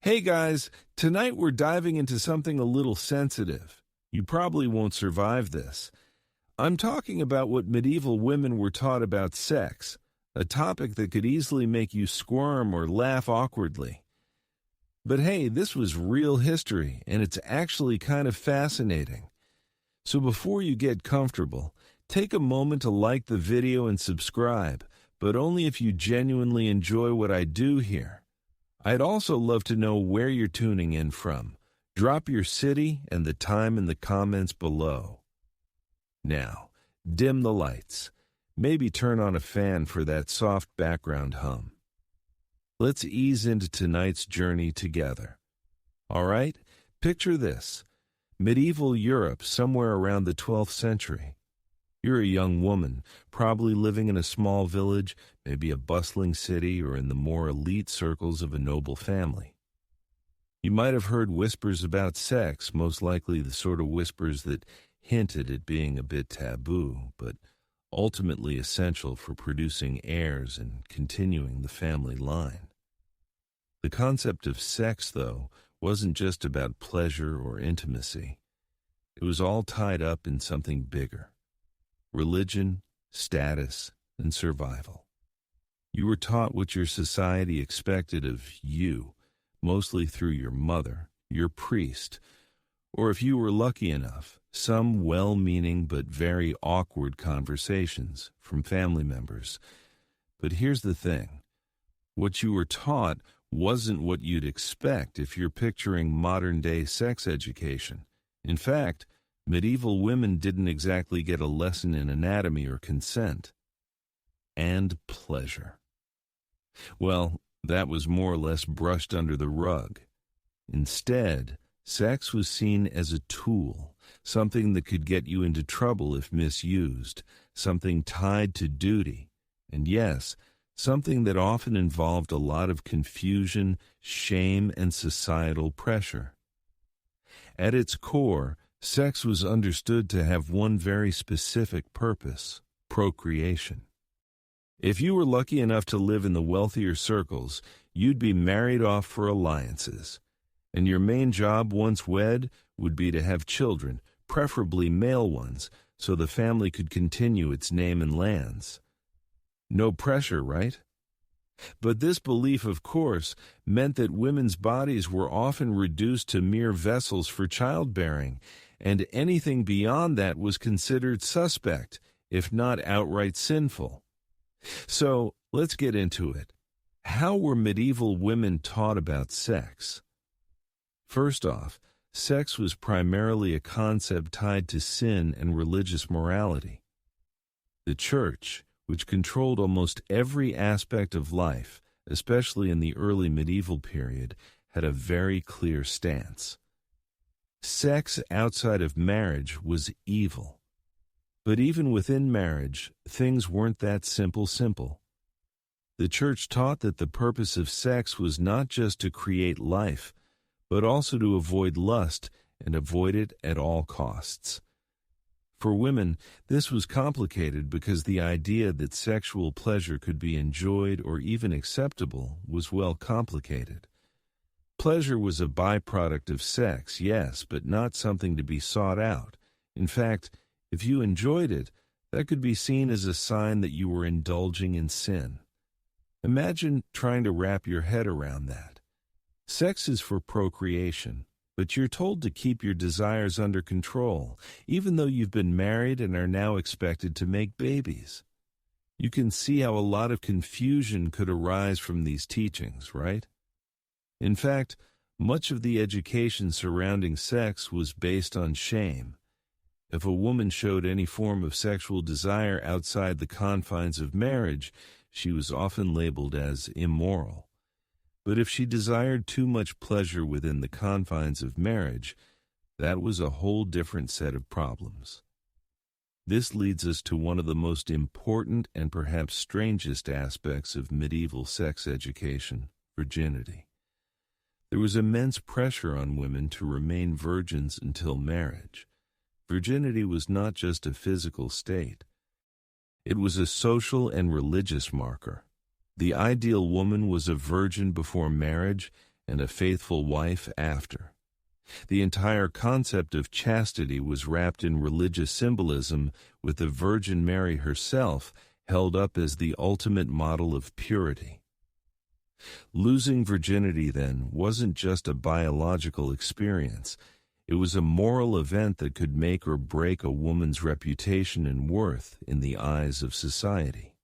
Hey guys, tonight we're diving into something a little sensitive. You probably won't survive this. I'm talking about what medieval women were taught about sex, a topic that could easily make you squirm or laugh awkwardly. But hey, this was real history, and it's actually kind of fascinating. So before you get comfortable, take a moment to like the video and subscribe, but only if you genuinely enjoy what I do here. I'd also love to know where you're tuning in from. Drop your city and the time in the comments below. Now, dim the lights. Maybe turn on a fan for that soft background hum. Let's ease into tonight's journey together. All right, picture this. Medieval Europe, somewhere around the 12th century. You're a young woman, probably living in a small village, maybe a bustling city, or in the more elite circles of a noble family. You might have heard whispers about sex, most likely the sort of whispers that hinted at being a bit taboo, but ultimately essential for producing heirs and continuing the family line. The concept of sex, though, wasn't just about pleasure or intimacy. It was all tied up in something bigger. Religion, status, and survival. You were taught what your society expected of you, mostly through your mother, your priest, or if you were lucky enough, some well-meaning but very awkward conversations from family members. But here's the thing. What you were taught wasn't what you'd expect if you're picturing modern-day sex education. In fact, medieval women didn't exactly get a lesson in anatomy or consent. And pleasure. Well, that was more or less brushed under the rug. Instead, sex was seen as a tool, something that could get you into trouble if misused, something tied to duty, and yes, something that often involved a lot of confusion, shame, and societal pressure. At its core, sex was understood to have one very specific purpose: procreation. If you were lucky enough to live in the wealthier circles, you'd be married off for alliances. And your main job once wed would be to have children, preferably male ones, so the family could continue its name and lands. No pressure, right? But this belief, of course, meant that women's bodies were often reduced to mere vessels for childbearing, and anything beyond that was considered suspect, if not outright sinful. So, let's get into it. How were medieval women taught about sex? First off, sex was primarily a concept tied to sin and religious morality. The church, which controlled almost every aspect of life, especially in the early medieval period, had a very clear stance. Sex outside of marriage was evil. But even within marriage, things weren't that simple. The church taught that the purpose of sex was not just to create life, but also to avoid lust and avoid it at all costs. For women, this was complicated because the idea that sexual pleasure could be enjoyed or even acceptable was well complicated. Pleasure was a byproduct of sex, yes, but not something to be sought out. In fact, if you enjoyed it, that could be seen as a sign that you were indulging in sin. Imagine trying to wrap your head around that. Sex is for procreation, but you're told to keep your desires under control, even though you've been married and are now expected to make babies. You can see how a lot of confusion could arise from these teachings, right? In fact, much of the education surrounding sex was based on shame. If a woman showed any form of sexual desire outside the confines of marriage, she was often labeled as immoral. But if she desired too much pleasure within the confines of marriage, that was a whole different set of problems. This leads us to one of the most important and perhaps strangest aspects of medieval sex education: virginity. There was immense pressure on women to remain virgins until marriage. Virginity was not just a physical state. It was a social and religious marker. The ideal woman was a virgin before marriage, and a faithful wife after. The entire concept of chastity was wrapped in religious symbolism, with the Virgin Mary herself held up as the ultimate model of purity. Losing virginity, then, wasn't just a biological experience. It was a moral event that could make or break a woman's reputation and worth in the eyes of society.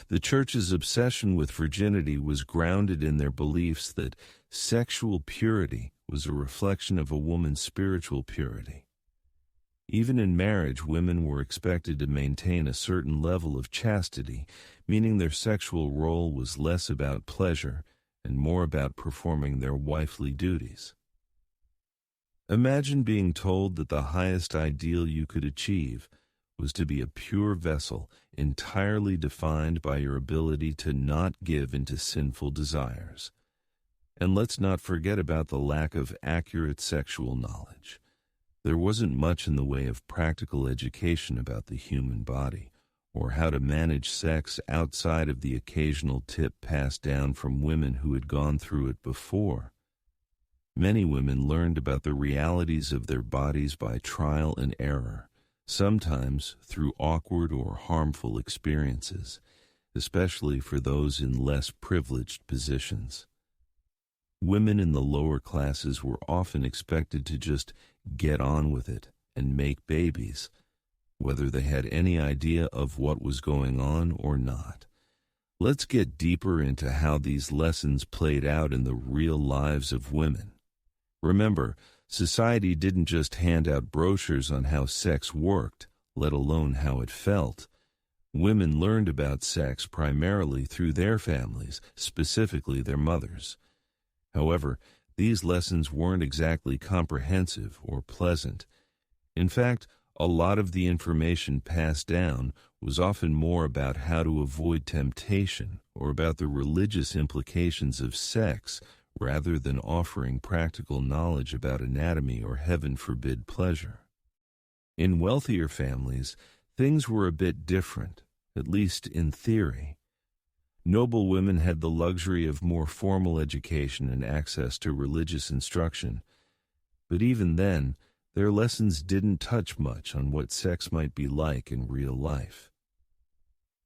The Church's obsession with virginity was grounded in their beliefs that sexual purity was a reflection of a woman's spiritual purity. Even in marriage, women were expected to maintain a certain level of chastity, meaning their sexual role was less about pleasure and more about performing their wifely duties. Imagine being told that the highest ideal you could achieve was to be a pure vessel entirely defined by your ability to not give into sinful desires. And let's not forget about the lack of accurate sexual knowledge. There wasn't much in the way of practical education about the human body, or how to manage sex outside of the occasional tip passed down from women who had gone through it before. Many women learned about the realities of their bodies by trial and error, sometimes through awkward or harmful experiences, especially for those in less privileged positions. Women in the lower classes were often expected to just get on with it and make babies, whether they had any idea of what was going on or not. Let's get deeper into how these lessons played out in the real lives of women. Remember, society didn't just hand out brochures on how sex worked, let alone how it felt. Women learned about sex primarily through their families, specifically their mothers. However, these lessons weren't exactly comprehensive or pleasant. In fact, a lot of the information passed down was often more about how to avoid temptation or about the religious implications of sex rather than offering practical knowledge about anatomy or, heaven forbid, pleasure. In wealthier families, things were a bit different, at least in theory. Noble women had the luxury of more formal education and access to religious instruction, but even then, their lessons didn't touch much on what sex might be like in real life.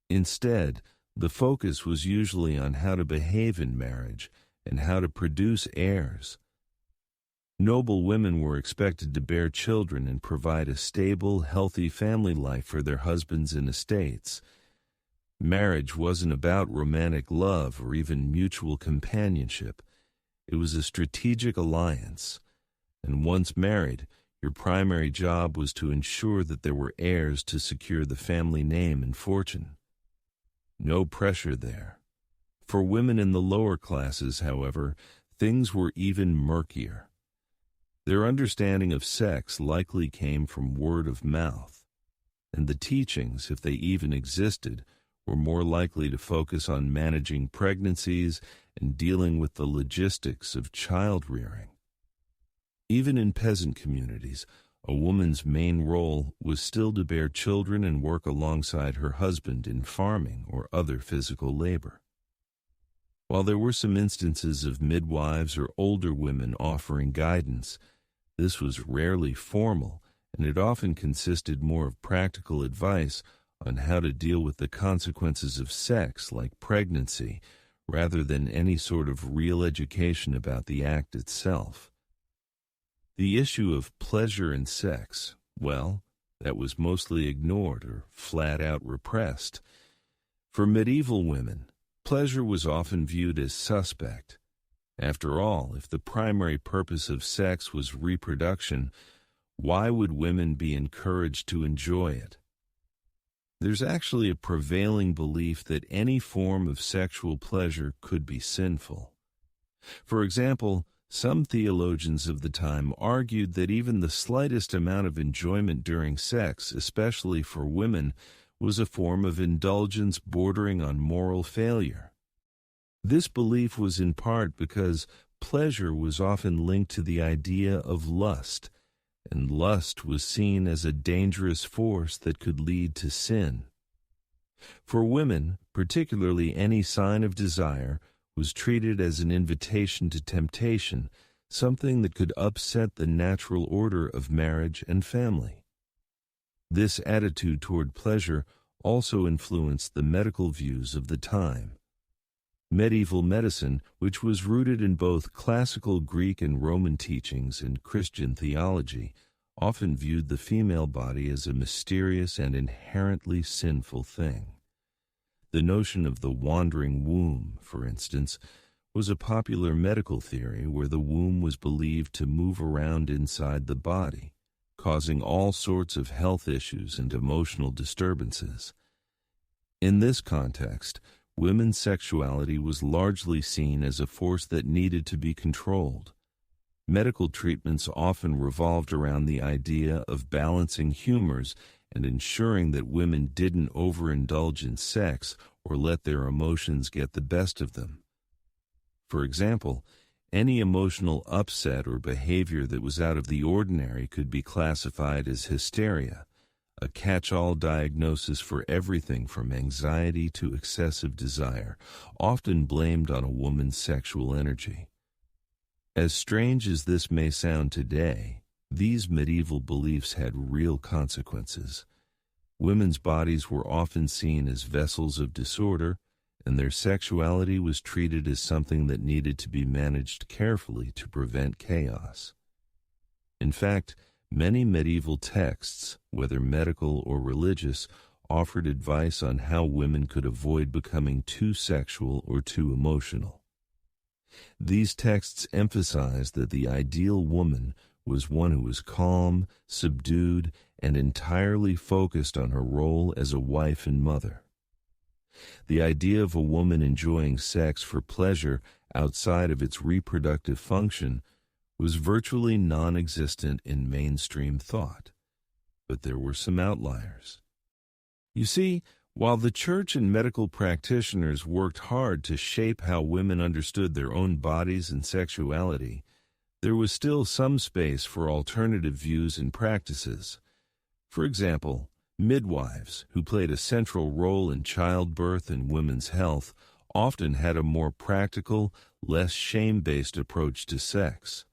Instead, the focus was usually on how to behave in marriage and how to produce heirs. Noble women were expected to bear children and provide a stable, healthy family life for their husbands and estates. Marriage wasn't about romantic love or even mutual companionship. It was a strategic alliance, and once married, your primary job was to ensure that there were heirs to secure the family name and fortune. No pressure there. For women in the lower classes, however, things were even murkier. Their understanding of sex likely came from word of mouth, and the teachings, if they even existed, were more likely to focus on managing pregnancies and dealing with the logistics of child-rearing. Even in peasant communities, a woman's main role was still to bear children and work alongside her husband in farming or other physical labor. While there were some instances of midwives or older women offering guidance, this was rarely formal, and it often consisted more of practical advice on how to deal with the consequences of sex, like pregnancy, rather than any sort of real education about the act itself. The issue of pleasure in sex, well, that was mostly ignored or flat-out repressed. For medieval women, pleasure was often viewed as suspect. After all, if the primary purpose of sex was reproduction, why would women be encouraged to enjoy it? There's actually a prevailing belief that any form of sexual pleasure could be sinful. For example, some theologians of the time argued that even the slightest amount of enjoyment during sex, especially for women, was a form of indulgence bordering on moral failure. This belief was in part because pleasure was often linked to the idea of lust, and lust was seen as a dangerous force that could lead to sin. For women, particularly any sign of desire, was treated as an invitation to temptation, something that could upset the natural order of marriage and family. This attitude toward pleasure also influenced the medical views of the time. Medieval medicine, which was rooted in both classical Greek and Roman teachings and Christian theology, often viewed the female body as a mysterious and inherently sinful thing. The notion of the wandering womb, for instance, was a popular medical theory where the womb was believed to move around inside the body, causing all sorts of health issues and emotional disturbances. In this context, women's sexuality was largely seen as a force that needed to be controlled. Medical treatments often revolved around the idea of balancing humors and ensuring that women didn't overindulge in sex or let their emotions get the best of them. For example, any emotional upset or behavior that was out of the ordinary could be classified as hysteria, a catch-all diagnosis for everything from anxiety to excessive desire, often blamed on a woman's sexual energy. As strange as this may sound today, these medieval beliefs had real consequences. Women's bodies were often seen as vessels of disorder, and their sexuality was treated as something that needed to be managed carefully to prevent chaos. In fact, many medieval texts, whether medical or religious, offered advice on how women could avoid becoming too sexual or too emotional. These texts emphasized that the ideal woman was one who was calm, subdued, and entirely focused on her role as a wife and mother. The idea of a woman enjoying sex for pleasure outside of its reproductive function was virtually non-existent in mainstream thought, but there were some outliers. You see, while the church and medical practitioners worked hard to shape how women understood their own bodies and sexuality, there was still some space for alternative views and practices. For example, midwives, who played a central role in childbirth and women's health, often had a more practical, less shame-based approach to sex.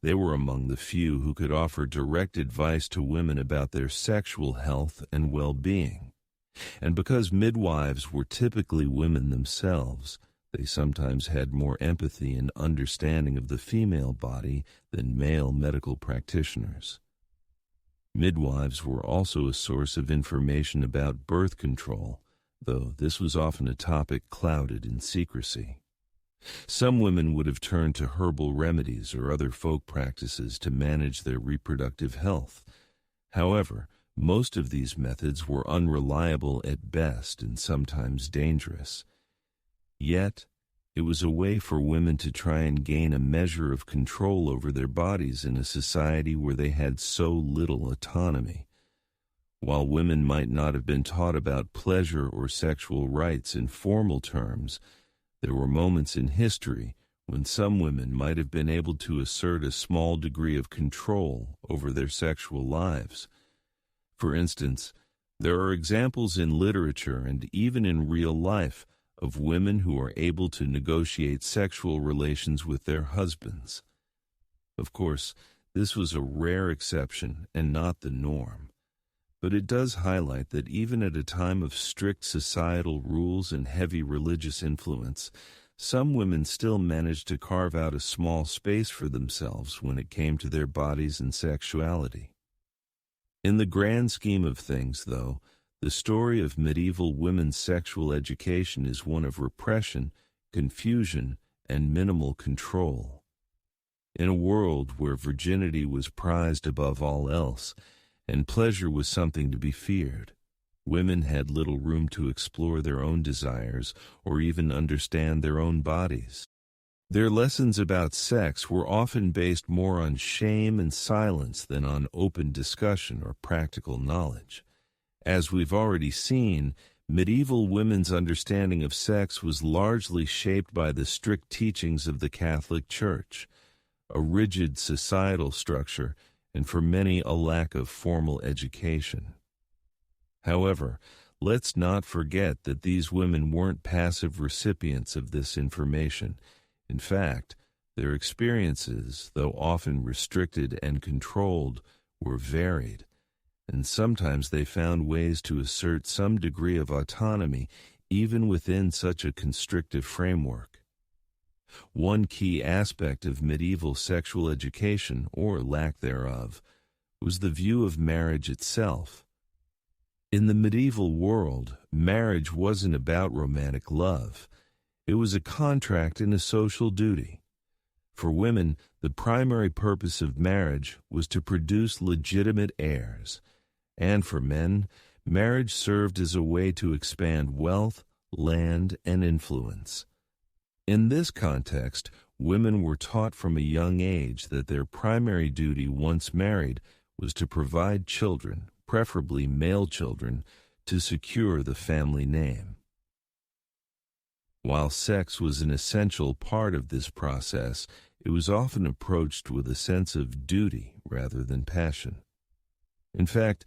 They were among the few who could offer direct advice to women about their sexual health and well-being. And because midwives were typically women themselves, they sometimes had more empathy and understanding of the female body than male medical practitioners. Midwives were also a source of information about birth control, though this was often a topic clouded in secrecy. Some women would have turned to herbal remedies or other folk practices to manage their reproductive health. However, most of these methods were unreliable at best and sometimes dangerous. Yet, it was a way for women to try and gain a measure of control over their bodies in a society where they had so little autonomy. While women might not have been taught about pleasure or sexual rights in formal terms, there were moments in history when some women might have been able to assert a small degree of control over their sexual lives. For instance, there are examples in literature and even in real life of women who are able to negotiate sexual relations with their husbands. Of course, this was a rare exception and not the norm, but it does highlight that even at a time of strict societal rules and heavy religious influence, some women still managed to carve out a small space for themselves when it came to their bodies and sexuality. In the grand scheme of things, though, the story of medieval women's sexual education is one of repression, confusion, and minimal control. In a world where virginity was prized above all else, and pleasure was something to be feared, women had little room to explore their own desires or even understand their own bodies. Their lessons about sex were often based more on shame and silence than on open discussion or practical knowledge. As we've already seen, medieval women's understanding of sex was largely shaped by the strict teachings of the Catholic Church, a rigid societal structure, and for many a lack of formal education. However, Let's not forget that these women weren't passive recipients of this information. In fact, their experiences, though often restricted and controlled, were varied, and sometimes they found ways to assert some degree of autonomy even within such a constrictive framework. One key aspect of medieval sexual education, or lack thereof, was the view of marriage itself. In the medieval world, marriage wasn't about romantic love. It was a contract and a social duty. For women, the primary purpose of marriage was to produce legitimate heirs, and for men, marriage served as a way to expand wealth, land, and influence. In this context, women were taught from a young age that their primary duty once married was to provide children, preferably male children, to secure the family name. While sex was an essential part of this process, it was often approached with a sense of duty rather than passion. In fact,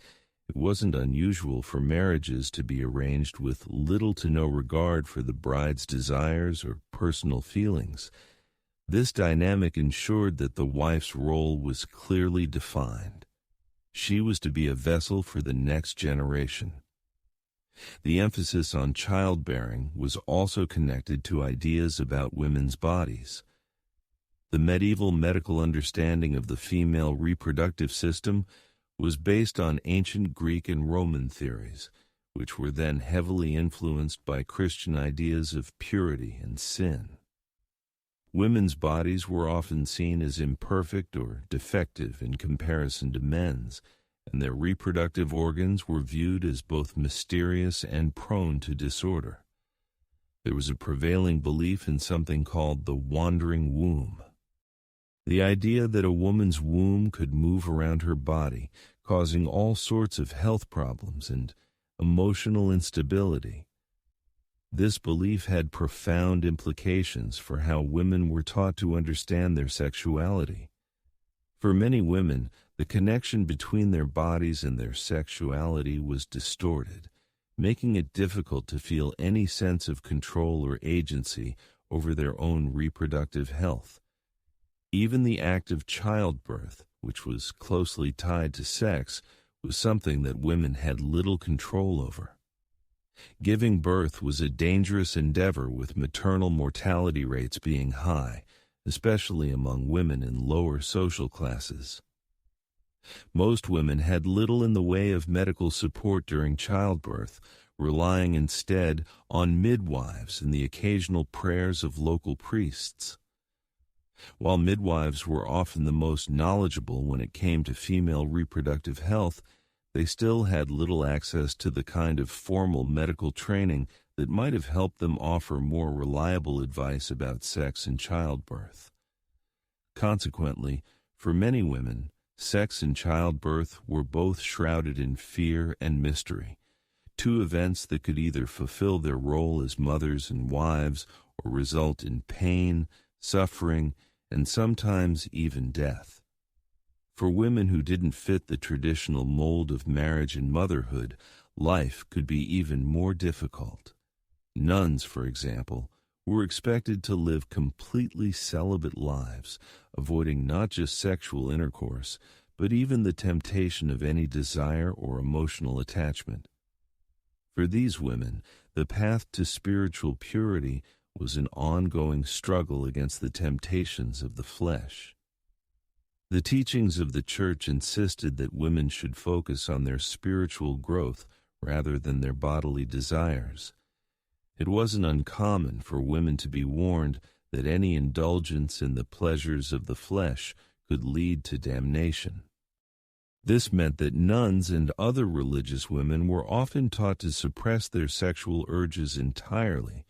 it wasn't unusual for marriages to be arranged with little to no regard for the bride's desires or personal feelings. This dynamic ensured that the wife's role was clearly defined. She was to be a vessel for the next generation. The emphasis on childbearing was also connected to ideas about women's bodies. The medieval medical understanding of the female reproductive system was based on ancient Greek and Roman theories, which were then heavily influenced by Christian ideas of purity and sin. Women's bodies were often seen as imperfect or defective in comparison to men's, and their reproductive organs were viewed as both mysterious and prone to disorder. There was a prevailing belief in something called the wandering womb. The idea that a woman's womb could move around her body, causing all sorts of health problems and emotional instability. This belief had profound implications for how women were taught to understand their sexuality. For many women, the connection between their bodies and their sexuality was distorted, making it difficult to feel any sense of control or agency over their own reproductive health. Even the act of childbirth, which was closely tied to sex, was something that women had little control over. Giving birth was a dangerous endeavor, with maternal mortality rates being high, especially among women in lower social classes. Most women had little in the way of medical support during childbirth, relying instead on midwives and the occasional prayers of local priests. While midwives were often the most knowledgeable when it came to female reproductive health, they still had little access to the kind of formal medical training that might have helped them offer more reliable advice about sex and childbirth. Consequently, for many women, sex and childbirth were both shrouded in fear and mystery, two events that could either fulfill their role as mothers and wives or result in pain, suffering, and sometimes even death. For women who didn't fit the traditional mold of marriage and motherhood, life could be even more difficult. Nuns, for example, were expected to live completely celibate lives, avoiding not just sexual intercourse, but even the temptation of any desire or emotional attachment. For these women, the path to spiritual purity was an ongoing struggle against the temptations of the flesh. The teachings of the Church insisted that women should focus on their spiritual growth rather than their bodily desires. It wasn't uncommon for women to be warned that any indulgence in the pleasures of the flesh could lead to damnation. This meant that nuns and other religious women were often taught to suppress their sexual urges entirely,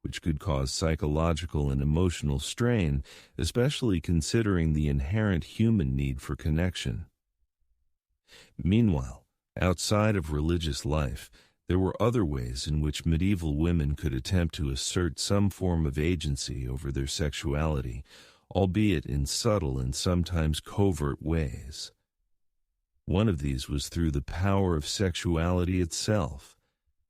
which could cause psychological and emotional strain, especially considering the inherent human need for connection. Meanwhile, outside of religious life, there were other ways in which medieval women could attempt to assert some form of agency over their sexuality, albeit in subtle and sometimes covert ways. One of these was through the power of sexuality itself.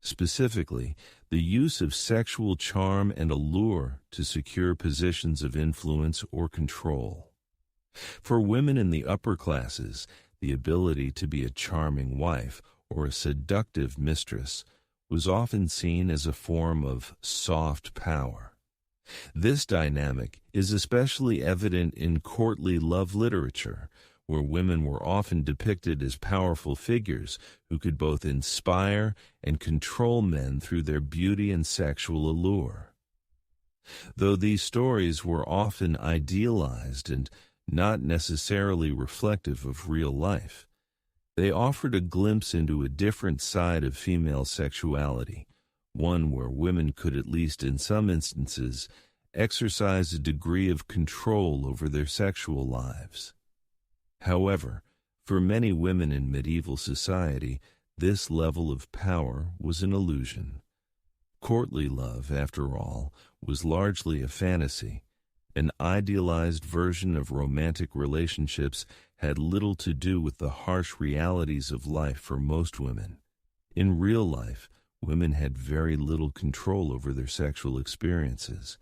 Specifically, the use of sexual charm and allure to secure positions of influence or control. For women in the upper classes, the ability to be a charming wife or a seductive mistress was often seen as a form of soft power. This dynamic is especially evident in courtly love literature, where women were often depicted as powerful figures who could both inspire and control men through their beauty and sexual allure. Though these stories were often idealized and not necessarily reflective of real life, they offered a glimpse into a different side of female sexuality, one where women could, at least in some instances, exercise a degree of control over their sexual lives. However, for many women in medieval society, this level of power was an illusion. Courtly love, after all, was largely a fantasy. An idealized version of romantic relationships had little to do with the harsh realities of life for most women. In real life, women had very little control over their sexual experiences.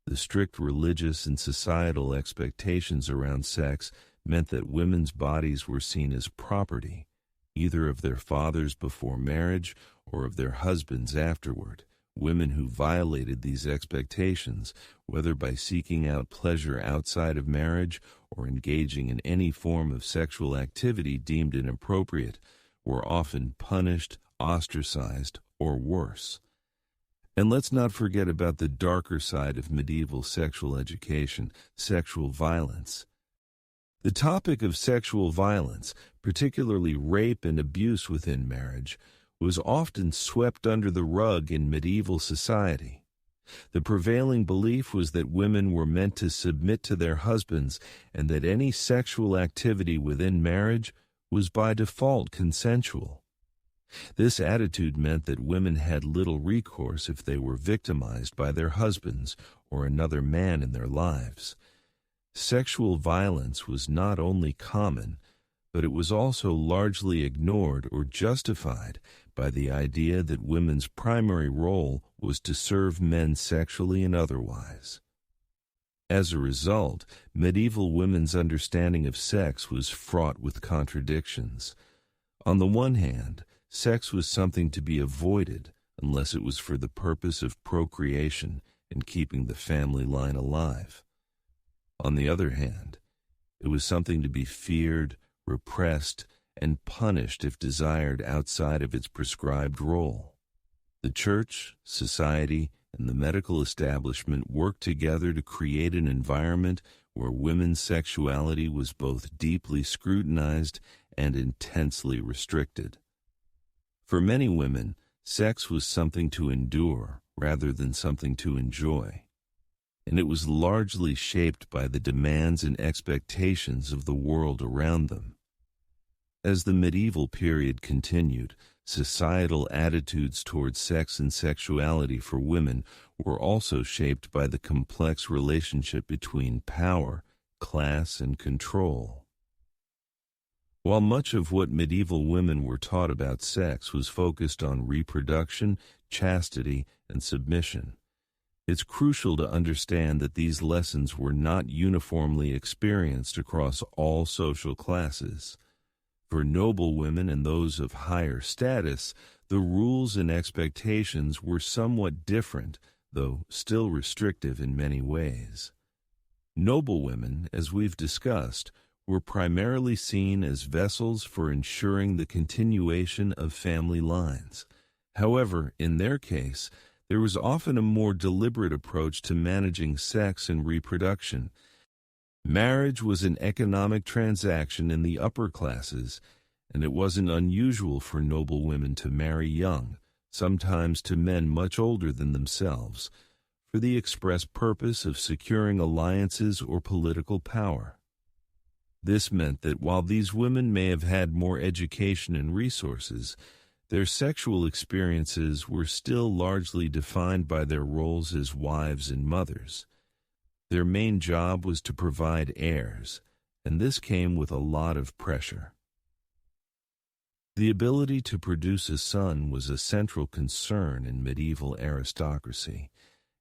The strict religious and societal expectations around sex meant that women's bodies were seen as property, either of their fathers before marriage or of their husbands afterward. Women who violated these expectations, whether by seeking out pleasure outside of marriage or engaging in any form of sexual activity deemed inappropriate, were often punished, ostracized, or worse. And let's not forget about the darker side of medieval sexual education, sexual violence. The topic of sexual violence, particularly rape and abuse within marriage, was often swept under the rug in medieval society. The prevailing belief was that women were meant to submit to their husbands and that any sexual activity within marriage was by default consensual. This attitude meant that women had little recourse if they were victimized by their husbands or another man in their lives. Sexual violence was not only common, but it was also largely ignored or justified by the idea that women's primary role was to serve men sexually and otherwise. As a result, medieval women's understanding of sex was fraught with contradictions. On the one hand, sex was something to be avoided unless it was for the purpose of procreation and keeping the family line alive. On the other hand, it was something to be feared, repressed, and punished if desired outside of its prescribed role. The church, society, and the medical establishment worked together to create an environment where women's sexuality was both deeply scrutinized and intensely restricted. For many women, sex was something to endure rather than something to enjoy, and it was largely shaped by the demands and expectations of the world around them. As the medieval period continued, societal attitudes towards sex and sexuality for women were also shaped by the complex relationship between power, class, and control. While much of what medieval women were taught about sex was focused on reproduction, chastity, and submission, it's crucial to understand that these lessons were not uniformly experienced across all social classes. For noble women and those of higher status, the rules and expectations were somewhat different, though still restrictive in many ways. Noble women, as we've discussed, were primarily seen as vessels for ensuring the continuation of family lines. However, in their case, there was often a more deliberate approach to managing sex and reproduction. Marriage was an economic transaction in the upper classes, and it wasn't unusual for noble women to marry young, sometimes to men much older than themselves, for the express purpose of securing alliances or political power. This meant that while these women may have had more education and resources, their sexual experiences were still largely defined by their roles as wives and mothers. Their main job was to provide heirs, and this came with a lot of pressure. The ability to produce a son was a central concern in medieval aristocracy,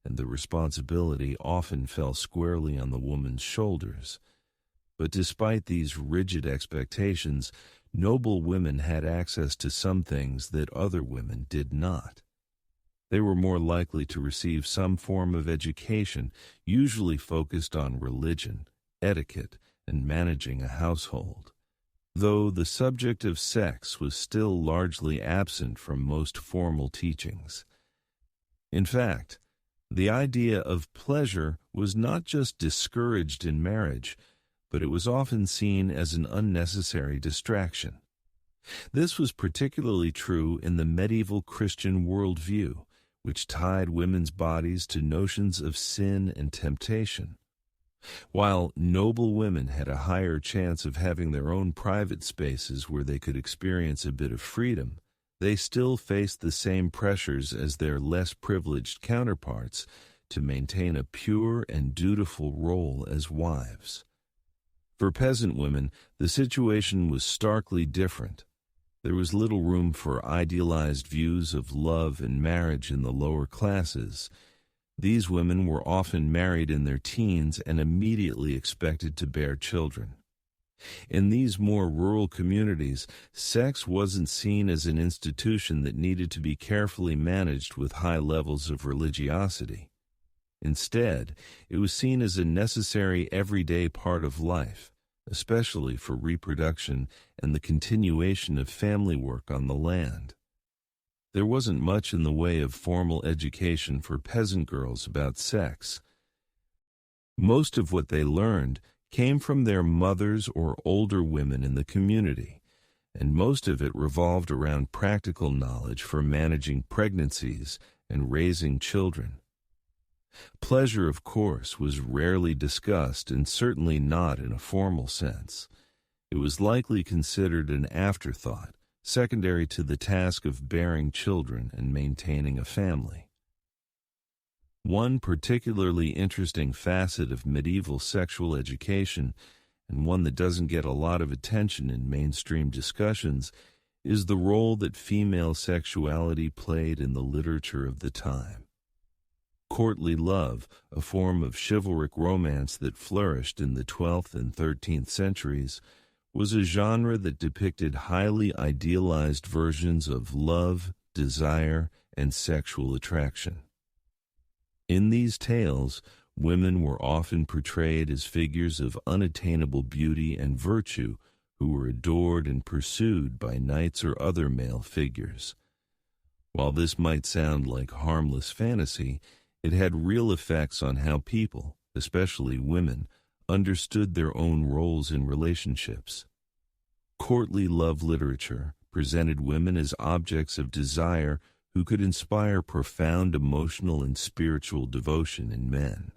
and the responsibility often fell squarely on the woman's shoulders. But despite these rigid expectations, noble women had access to some things that other women did not. They were more likely to receive some form of education, usually focused on religion, etiquette, and managing a household, though the subject of sex was still largely absent from most formal teachings. In fact, the idea of pleasure was not just discouraged in marriage, but it was often seen as an unnecessary distraction. This was particularly true in the medieval Christian worldview, which tied women's bodies to notions of sin and temptation. While noble women had a higher chance of having their own private spaces where they could experience a bit of freedom, they still faced the same pressures as their less privileged counterparts to maintain a pure and dutiful role as wives. For peasant women, the situation was starkly different. There was little room for idealized views of love and marriage in the lower classes. These women were often married in their teens and immediately expected to bear children. In these more rural communities, sex wasn't seen as an institution that needed to be carefully managed with high levels of religiosity. Instead, it was seen as a necessary everyday part of life, especially for reproduction and the continuation of family work on the land. There wasn't much in the way of formal education for peasant girls about sex. Most of what they learned came from their mothers or older women in the community, and most of it revolved around practical knowledge for managing pregnancies and raising children. Pleasure, of course, was rarely discussed and certainly not in a formal sense. It was likely considered an afterthought, secondary to the task of bearing children and maintaining a family. One particularly interesting facet of medieval sexual education, and one that doesn't get a lot of attention in mainstream discussions, is the role that female sexuality played in the literature of the time. Courtly love, a form of chivalric romance that flourished in the 12th and 13th centuries, was a genre that depicted highly idealized versions of love, desire, and sexual attraction. In these tales, women were often portrayed as figures of unattainable beauty and virtue who were adored and pursued by knights or other male figures. While this might sound like harmless fantasy, it had real effects on how people, especially women, understood their own roles in relationships. Courtly love literature presented women as objects of desire who could inspire profound emotional and spiritual devotion in men.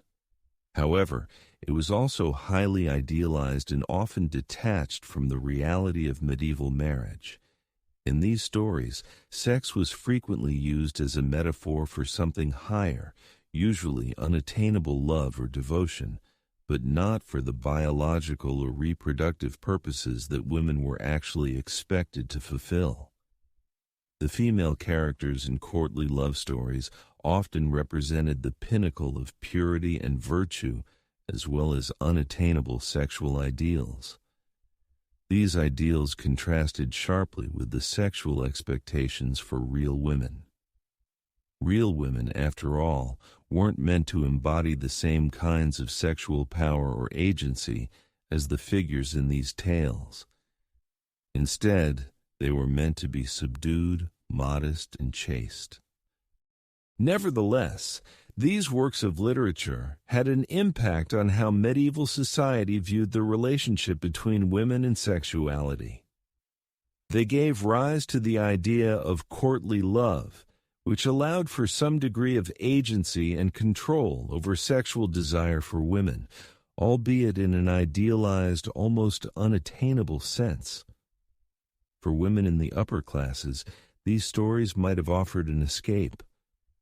However, it was also highly idealized and often detached from the reality of medieval marriage. In these stories, sex was frequently used as a metaphor for something higher, usually unattainable love or devotion, but not for the biological or reproductive purposes that women were actually expected to fulfill. The female characters in courtly love stories often represented the pinnacle of purity and virtue, as well as unattainable sexual ideals. These ideals contrasted sharply with the sexual expectations for real women. Real women, after all, weren't meant to embody the same kinds of sexual power or agency as the figures in these tales. Instead, they were meant to be subdued, modest, and chaste. Nevertheless, these works of literature had an impact on how medieval society viewed the relationship between women and sexuality. They gave rise to the idea of courtly love, which allowed for some degree of agency and control over sexual desire for women, albeit in an idealized, almost unattainable sense. For women in the upper classes, these stories might have offered an escape,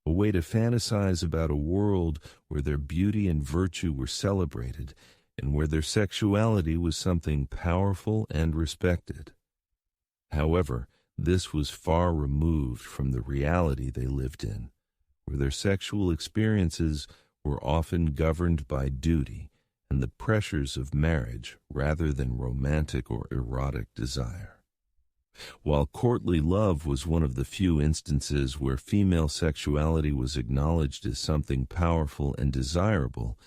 a way to fantasize about a world where their beauty and virtue were celebrated and where their sexuality was something powerful and respected. However, this was far removed from the reality they lived in, where their sexual experiences were often governed by duty and the pressures of marriage rather than romantic or erotic desire. While courtly love was one of the few instances where female sexuality was acknowledged as something powerful and desirable,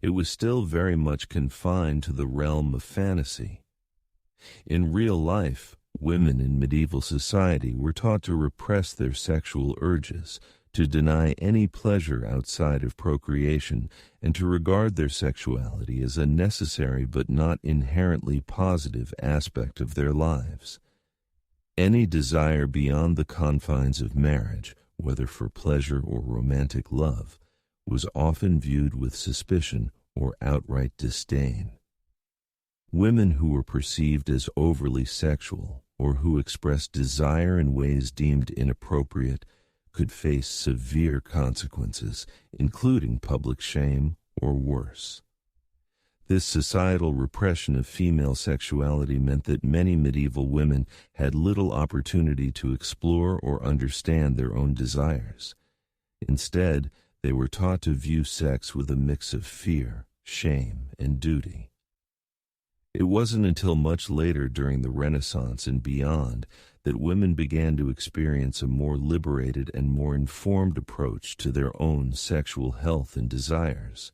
it was still very much confined to the realm of fantasy. In real life, women in medieval society were taught to repress their sexual urges, to deny any pleasure outside of procreation, and to regard their sexuality as a necessary but not inherently positive aspect of their lives. Any desire beyond the confines of marriage, whether for pleasure or romantic love, was often viewed with suspicion or outright disdain. Women who were perceived as overly sexual or who expressed desire in ways deemed inappropriate could face severe consequences, including public shame or worse. This societal repression of female sexuality meant that many medieval women had little opportunity to explore or understand their own desires. Instead, they were taught to view sex with a mix of fear, shame, and duty. It wasn't until much later during the Renaissance and beyond that women began to experience a more liberated and more informed approach to their own sexual health and desires.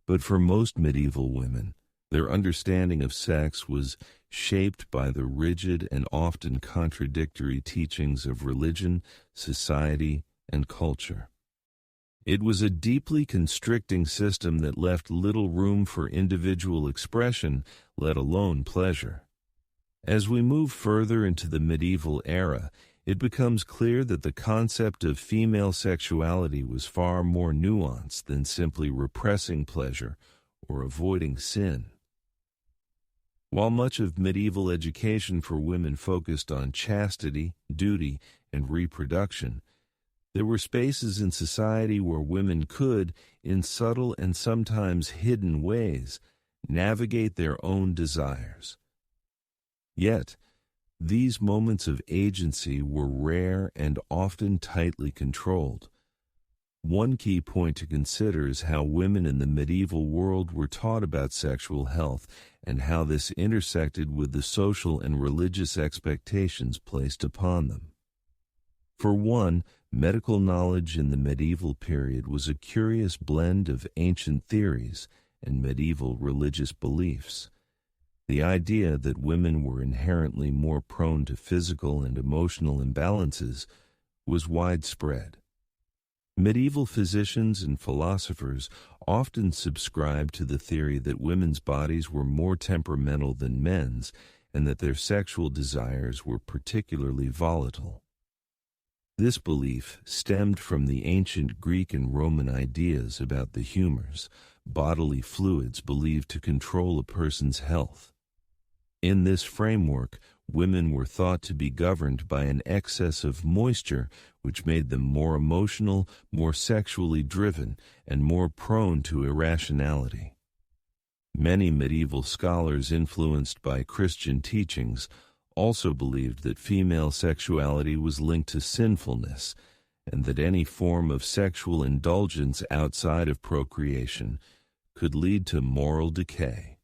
But for most medieval women, their understanding of sex was shaped by the rigid and often contradictory teachings of religion, society, and culture. It was a deeply constricting system that left little room for individual expression, let alone pleasure. As we move further into the medieval era, it becomes clear that the concept of female sexuality was far more nuanced than simply repressing pleasure or avoiding sin. While much of medieval education for women focused on chastity, duty, and reproduction, there were spaces in society where women could, in subtle and sometimes hidden ways, navigate their own desires. Yet, these moments of agency were rare and often tightly controlled. One key point to consider is how women in the medieval world were taught about sexual health and how this intersected with the social and religious expectations placed upon them. For one, medical knowledge in the medieval period was a curious blend of ancient theories and medieval religious beliefs. The idea that women were inherently more prone to physical and emotional imbalances was widespread. Medieval physicians and philosophers often subscribed to the theory that women's bodies were more temperamental than men's and that their sexual desires were particularly volatile. This belief stemmed from the ancient Greek and Roman ideas about the humors, bodily fluids believed to control a person's health. In this framework, women were thought to be governed by an excess of moisture, which made them more emotional, more sexually driven, and more prone to irrationality. Many medieval scholars influenced by Christian teachings also believed that female sexuality was linked to sinfulness, and that any form of sexual indulgence outside of procreation could lead to moral decay.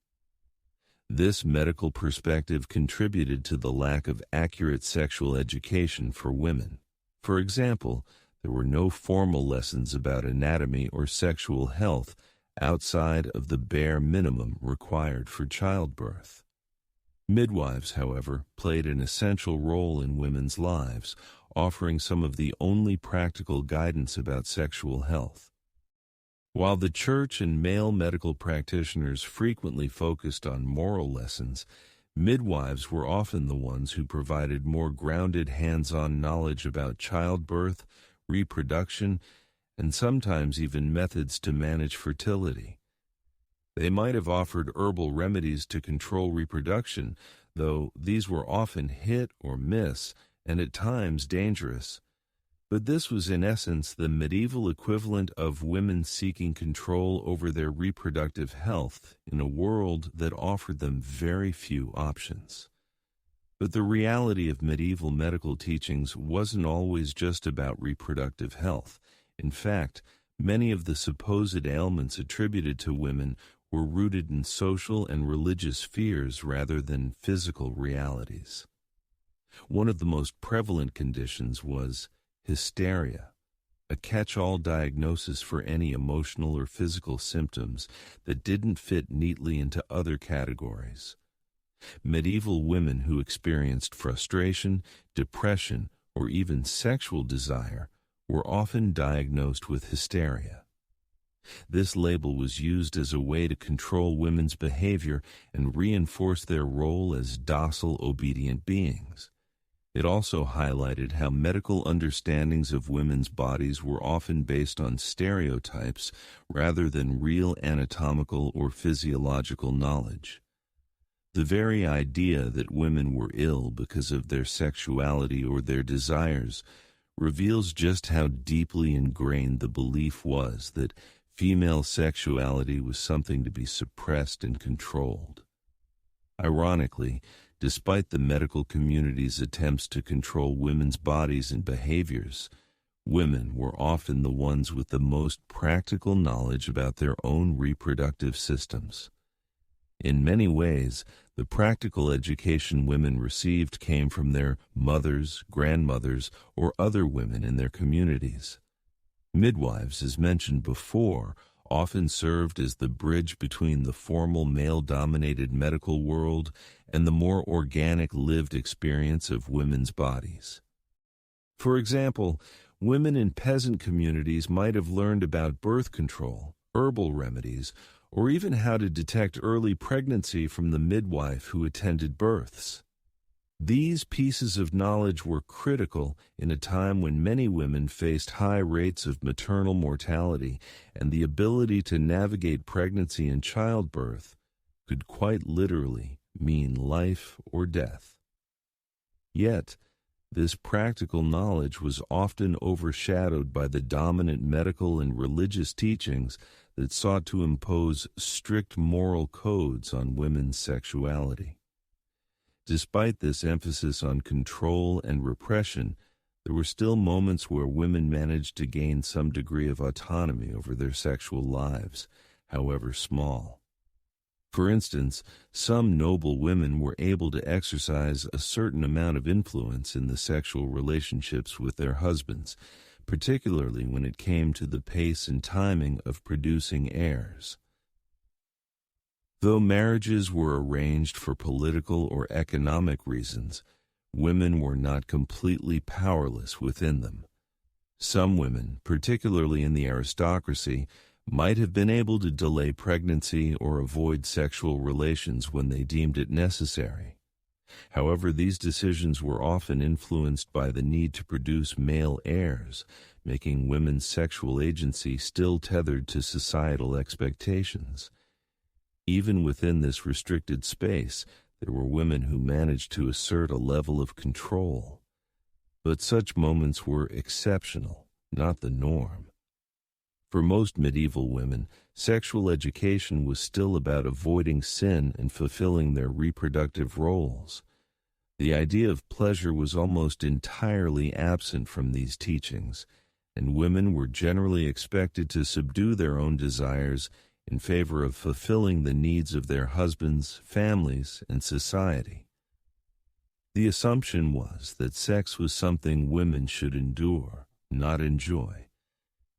This medical perspective contributed to the lack of accurate sexual education for women. For example, there were no formal lessons about anatomy or sexual health outside of the bare minimum required for childbirth. Midwives, however, played an essential role in women's lives, offering some of the only practical guidance about sexual health. While the church and male medical practitioners frequently focused on moral lessons, midwives were often the ones who provided more grounded hands-on knowledge about childbirth, reproduction, and sometimes even methods to manage fertility. They might have offered herbal remedies to control reproduction, though these were often hit or miss and at times dangerous. But this was in essence the medieval equivalent of women seeking control over their reproductive health in a world that offered them very few options. But the reality of medieval medical teachings wasn't always just about reproductive health. In fact, many of the supposed ailments attributed to women were rooted in social and religious fears rather than physical realities. One of the most prevalent conditions was hysteria, a catch-all diagnosis for any emotional or physical symptoms that didn't fit neatly into other categories. Medieval women who experienced frustration, depression, or even sexual desire were often diagnosed with hysteria. This label was used as a way to control women's behavior and reinforce their role as docile, obedient beings. It also highlighted how medical understandings of women's bodies were often based on stereotypes rather than real anatomical or physiological knowledge. The very idea that women were ill because of their sexuality or their desires reveals just how deeply ingrained the belief was that female sexuality was something to be suppressed and controlled. Ironically, despite the medical community's attempts to control women's bodies and behaviors, women were often the ones with the most practical knowledge about their own reproductive systems. In many ways, the practical education women received came from their mothers, grandmothers, or other women in their communities. Midwives, as mentioned before, often served as the bridge between the formal male-dominated medical world and the more organic lived experience of women's bodies. For example, women in peasant communities might have learned about birth control, herbal remedies, or even how to detect early pregnancy from the midwife who attended births. These pieces of knowledge were critical in a time when many women faced high rates of maternal mortality, and the ability to navigate pregnancy and childbirth could quite literally mean life or death. Yet, this practical knowledge was often overshadowed by the dominant medical and religious teachings that sought to impose strict moral codes on women's sexuality. Despite this emphasis on control and repression, there were still moments where women managed to gain some degree of autonomy over their sexual lives, however small. For instance, some noble women were able to exercise a certain amount of influence in the sexual relationships with their husbands, particularly when it came to the pace and timing of producing heirs. Though marriages were arranged for political or economic reasons, women were not completely powerless within them. Some women, particularly in the aristocracy, might have been able to delay pregnancy or avoid sexual relations when they deemed it necessary. However, these decisions were often influenced by the need to produce male heirs, making women's sexual agency still tethered to societal expectations. Even within this restricted space, there were women who managed to assert a level of control. But such moments were exceptional, not the norm. For most medieval women, sexual education was still about avoiding sin and fulfilling their reproductive roles. The idea of pleasure was almost entirely absent from these teachings, and women were generally expected to subdue their own desires in favor of fulfilling the needs of their husbands, families, and society. The assumption was that sex was something women should endure, not enjoy,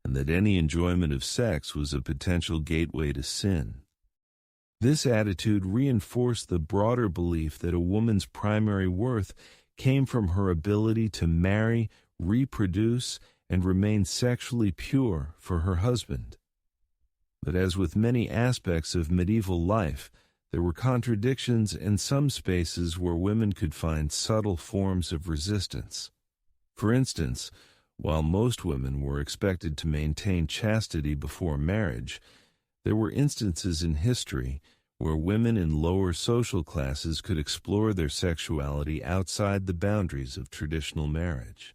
and that any enjoyment of sex was a potential gateway to sin. This attitude reinforced the broader belief that a woman's primary worth came from her ability to marry, reproduce, and remain sexually pure for her husband. But as with many aspects of medieval life, there were contradictions and some spaces where women could find subtle forms of resistance. For instance, while most women were expected to maintain chastity before marriage, there were instances in history where women in lower social classes could explore their sexuality outside the boundaries of traditional marriage.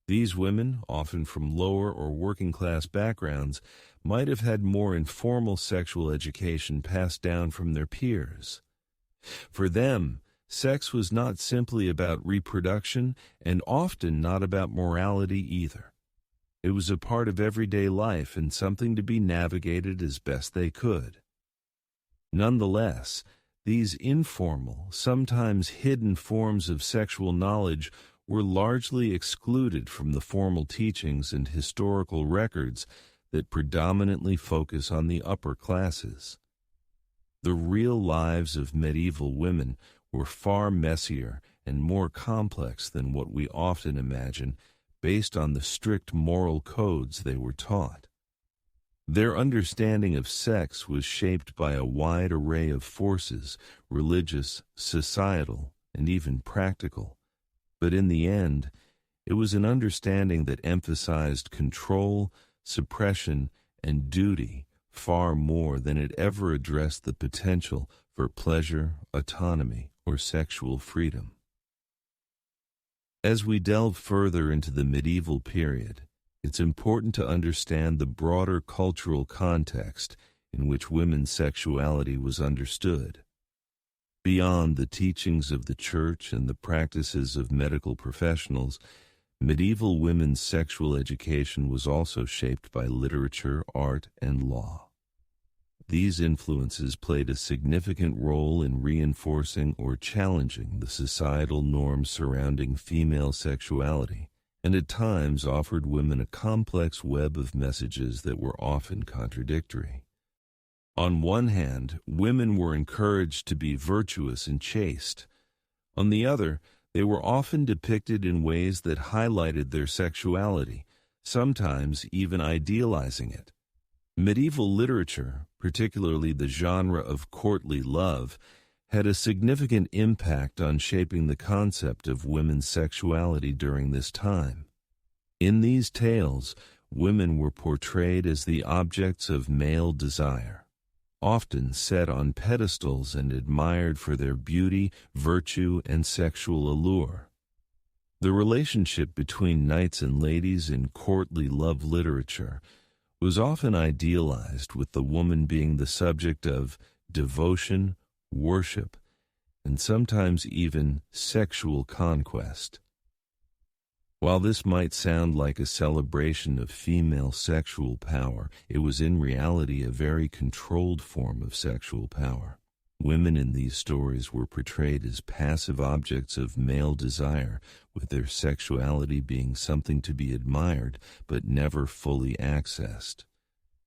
These women, often from lower or working-class backgrounds, might have had more informal sexual education passed down from their peers. For them, Sex was not simply about reproduction and often not about morality either. It was a part of everyday life and something to be navigated as best they could. Nonetheless, these informal, sometimes hidden forms of sexual knowledge were largely excluded from the formal teachings and historical records that predominantly focus on the upper classes. The real lives of medieval women were far messier and more complex than what we often imagine based on the strict moral codes they were taught. Their understanding of sex was shaped by a wide array of forces, religious, societal, and even practical. But in the end, it was an understanding that emphasized control, suppression, and duty far more than it ever addressed the potential for pleasure, autonomy, or sexual freedom. As we delve further into the medieval period, it's important to understand the broader cultural context in which women's sexuality was understood. Beyond the teachings of the Church and the practices of medical professionals, medieval women's sexual education was also shaped by literature, art, and law. These influences played a significant role in reinforcing or challenging the societal norms surrounding female sexuality, and at times offered women a complex web of messages that were often contradictory. On one hand, women were encouraged to be virtuous and chaste. On the other, they were often depicted in ways that highlighted their sexuality, sometimes even idealizing it. Medieval literature, particularly the genre of courtly love, had a significant impact on shaping the concept of women's sexuality during this time. In these tales, women were portrayed as the objects of male desire, often set on pedestals and admired for their beauty, virtue, and sexual allure. The relationship between knights and ladies in courtly love literature was often idealized, with the woman being the subject of devotion, worship, and sometimes even sexual conquest. While this might sound like a celebration of female sexual power, it was in reality a very controlled form of sexual power. Women in these stories were portrayed as passive objects of male desire, with their sexuality being something to be admired but never fully accessed.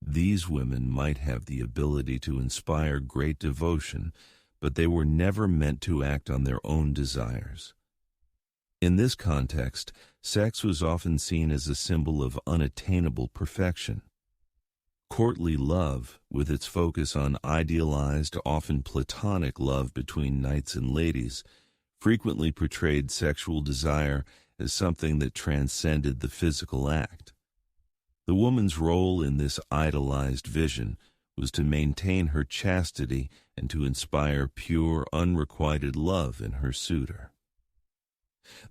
These women might have the ability to inspire great devotion, but they were never meant to act on their own desires. In this context, sex was often seen as a symbol of unattainable perfection. Courtly love, with its focus on idealized, often platonic love between knights and ladies, frequently portrayed sexual desire as something that transcended the physical act. The woman's role in this idolized vision was to maintain her chastity and to inspire pure, unrequited love in her suitor.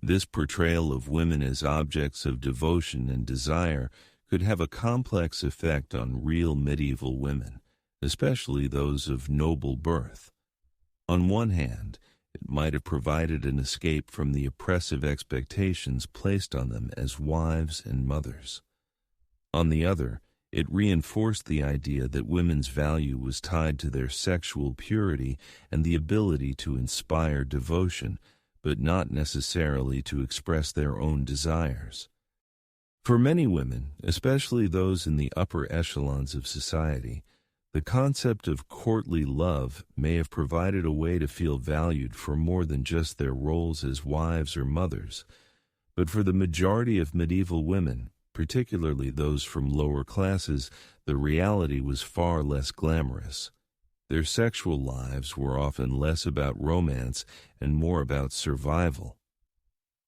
This portrayal of women as objects of devotion and desire could have a complex effect on real medieval women, especially those of noble birth. On one hand, it might have provided an escape from the oppressive expectations placed on them as wives and mothers. On the other, it reinforced the idea that women's value was tied to their sexual purity and the ability to inspire devotion, but not necessarily to express their own desires. For many women, especially those in the upper echelons of society, the concept of courtly love may have provided a way to feel valued for more than just their roles as wives or mothers. But for the majority of medieval women, particularly those from lower classes, the reality was far less glamorous. Their sexual lives were often less about romance and more about survival.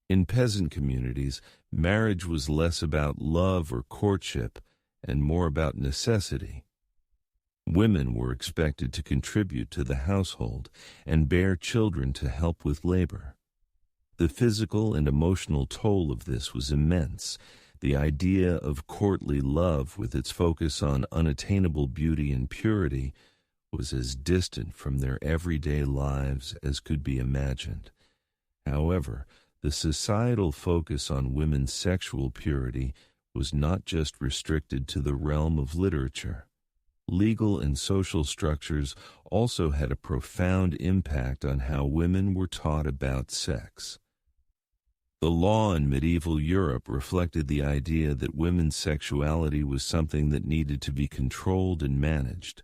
In peasant communities, marriage was less about love or courtship and more about necessity. Women were expected to contribute to the household and bear children to help with labor. The physical and emotional toll of this was immense. The idea of courtly love, with its focus on unattainable beauty and purity, was as distant from their everyday lives as could be imagined. However, the societal focus on women's sexual purity was not just restricted to the realm of literature. Legal and social structures also had a profound impact on how women were taught about sex. The law in medieval Europe reflected the idea that women's sexuality was something that needed to be controlled and managed.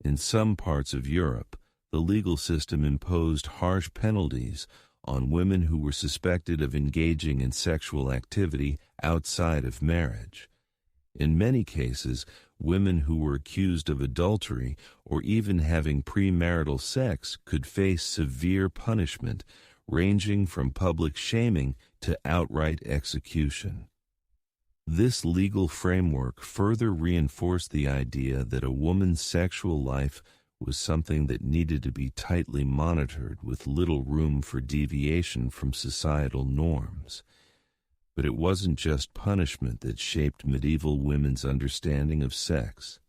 In some parts of Europe, the legal system imposed harsh penalties on women who were suspected of engaging in sexual activity outside of marriage. In many cases, women who were accused of adultery or even having premarital sex could face severe punishment, ranging from public shaming to outright execution. This legal framework further reinforced the idea that a woman's sexual life was something that needed to be tightly monitored with little room for deviation from societal norms. But it wasn't just punishment that shaped medieval women's understanding of sex.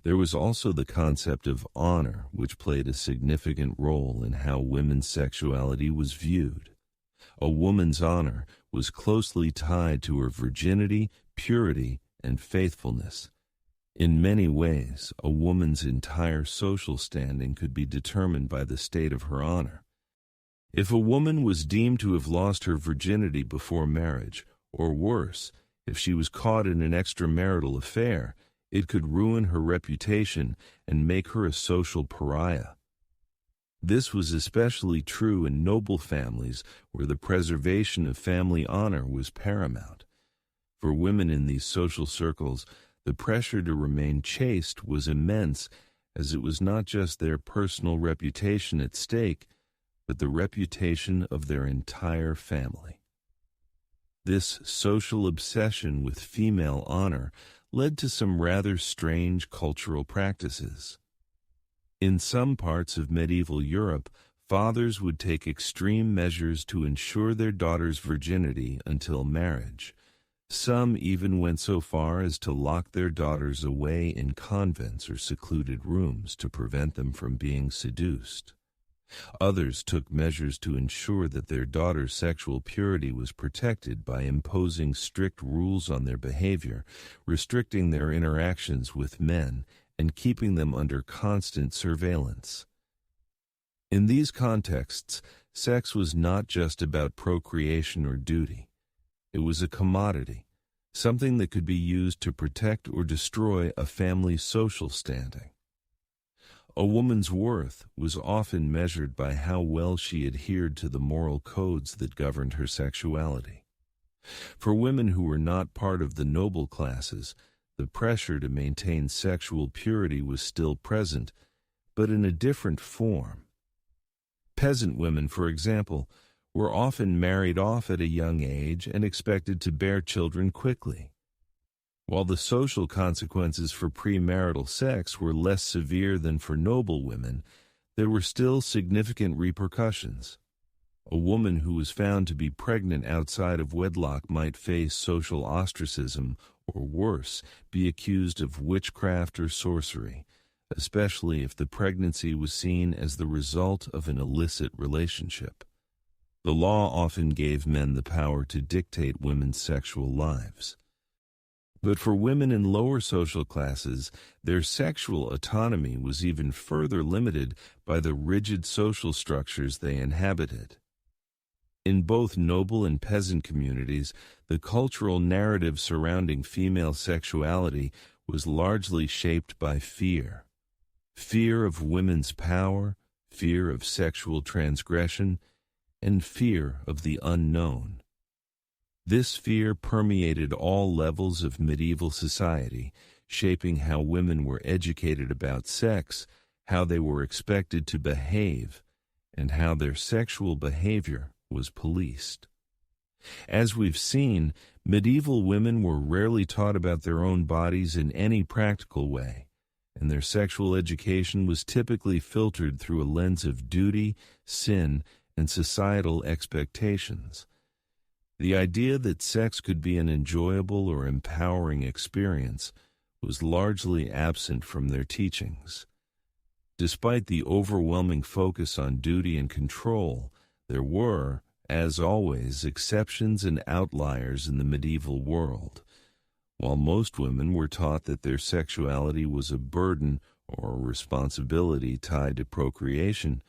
There was also the concept of honor, which played a significant role in how women's sexuality was viewed. A woman's honor was closely tied to her virginity, purity, and faithfulness. In many ways, a woman's entire social standing could be determined by the state of her honor. If a woman was deemed to have lost her virginity before marriage, or worse, if she was caught in an extramarital affair, it could ruin her reputation and make her a social pariah. This was especially true in noble families where the preservation of family honor was paramount. For women in these social circles, the pressure to remain chaste was immense, as it was not just their personal reputation at stake, but the reputation of their entire family. This social obsession with female honor led to some rather strange cultural practices. In some parts of medieval Europe, fathers would take extreme measures to ensure their daughters' virginity until marriage. Some even went so far as to lock their daughters away in convents or secluded rooms to prevent them from being seduced. Others took measures to ensure that their daughters' sexual purity was protected by imposing strict rules on their behavior, restricting their interactions with men, and keeping them under constant surveillance. In these contexts, sex was not just about procreation or duty. It was a commodity, something that could be used to protect or destroy a family's social standing. A woman's worth was often measured by how well she adhered to the moral codes that governed her sexuality. For women who were not part of the noble classes, the pressure to maintain sexual purity was still present, but in a different form. Peasant women, for example, were often married off at a young age and expected to bear children quickly. While the social consequences for premarital sex were less severe than for noble women, there were still significant repercussions. A woman who was found to be pregnant outside of wedlock might face social ostracism, or worse, be accused of witchcraft or sorcery, especially if the pregnancy was seen as the result of an illicit relationship. The law often gave men the power to dictate women's sexual lives. But for women in lower social classes, their sexual autonomy was even further limited by the rigid social structures they inhabited. In both noble and peasant communities, the cultural narrative surrounding female sexuality was largely shaped by fear. Fear of women's power, fear of sexual transgression, and fear of the unknown. This fear permeated all levels of medieval society, shaping how women were educated about sex, how they were expected to behave, and how their sexual behavior was policed. As we've seen, medieval women were rarely taught about their own bodies in any practical way, and their sexual education was typically filtered through a lens of duty, sin, and societal expectations. The idea that sex could be an enjoyable or empowering experience was largely absent from their teachings. Despite the overwhelming focus on duty and control, there were, as always, exceptions and outliers in the medieval world. While most women were taught that their sexuality was a burden or a responsibility tied to procreation,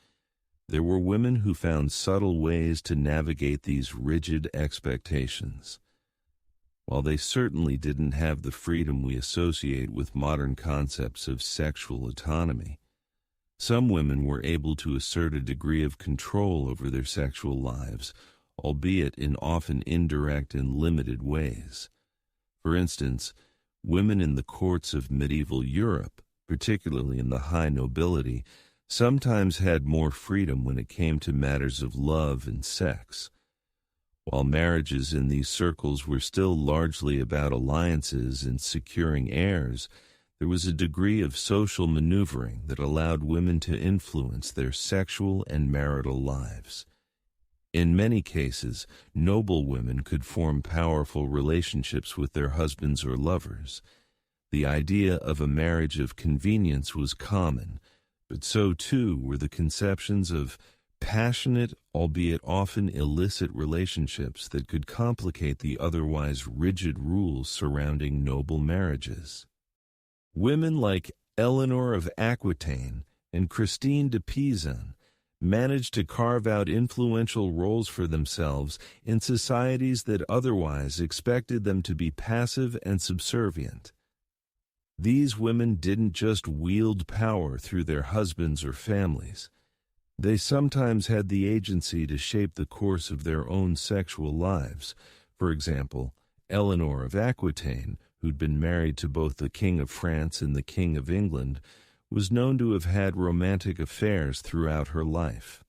there were women who found subtle ways to navigate these rigid expectations. While they certainly didn't have the freedom we associate with modern concepts of sexual autonomy, some women were able to assert a degree of control over their sexual lives, albeit in often indirect and limited ways. For instance, women in the courts of medieval Europe, particularly in the high nobility, sometimes had more freedom when it came to matters of love and sex. While marriages in these circles were still largely about alliances and securing heirs, there was a degree of social maneuvering that allowed women to influence their sexual and marital lives. In many cases, noble women could form powerful relationships with their husbands or lovers. The idea of a marriage of convenience was common, but so too were the conceptions of passionate, albeit often illicit relationships that could complicate the otherwise rigid rules surrounding noble marriages. Women like Eleanor of Aquitaine and Christine de Pizan managed to carve out influential roles for themselves in societies that otherwise expected them to be passive and subservient. These women didn't just wield power through their husbands or families. They sometimes had the agency to shape the course of their own sexual lives. For example, Eleanor of Aquitaine, who'd been married to both the King of France and the King of England, was known to have had romantic affairs throughout her life.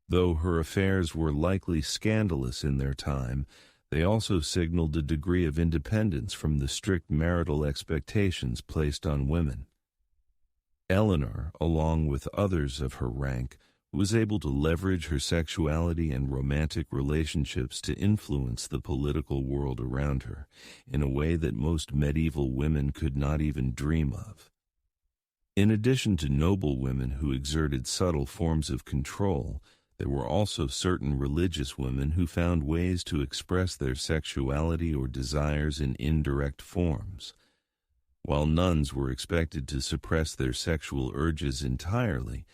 Though her affairs were likely scandalous in their time, they also signaled a degree of independence from the strict marital expectations placed on women. Eleanor, along with others of her rank, was able to leverage her sexuality and romantic relationships to influence the political world around her in a way that most medieval women could not even dream of. In addition to noble women who exerted subtle forms of control, there were also certain religious women who found ways to express their sexuality or desires in indirect forms. While nuns were expected to suppress their sexual urges entirely,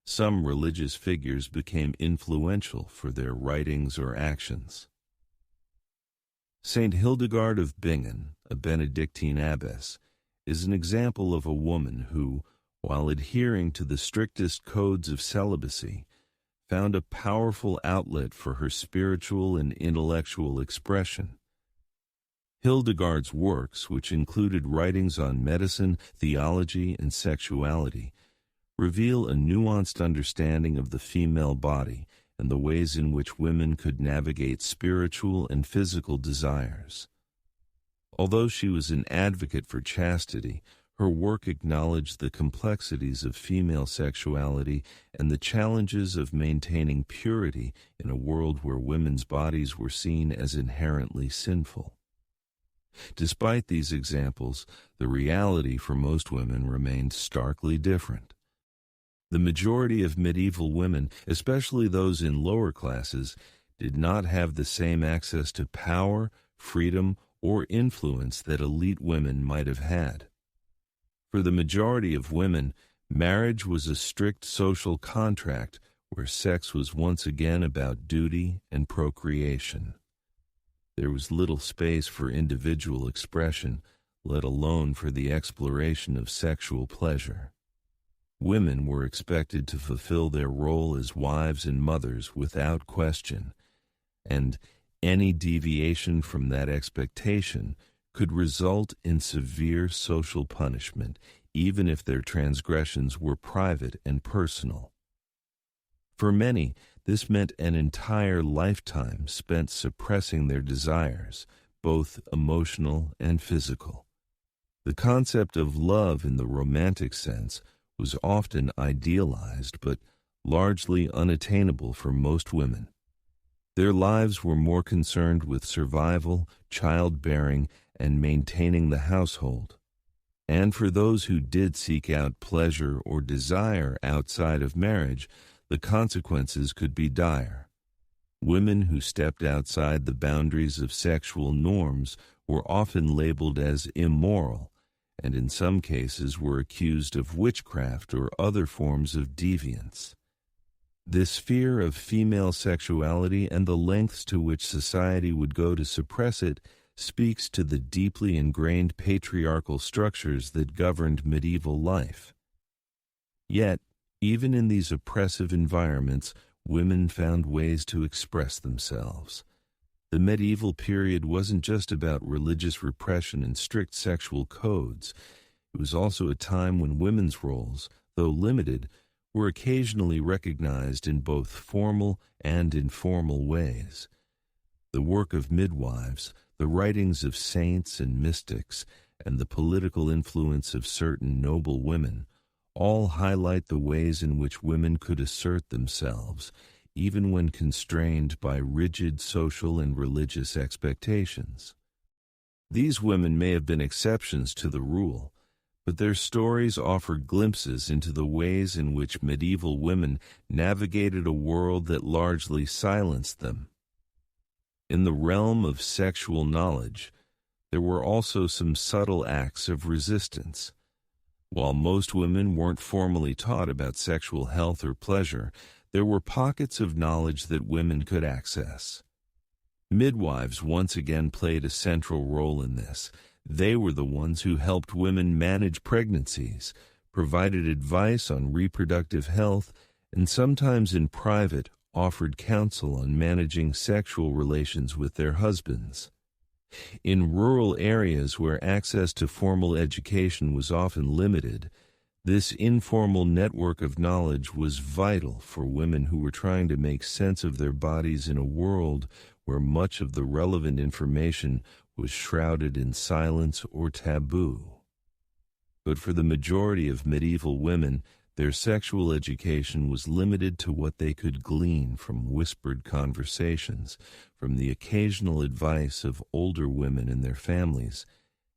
some religious figures became influential for their writings or actions. Saint Hildegard of Bingen, a Benedictine abbess, is an example of a woman who, while adhering to the strictest codes of celibacy, found a powerful outlet for her spiritual and intellectual expression. Hildegard's works, which included writings on medicine, theology, and sexuality, reveal a nuanced understanding of the female body and the ways in which women could navigate spiritual and physical desires. Although she was an advocate for chastity, her work acknowledged the complexities of female sexuality and the challenges of maintaining purity in a world where women's bodies were seen as inherently sinful. Despite these examples, the reality for most women remained starkly different. The majority of medieval women, especially those in lower classes, did not have the same access to power, freedom, or influence that elite women might have had. For the majority of women, marriage was a strict social contract where sex was once again about duty and procreation. There was little space for individual expression, let alone for the exploration of sexual pleasure. Women were expected to fulfill their role as wives and mothers without question, and any deviation from that expectation could result in severe social punishment, even if their transgressions were private and personal. For many, this meant an entire lifetime spent suppressing their desires, both emotional and physical. The concept of love in the romantic sense was often idealized but largely unattainable for most women. Their lives were more concerned with survival, childbearing, and maintaining the household. And for those who did seek out pleasure or desire outside of marriage, the consequences could be dire. Women who stepped outside the boundaries of sexual norms were often labeled as immoral, and in some cases were accused of witchcraft or other forms of deviance. This fear of female sexuality and the lengths to which society would go to suppress it speaks to the deeply ingrained patriarchal structures that governed medieval life. Yet, even in these oppressive environments, women found ways to express themselves. The medieval period wasn't just about religious repression and strict sexual codes. It was also a time when women's roles, though limited, were occasionally recognized in both formal and informal ways. The work of midwives, the writings of saints and mystics, and the political influence of certain noble women all highlight the ways in which women could assert themselves, even when constrained by rigid social and religious expectations. These women may have been exceptions to the rule, but their stories offer glimpses into the ways in which medieval women navigated a world that largely silenced them. In the realm of sexual knowledge, there were also some subtle acts of resistance. While most women weren't formally taught about sexual health or pleasure, there were pockets of knowledge that women could access. Midwives once again played a central role in this. They were the ones who helped women manage pregnancies, provided advice on reproductive health, and sometimes in private offered counsel on managing sexual relations with their husbands. In rural areas where access to formal education was often limited, this informal network of knowledge was vital for women who were trying to make sense of their bodies in a world where much of the relevant information was shrouded in silence or taboo. But for the majority of medieval women, their sexual education was limited to what they could glean from whispered conversations, from the occasional advice of older women and their families,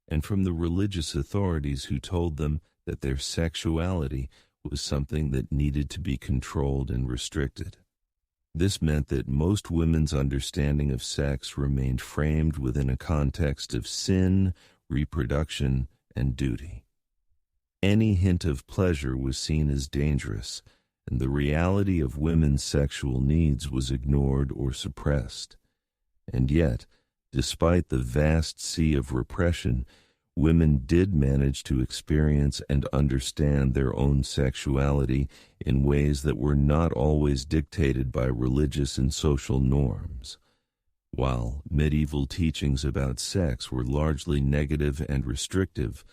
and from the religious authorities who told them that their sexuality was something that needed to be controlled and restricted. This meant that most women's understanding of sex remained framed within a context of sin, reproduction, and duty. Any hint of pleasure was seen as dangerous, and the reality of women's sexual needs was ignored or suppressed. And yet, despite the vast sea of repression, women did manage to experience and understand their own sexuality in ways that were not always dictated by religious and social norms. While medieval teachings about sex were largely negative and restrictive,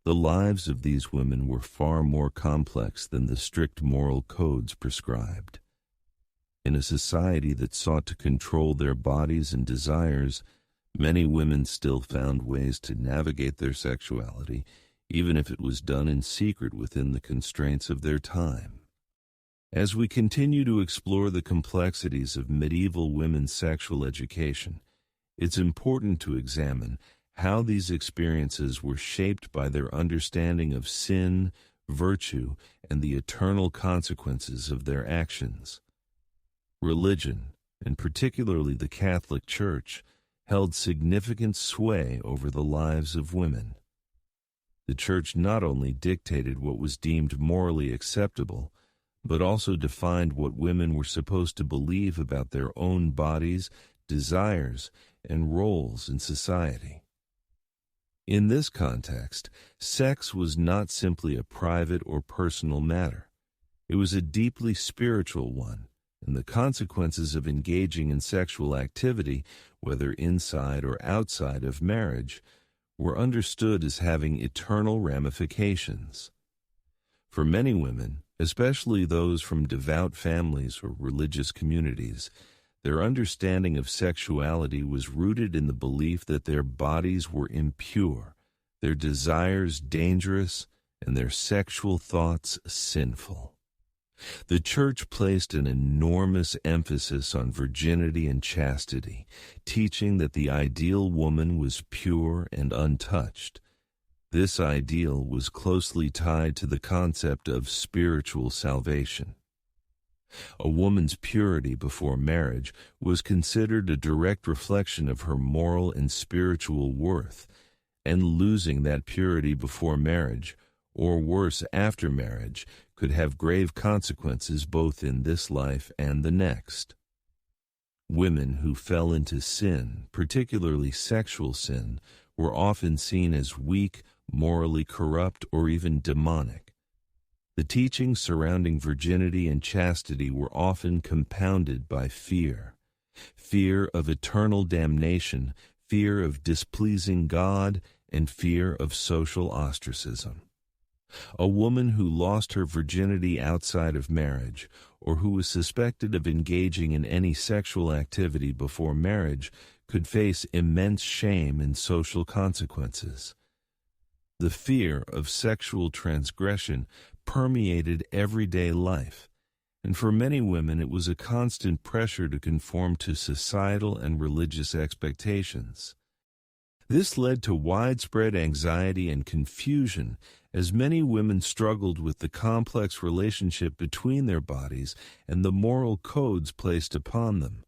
the lives of these women were far more complex than the strict moral codes prescribed. In a society that sought to control their bodies and desires, many women still found ways to navigate their sexuality, even if it was done in secret within the constraints of their time. As we continue to explore the complexities of medieval women's sexual education, it's important to examine how these experiences were shaped by their understanding of sin, virtue, and the eternal consequences of their actions. Religion, and particularly the Catholic Church, held significant sway over the lives of women. The Church not only dictated what was deemed morally acceptable, but also defined what women were supposed to believe about their own bodies, desires, and roles in society. In this context, sex was not simply a private or personal matter. It was a deeply spiritual one, and the consequences of engaging in sexual activity, whether inside or outside of marriage, were understood as having eternal ramifications. For many women, especially those from devout families or religious communities, their understanding of sexuality was rooted in the belief that their bodies were impure, their desires dangerous, and their sexual thoughts sinful. The Church placed an enormous emphasis on virginity and chastity, teaching that the ideal woman was pure and untouched. This ideal was closely tied to the concept of spiritual salvation. A woman's purity before marriage was considered a direct reflection of her moral and spiritual worth, and losing that purity before marriage, or worse after marriage, could have grave consequences both in this life and the next. Women who fell into sin, particularly sexual sin, were often seen as weak, morally corrupt, or even demonic. The teachings surrounding virginity and chastity were often compounded by fear. Fear of eternal damnation, fear of displeasing God, and fear of social ostracism. A woman who lost her virginity outside of marriage, or who was suspected of engaging in any sexual activity before marriage, could face immense shame and social consequences. The fear of sexual transgression permeated everyday life, and for many women it was a constant pressure to conform to societal and religious expectations. This led to widespread anxiety and confusion as many women struggled with the complex relationship between their bodies and the moral codes placed upon them.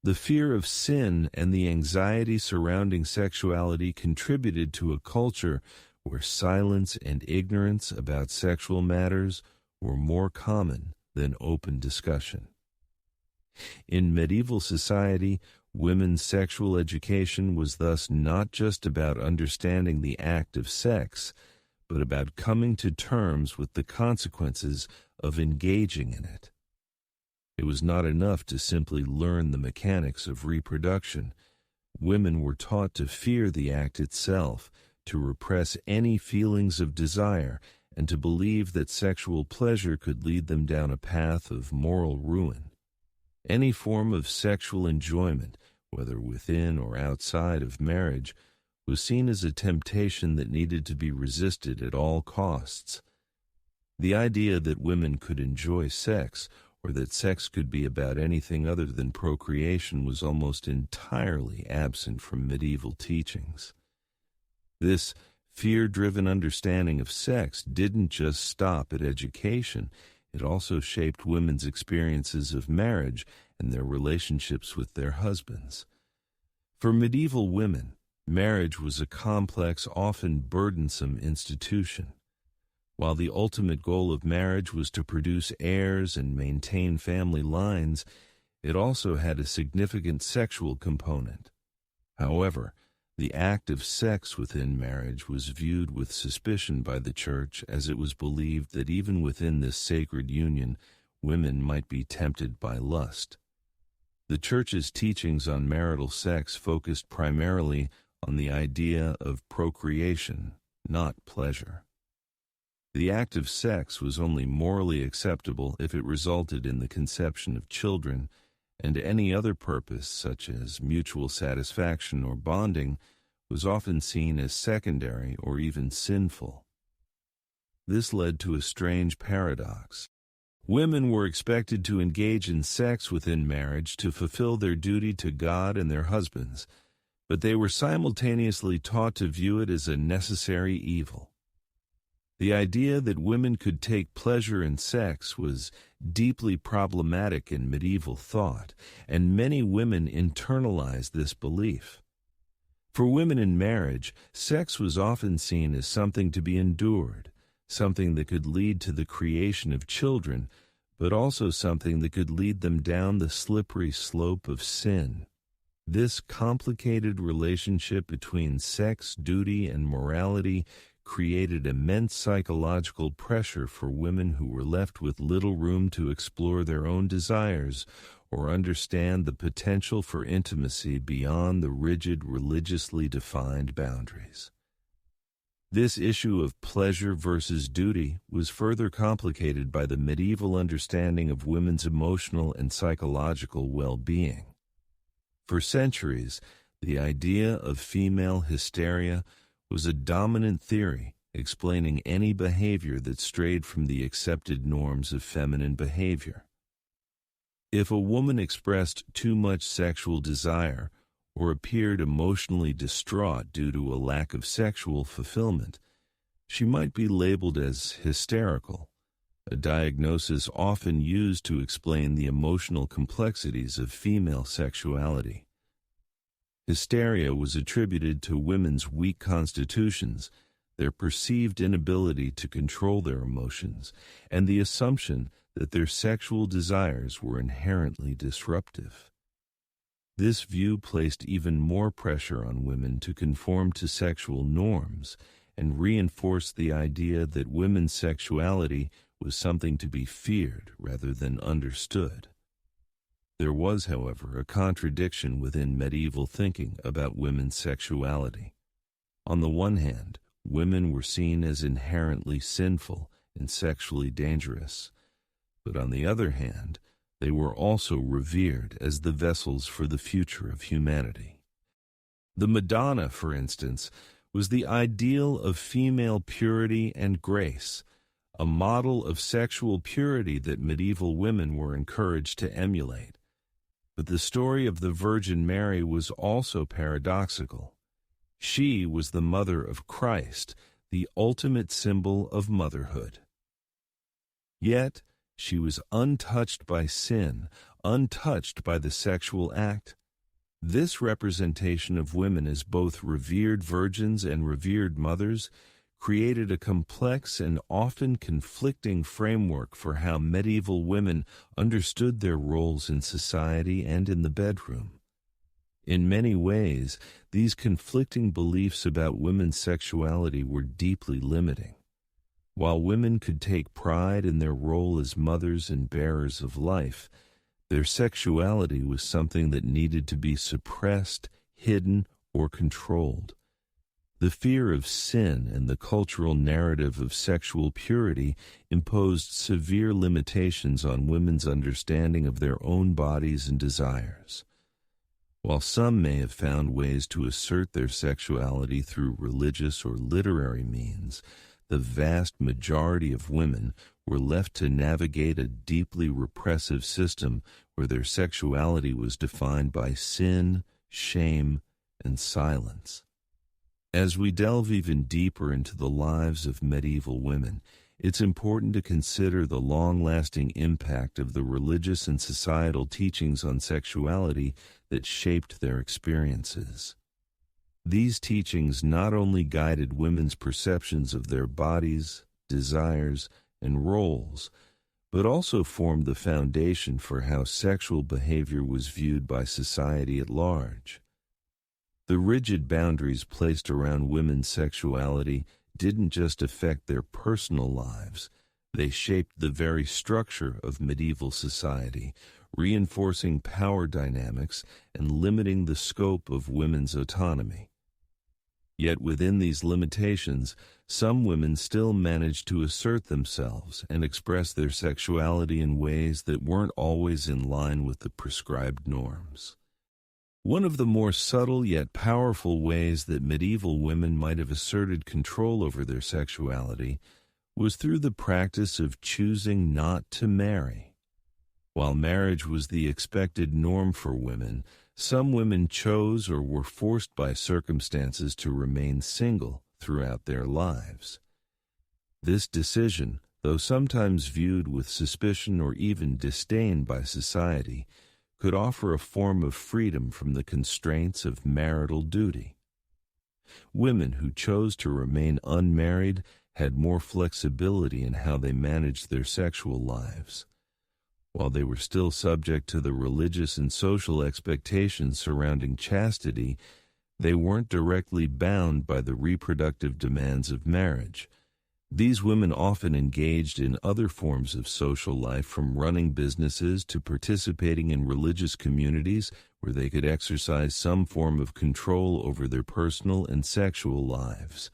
The fear of sin and the anxiety surrounding sexuality contributed to a culture where silence and ignorance about sexual matters were more common than open discussion. In medieval society, women's sexual education was thus not just about understanding the act of sex, but about coming to terms with the consequences of engaging in it. It was not enough to simply learn the mechanics of reproduction. Women were taught to fear the act itself, to repress any feelings of desire, and to believe that sexual pleasure could lead them down a path of moral ruin. Any form of sexual enjoyment, whether within or outside of marriage, was seen as a temptation that needed to be resisted at all costs. The idea that women could enjoy sex, or that sex could be about anything other than procreation, was almost entirely absent from medieval teachings. This fear-driven understanding of sex didn't just stop at education. It also shaped women's experiences of marriage and their relationships with their husbands. For medieval women, marriage was a complex, often burdensome institution. While the ultimate goal of marriage was to produce heirs and maintain family lines, it also had a significant sexual component. However, the act of sex within marriage was viewed with suspicion by the Church, as it was believed that even within this sacred union, women might be tempted by lust. The Church's teachings on marital sex focused primarily on the idea of procreation, not pleasure. The act of sex was only morally acceptable if it resulted in the conception of children, and any other purpose, such as mutual satisfaction or bonding, was often seen as secondary or even sinful. This led to a strange paradox. Women were expected to engage in sex within marriage to fulfill their duty to God and their husbands, but they were simultaneously taught to view it as a necessary evil. The idea that women could take pleasure in sex was deeply problematic in medieval thought, and many women internalized this belief. For women in marriage, sex was often seen as something to be endured, something that could lead to the creation of children, but also something that could lead them down the slippery slope of sin. This complicated relationship between sex, duty, and morality created immense psychological pressure for women who were left with little room to explore their own desires or understand the potential for intimacy beyond the rigid, religiously defined boundaries. This issue of pleasure versus duty was further complicated by the medieval understanding of women's emotional and psychological well-being. For centuries, the idea of female hysteria was a dominant theory explaining any behavior that strayed from the accepted norms of feminine behavior. If a woman expressed too much sexual desire or appeared emotionally distraught due to a lack of sexual fulfillment, she might be labeled as hysterical, a diagnosis often used to explain the emotional complexities of female sexuality. Hysteria was attributed to women's weak constitutions, their perceived inability to control their emotions, and the assumption that their sexual desires were inherently disruptive. This view placed even more pressure on women to conform to sexual norms and reinforced the idea that women's sexuality was something to be feared rather than understood. There was, however, a contradiction within medieval thinking about women's sexuality. On the one hand, women were seen as inherently sinful and sexually dangerous, but on the other hand, they were also revered as the vessels for the future of humanity. The Madonna, for instance, was the ideal of female purity and grace, a model of sexual purity that medieval women were encouraged to emulate. But the story of the Virgin Mary was also paradoxical. She was the mother of Christ, the ultimate symbol of motherhood. Yet, she was untouched by sin, untouched by the sexual act. This representation of women as both revered virgins and revered mothers created a complex and often conflicting framework for how medieval women understood their roles in society and in the bedroom. In many ways, these conflicting beliefs about women's sexuality were deeply limiting. While women could take pride in their role as mothers and bearers of life, their sexuality was something that needed to be suppressed, hidden, or controlled. The fear of sin and the cultural narrative of sexual purity imposed severe limitations on women's understanding of their own bodies and desires. While some may have found ways to assert their sexuality through religious or literary means, the vast majority of women were left to navigate a deeply repressive system where their sexuality was defined by sin, shame, and silence. As we delve even deeper into the lives of medieval women, it's important to consider the long-lasting impact of the religious and societal teachings on sexuality that shaped their experiences. These teachings not only guided women's perceptions of their bodies, desires, and roles, but also formed the foundation for how sexual behavior was viewed by society at large. The rigid boundaries placed around women's sexuality didn't just affect their personal lives, they shaped the very structure of medieval society, reinforcing power dynamics and limiting the scope of women's autonomy. Yet within these limitations, some women still managed to assert themselves and express their sexuality in ways that weren't always in line with the prescribed norms. One of the more subtle yet powerful ways that medieval women might have asserted control over their sexuality was through the practice of choosing not to marry. While marriage was the expected norm for women, some women chose or were forced by circumstances to remain single throughout their lives. This decision, though sometimes viewed with suspicion or even disdain by society, could offer a form of freedom from the constraints of marital duty. Women who chose to remain unmarried had more flexibility in how they managed their sexual lives. While they were still subject to the religious and social expectations surrounding chastity, they weren't directly bound by the reproductive demands of marriage. These women often engaged in other forms of social life, from running businesses to participating in religious communities where they could exercise some form of control over their personal and sexual lives.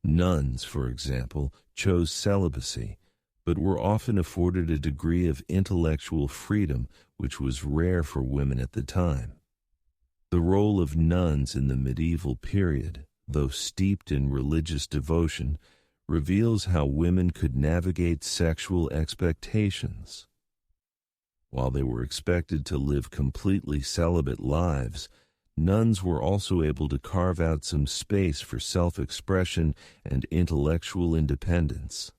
Nuns, for example, chose celibacy, but were often afforded a degree of intellectual freedom which was rare for women at the time. The role of nuns in the medieval period, though steeped in religious devotion, reveals how women could navigate sexual expectations. While they were expected to live completely celibate lives, nuns were also able to carve out some space for self-expression and intellectual independence.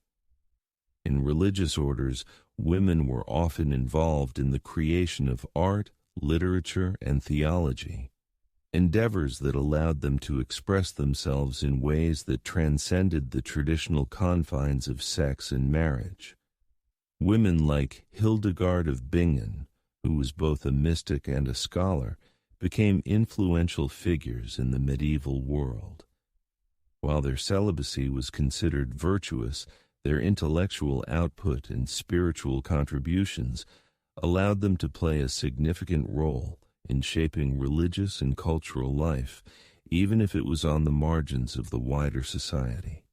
In religious orders, women were often involved in the creation of art, literature, and theology, endeavors that allowed them to express themselves in ways that transcended the traditional confines of sex and marriage. Women like Hildegard of Bingen, who was both a mystic and a scholar, became influential figures in the medieval world. While their celibacy was considered virtuous, their intellectual output and spiritual contributions allowed them to play a significant role in shaping religious and cultural life, even if it was on the margins of the wider society.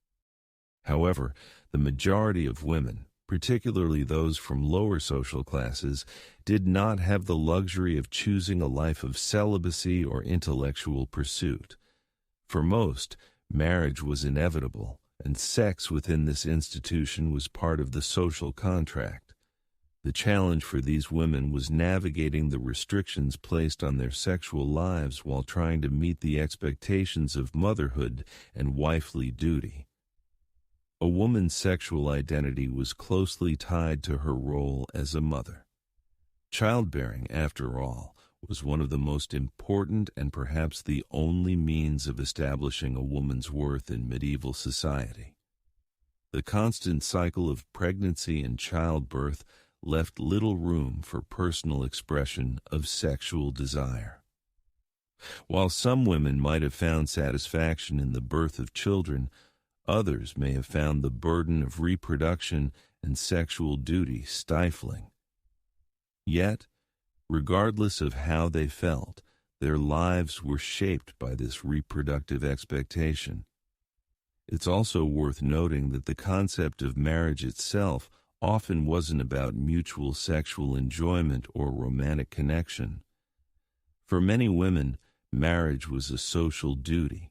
However, the majority of women, particularly those from lower social classes, did not have the luxury of choosing a life of celibacy or intellectual pursuit. For most, marriage was inevitable, and sex within this institution was part of the social contract. The challenge for these women was navigating the restrictions placed on their sexual lives while trying to meet the expectations of motherhood and wifely duty. A woman's sexual identity was closely tied to her role as a mother. Childbearing, after all, was one of the most important and perhaps the only means of establishing a woman's worth in medieval society. The constant cycle of pregnancy and childbirth left little room for personal expression of sexual desire. While some women might have found satisfaction in the birth of children, others may have found the burden of reproduction and sexual duty stifling. Yet, regardless of how they felt, their lives were shaped by this reproductive expectation. It's also worth noting that the concept of marriage itself often wasn't about mutual sexual enjoyment or romantic connection. For many women, marriage was a social duty,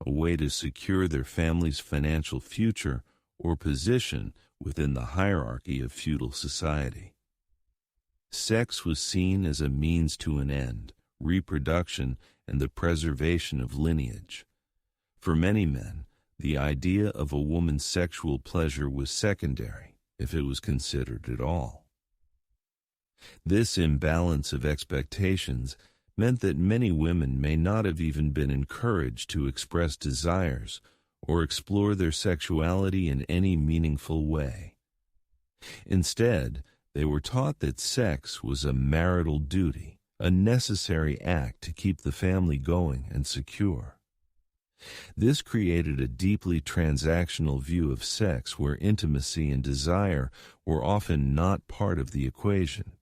a way to secure their family's financial future or position within the hierarchy of feudal society. Sex was seen as a means to an end, reproduction, and the preservation of lineage. For many men, the idea of a woman's sexual pleasure was secondary, if it was considered at all. This imbalance of expectations meant that many women may not have even been encouraged to express desires or explore their sexuality in any meaningful way. Instead, they were taught that sex was a marital duty, a necessary act to keep the family going and secure. This created a deeply transactional view of sex where intimacy and desire were often not part of the equation.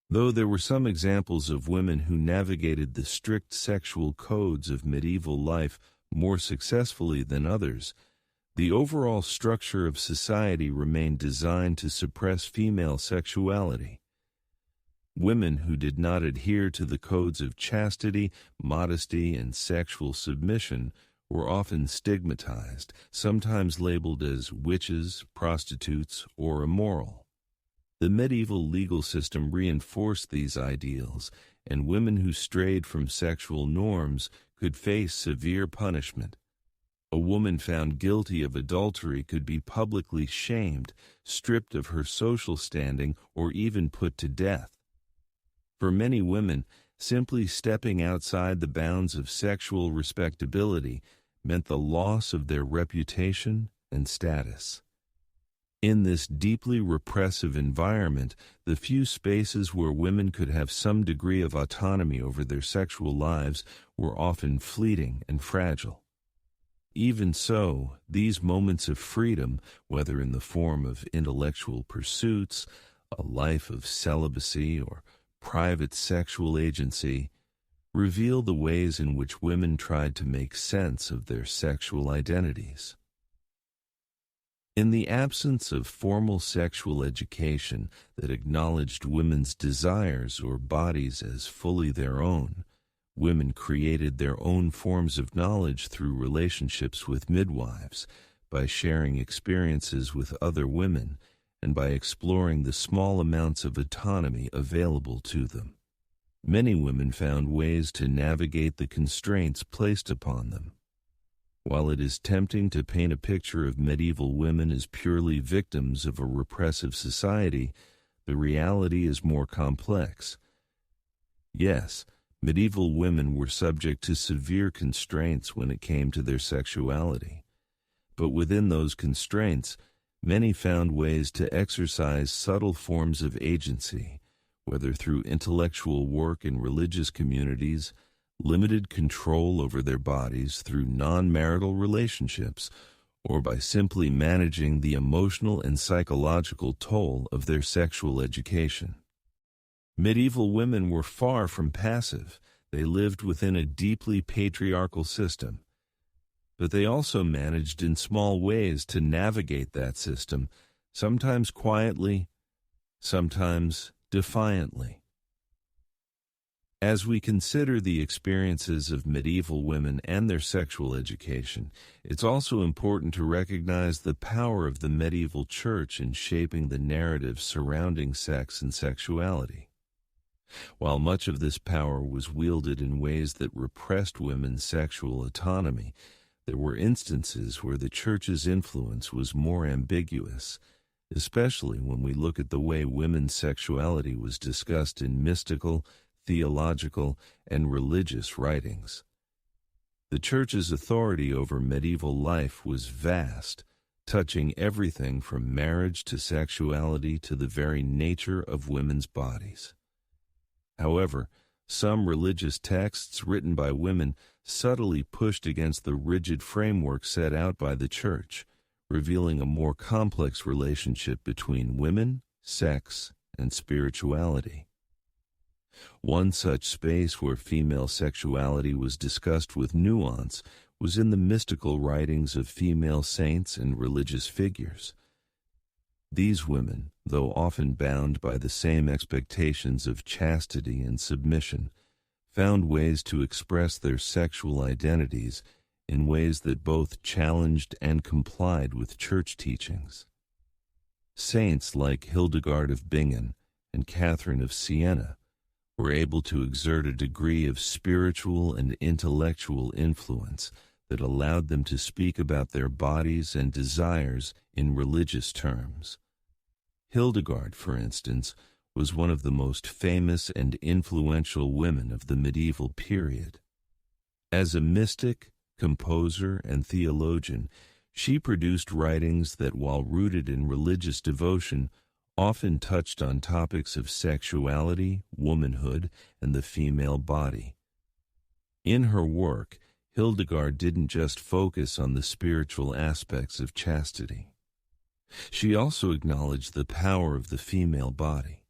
Though there were some examples of women who navigated the strict sexual codes of medieval life more successfully than others, the overall structure of society remained designed to suppress female sexuality. Women who did not adhere to the codes of chastity, modesty, and sexual submission were often stigmatized, sometimes labeled as witches, prostitutes, or immoral. The medieval legal system reinforced these ideals, and women who strayed from sexual norms could face severe punishment. A woman found guilty of adultery could be publicly shamed, stripped of her social standing, or even put to death. For many women, simply stepping outside the bounds of sexual respectability meant the loss of their reputation and status. In this deeply repressive environment, the few spaces where women could have some degree of autonomy over their sexual lives were often fleeting and fragile. Even so, these moments of freedom, whether in the form of intellectual pursuits, a life of celibacy, or private sexual agency, reveal the ways in which women tried to make sense of their sexual identities. In the absence of formal sexual education that acknowledged women's desires or bodies as fully their own, women created their own forms of knowledge through relationships with midwives, by sharing experiences with other women, and by exploring the small amounts of autonomy available to them. Many women found ways to navigate the constraints placed upon them. While it is tempting to paint a picture of medieval women as purely victims of a repressive society, the reality is more complex. Yes, medieval women were subject to severe constraints when it came to their sexuality. But within those constraints, many found ways to exercise subtle forms of agency, whether through intellectual work in religious communities, limited control over their bodies through non-marital relationships, or by simply managing the emotional and psychological toll of their sexual education. Medieval women were far from passive. They lived within a deeply patriarchal system. But they also managed in small ways to navigate that system, sometimes quietly, sometimes defiantly. As we consider the experiences of medieval women and their sexual education, it's also important to recognize the power of the medieval church in shaping the narrative surrounding sex and sexuality. While much of this power was wielded in ways that repressed women's sexual autonomy, there were instances where the church's influence was more ambiguous, especially when we look at the way women's sexuality was discussed in mystical, theological, and religious writings. The Church's authority over medieval life was vast, touching everything from marriage to sexuality to the very nature of women's bodies. However, some religious texts written by women subtly pushed against the rigid framework set out by the Church, revealing a more complex relationship between women, sex, and spirituality. One such space where female sexuality was discussed with nuance was in the mystical writings of female saints and religious figures. These women, though often bound by the same expectations of chastity and submission, found ways to express their sexual identities in ways that both challenged and complied with church teachings. Saints like Hildegard of Bingen and Catherine of Siena were able to exert a degree of spiritual and intellectual influence that allowed them to speak about their bodies and desires in religious terms. Hildegard, for instance, was one of the most famous and influential women of the medieval period. As a mystic, composer, and theologian, she produced writings that, while rooted in religious devotion, often touched on topics of sexuality, womanhood, and the female body. In her work, Hildegard didn't just focus on the spiritual aspects of chastity. She also acknowledged the power of the female body.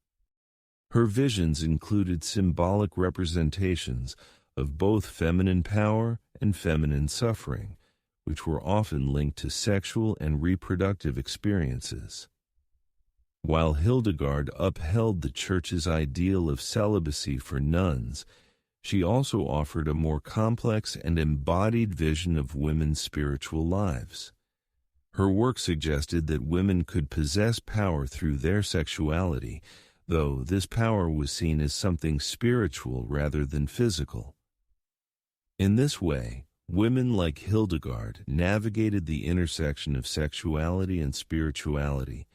Her visions included symbolic representations of both feminine power and feminine suffering, which were often linked to sexual and reproductive experiences. While Hildegard upheld the Church's ideal of celibacy for nuns, she also offered a more complex and embodied vision of women's spiritual lives. Her work suggested that women could possess power through their sexuality, though this power was seen as something spiritual rather than physical. In this way, women like Hildegard navigated the intersection of sexuality and spirituality,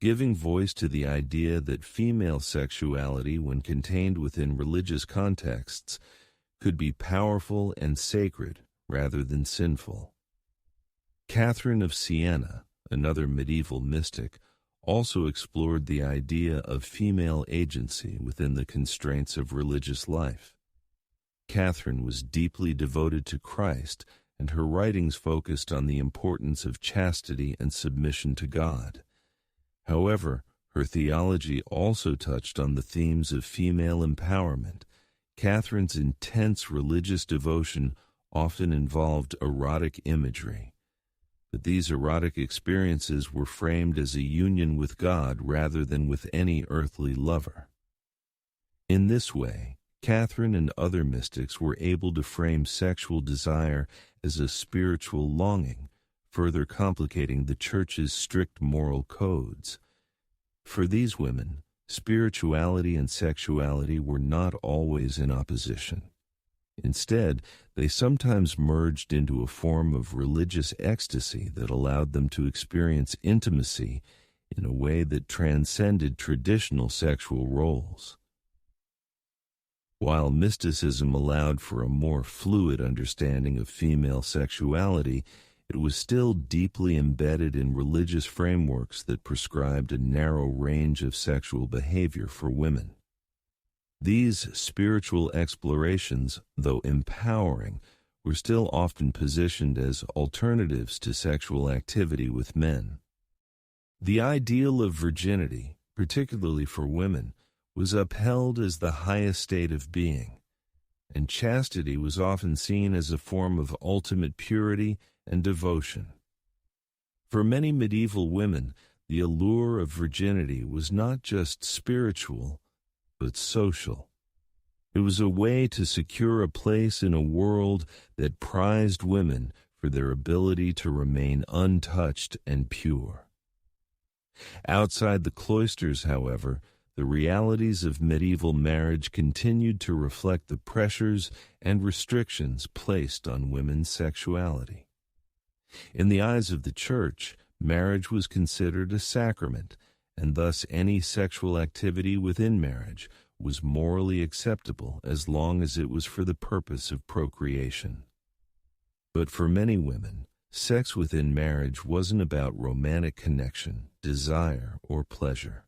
giving voice to the idea that female sexuality, when contained within religious contexts, could be powerful and sacred rather than sinful. Catherine of Siena, another medieval mystic, also explored the idea of female agency within the constraints of religious life. Catherine was deeply devoted to Christ, and her writings focused on the importance of chastity and submission to God. However, her theology also touched on the themes of female empowerment. Catherine's intense religious devotion often involved erotic imagery, but these erotic experiences were framed as a union with God rather than with any earthly lover. In this way, Catherine and other mystics were able to frame sexual desire as a spiritual longing, further complicating the Church's strict moral codes. For these women, Spirituality and sexuality were not always in opposition. Instead, they sometimes merged into a form of religious ecstasy that allowed them to experience intimacy in a way that transcended traditional sexual roles. While mysticism allowed for a more fluid understanding of female sexuality, it was still deeply embedded in religious frameworks that prescribed a narrow range of sexual behavior for women. These spiritual explorations, though empowering, were still often positioned as alternatives to sexual activity with men. The ideal of virginity, particularly for women, was upheld as the highest state of being, and chastity was often seen as a form of ultimate purity and devotion. For many medieval women, the allure of virginity was not just spiritual, but social. It was a way to secure a place in a world that prized women for their ability to remain untouched and pure. Outside the cloisters, however, the realities of medieval marriage continued to reflect the pressures and restrictions placed on women's sexuality. In the eyes of the Church, marriage was considered a sacrament, and thus any sexual activity within marriage was morally acceptable as long as it was for the purpose of procreation. But for many women, sex within marriage wasn't about romantic connection, desire, or pleasure.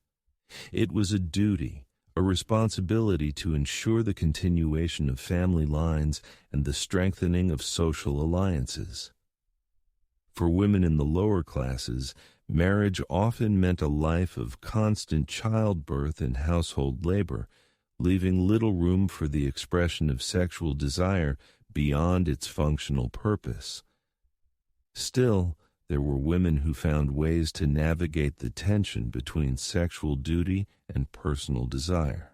It was a duty, a responsibility to ensure the continuation of family lines and the strengthening of social alliances. For women in the lower classes, marriage often meant a life of constant childbirth and household labor, leaving little room for the expression of sexual desire beyond its functional purpose. Still, there were women who found ways to navigate the tension between sexual duty and personal desire.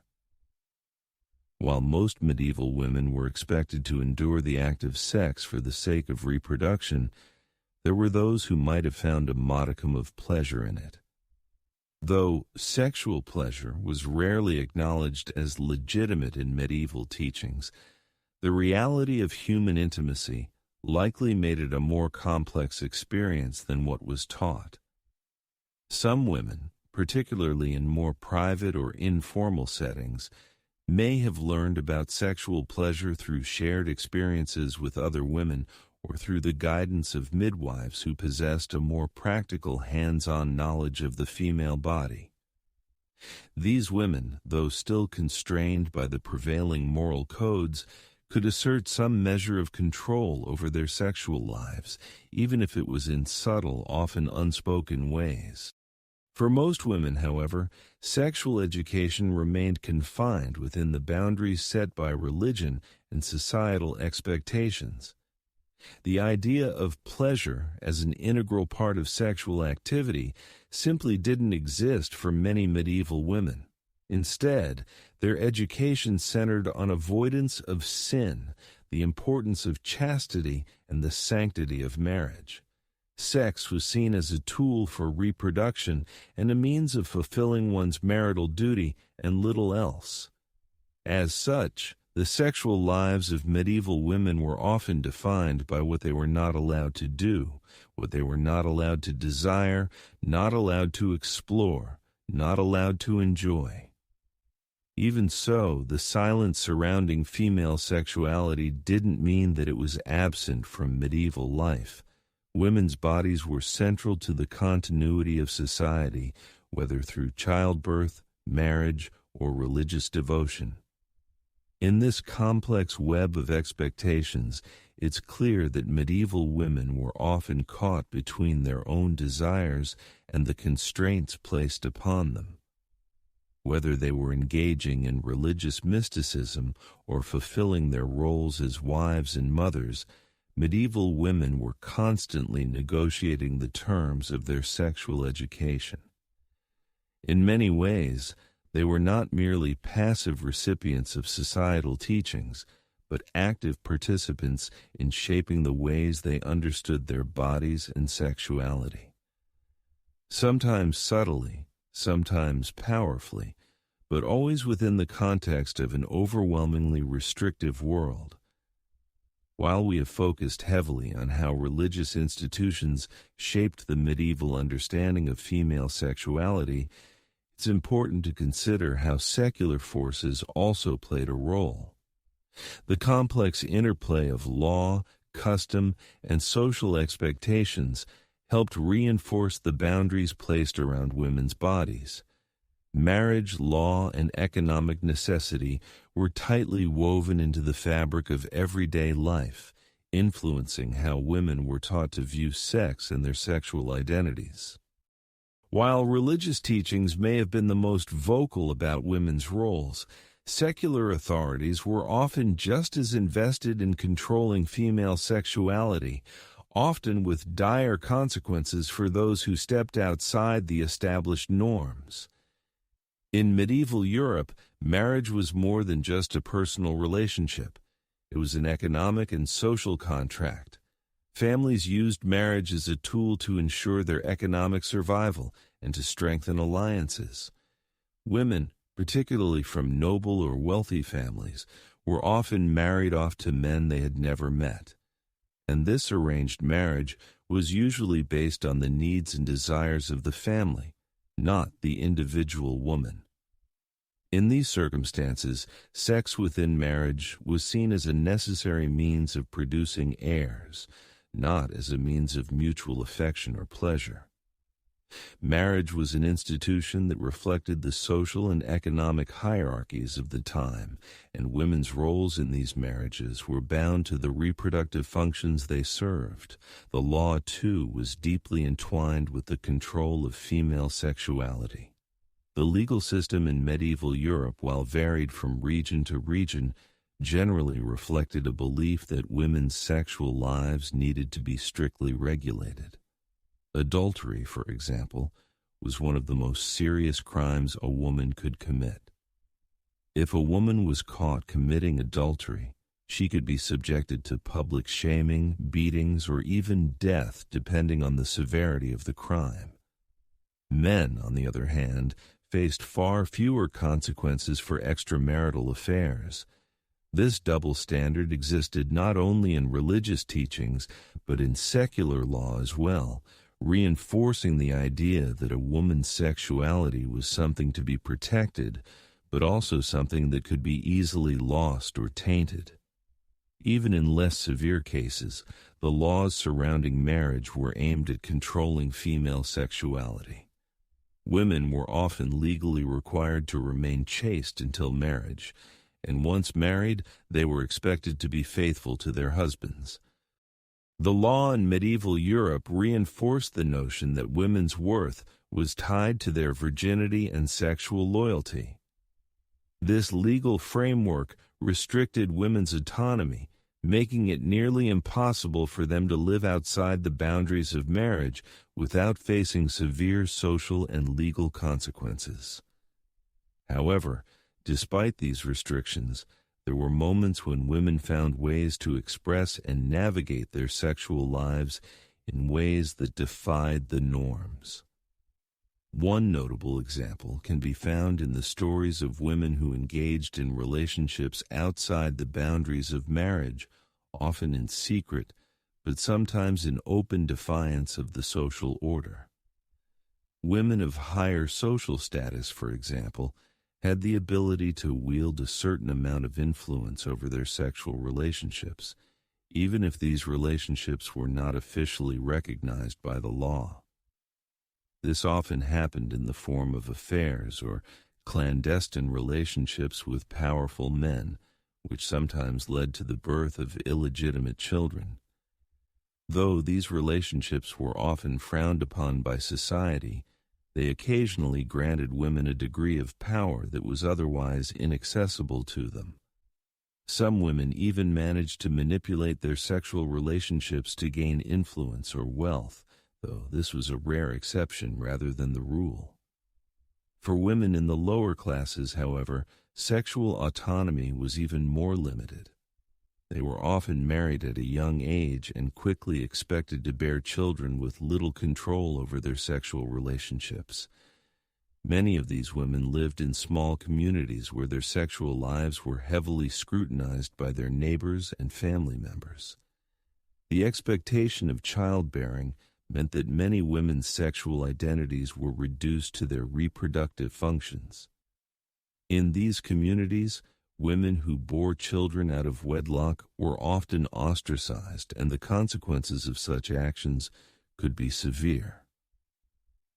While most medieval women were expected to endure the act of sex for the sake of reproduction, there were those who might have found a modicum of pleasure in it. Though sexual pleasure was rarely acknowledged as legitimate in medieval teachings, the reality of human intimacy likely made it a more complex experience than what was taught. Some women, particularly in more private or informal settings, may have learned about sexual pleasure through shared experiences with other women or through the guidance of midwives who possessed a more practical hands-on knowledge of the female body. These women, though still constrained by the prevailing moral codes, could assert some measure of control over their sexual lives, even if it was in subtle, often unspoken ways. For most women, however, sexual education remained confined within the boundaries set by religion and societal expectations. The idea of pleasure as an integral part of sexual activity simply didn't exist for many medieval women. Instead, their education centered on avoidance of sin, the importance of chastity, and the sanctity of marriage. Sex was seen as a tool for reproduction and a means of fulfilling one's marital duty and little else. As such, the sexual lives of medieval women were often defined by what they were not allowed to do, what they were not allowed to desire, not allowed to explore, not allowed to enjoy. Even so, the silence surrounding female sexuality didn't mean that it was absent from medieval life. Women's bodies were central to the continuity of society, whether through childbirth, marriage, or religious devotion. In this complex web of expectations, it's clear that medieval women were often caught between their own desires and the constraints placed upon them. Whether they were engaging in religious mysticism or fulfilling their roles as wives and mothers, medieval women were constantly negotiating the terms of their sexual education. In many ways, they were not merely passive recipients of societal teachings, but active participants in shaping the ways they understood their bodies and sexuality. Sometimes subtly, sometimes powerfully, but always within the context of an overwhelmingly restrictive world. While we have focused heavily on how religious institutions shaped the medieval understanding of female sexuality, it's important to consider how secular forces also played a role. The complex interplay of law, custom, and social expectations helped reinforce the boundaries placed around women's bodies. Marriage, law, and economic necessity were tightly woven into the fabric of everyday life, influencing how women were taught to view sex and their sexual identities. While religious teachings may have been the most vocal about women's roles, secular authorities were often just as invested in controlling female sexuality, often with dire consequences for those who stepped outside the established norms. In medieval Europe, marriage was more than just a personal relationship. It was an economic and social contract. Families used marriage as a tool to ensure their economic survival and to strengthen alliances. Women, particularly from noble or wealthy families, were often married off to men they had never met. And this arranged marriage was usually based on the needs and desires of the family, not the individual woman. In these circumstances, sex within marriage was seen as a necessary means of producing heirs, not as a means of mutual affection or pleasure. Marriage was an institution that reflected the social and economic hierarchies of the time, and women's roles in these marriages were bound to the reproductive functions they served. The law, too, was deeply entwined with the control of female sexuality. The legal system in medieval Europe, while varied from region to region, generally reflected a belief that women's sexual lives needed to be strictly regulated. Adultery, for example, was one of the most serious crimes a woman could commit. If a woman was caught committing adultery, she could be subjected to public shaming, beatings, or even death, depending on the severity of the crime. Men, on the other hand, faced far fewer consequences for extramarital affairs. This double standard existed not only in religious teachings, but in secular law as well, reinforcing the idea that a woman's sexuality was something to be protected, but also something that could be easily lost or tainted. Even in less severe cases, the laws surrounding marriage were aimed at controlling female sexuality. Women were often legally required to remain chaste until marriage, and once married, they were expected to be faithful to their husbands. The law in medieval Europe reinforced the notion that women's worth was tied to their virginity and sexual loyalty. This legal framework restricted women's autonomy, making it nearly impossible for them to live outside the boundaries of marriage without facing severe social and legal consequences. However, despite these restrictions, there were moments when women found ways to express and navigate their sexual lives in ways that defied the norms. One notable example can be found in the stories of women who engaged in relationships outside the boundaries of marriage, often in secret, but sometimes in open defiance of the social order. Women of higher social status, for example, had the ability to wield a certain amount of influence over their sexual relationships, even if these relationships were not officially recognized by the law. This often happened in the form of affairs or clandestine relationships with powerful men, which sometimes led to the birth of illegitimate children. Though these relationships were often frowned upon by society, they occasionally granted women a degree of power that was otherwise inaccessible to them. Some women even managed to manipulate their sexual relationships to gain influence or wealth, though this was a rare exception rather than the rule. For women in the lower classes, however, sexual autonomy was even more limited. They were often married at a young age and quickly expected to bear children with little control over their sexual relationships. Many of these women lived in small communities where their sexual lives were heavily scrutinized by their neighbors and family members. The expectation of childbearing meant that many women's sexual identities were reduced to their reproductive functions. In these communities, women who bore children out of wedlock were often ostracized, and the consequences of such actions could be severe.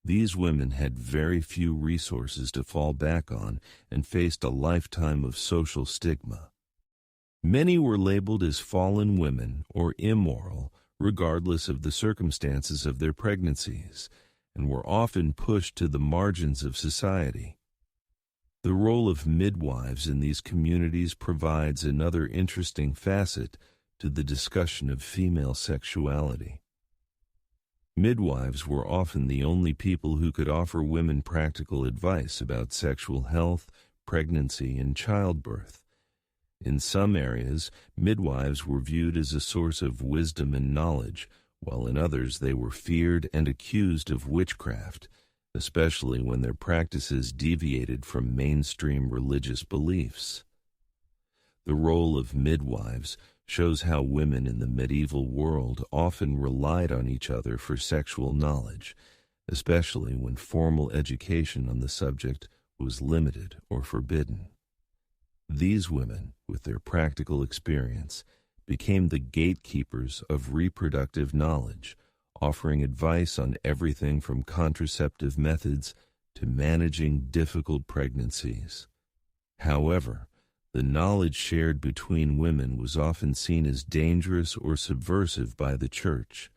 These women had very few resources to fall back on and faced a lifetime of social stigma. Many were labeled as fallen women or immoral, regardless of the circumstances of their pregnancies, and were often pushed to the margins of society. The role of midwives in these communities provides another interesting facet to the discussion of female sexuality. Midwives were often the only people who could offer women practical advice about sexual health, pregnancy, and childbirth. In some areas, midwives were viewed as a source of wisdom and knowledge, while in others they were feared and accused of witchcraft, especially when their practices deviated from mainstream religious beliefs. The role of midwives shows how women in the medieval world often relied on each other for sexual knowledge, especially when formal education on the subject was limited or forbidden. These women, with their practical experience, became the gatekeepers of reproductive knowledge, offering advice on everything from contraceptive methods to managing difficult pregnancies. However, the knowledge shared between women was often seen as dangerous or subversive by the Church.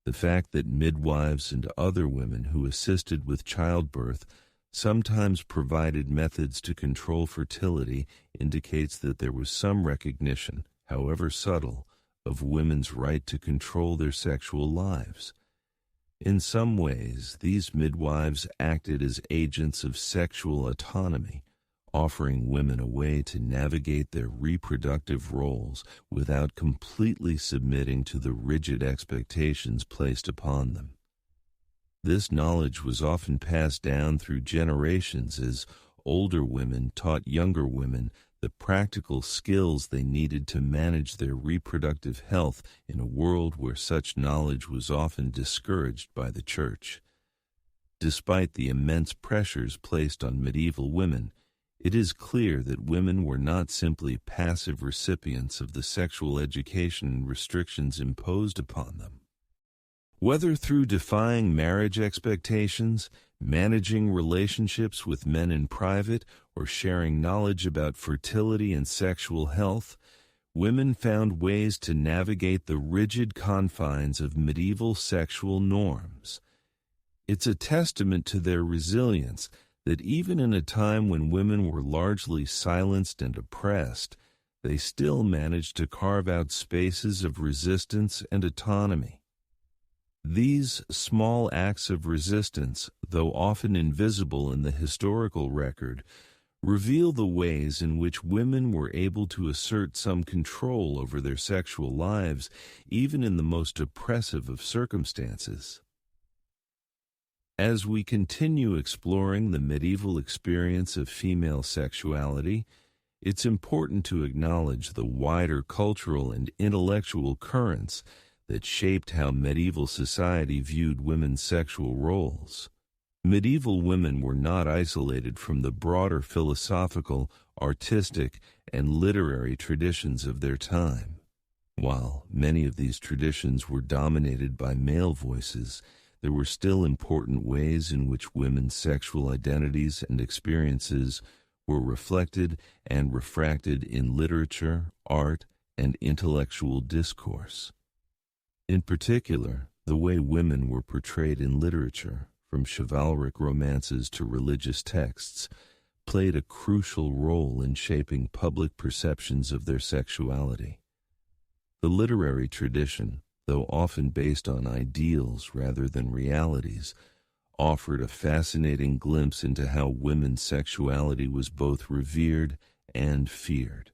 The fact that midwives and other women who assisted with childbirth sometimes provided methods to control fertility indicates that there was some recognition, however subtle, of women's right to control their sexual lives. In some ways, these midwives acted as agents of sexual autonomy, offering women a way to navigate their reproductive roles without completely submitting to the rigid expectations placed upon them. This knowledge was often passed down through generations as older women taught younger women the practical skills they needed to manage their reproductive health in a world where such knowledge was often discouraged by the Church. Despite the immense pressures placed on medieval women, it is clear that women were not simply passive recipients of the sexual education and restrictions imposed upon them. Whether through defying marriage expectations, managing relationships with men in private, or sharing knowledge about fertility and sexual health, women found ways to navigate the rigid confines of medieval sexual norms. It's a testament to their resilience that even in a time when women were largely silenced and oppressed, they still managed to carve out spaces of resistance and autonomy. These small acts of resistance, though often invisible in the historical record, reveal the ways in which women were able to assert some control over their sexual lives, even in the most oppressive of circumstances. As we continue exploring the medieval experience of female sexuality, it's important to acknowledge the wider cultural and intellectual currents that shaped how medieval society viewed women's sexual roles. Medieval women were not isolated from the broader philosophical, artistic, and literary traditions of their time. While many of these traditions were dominated by male voices, there were still important ways in which women's sexual identities and experiences were reflected and refracted in literature, art, and intellectual discourse. In particular, the way women were portrayed in literature, from chivalric romances to religious texts, played a crucial role in shaping public perceptions of their sexuality. The literary tradition, though often based on ideals rather than realities, offered a fascinating glimpse into how women's sexuality was both revered and feared.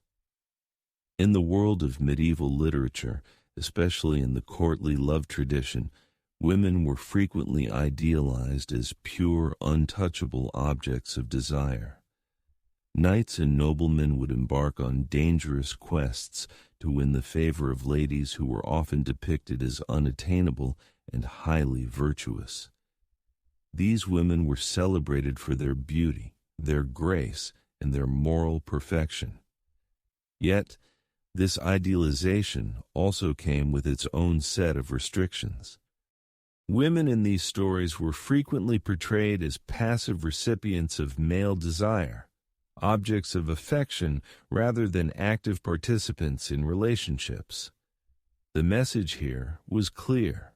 In the world of medieval literature, especially in the courtly love tradition, Women were frequently idealized as pure, untouchable objects of desire. Knights and noblemen would embark on dangerous quests to win the favor of ladies who were often depicted as unattainable and highly virtuous. These women were celebrated for their beauty, their grace, and their moral perfection. Yet, this idealization also came with its own set of restrictions. Women in these stories were frequently portrayed as passive recipients of male desire, objects of affection rather than active participants in relationships. The message here was clear.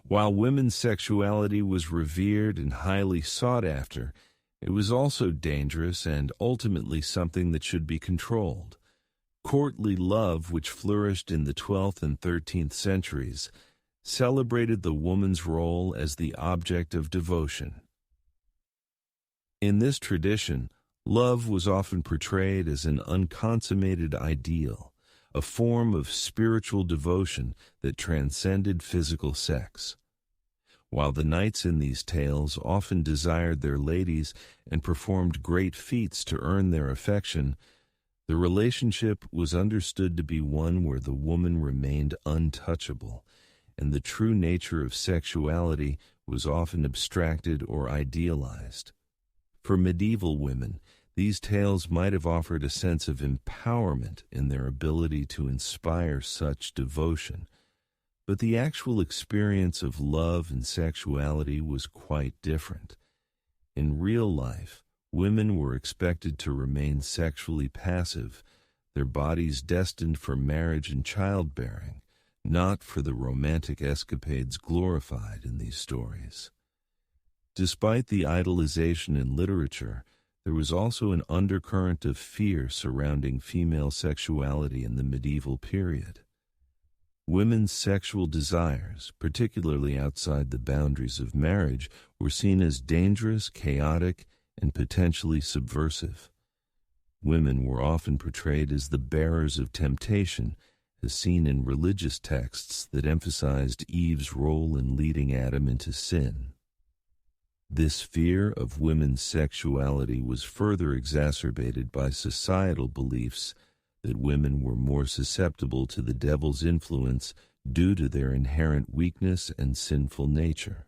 While women's sexuality was revered and highly sought after, it was also dangerous and ultimately something that should be controlled. Courtly love, which flourished in the 12th and 13th centuries, celebrated the woman's role as the object of devotion. In this tradition, love was often portrayed as an unconsummated ideal, a form of spiritual devotion that transcended physical sex. While the knights in these tales often desired their ladies and performed great feats to earn their affection, the relationship was understood to be one where the woman remained untouchable, and the true nature of sexuality was often abstracted or idealized. For medieval women, these tales might have offered a sense of empowerment in their ability to inspire such devotion, but the actual experience of love and sexuality was quite different. In real life, women were expected to remain sexually passive, their bodies destined for marriage and childbearing, not for the romantic escapades glorified in these stories. Despite the idolization in literature, there was also an undercurrent of fear surrounding female sexuality in the medieval period. Women's sexual desires, particularly outside the boundaries of marriage, were seen as dangerous, chaotic, and potentially subversive. Women were often portrayed as the bearers of temptation, as seen in religious texts that emphasized Eve's role in leading Adam into sin. This fear of women's sexuality was further exacerbated by societal beliefs that women were more susceptible to the devil's influence due to their inherent weakness and sinful nature.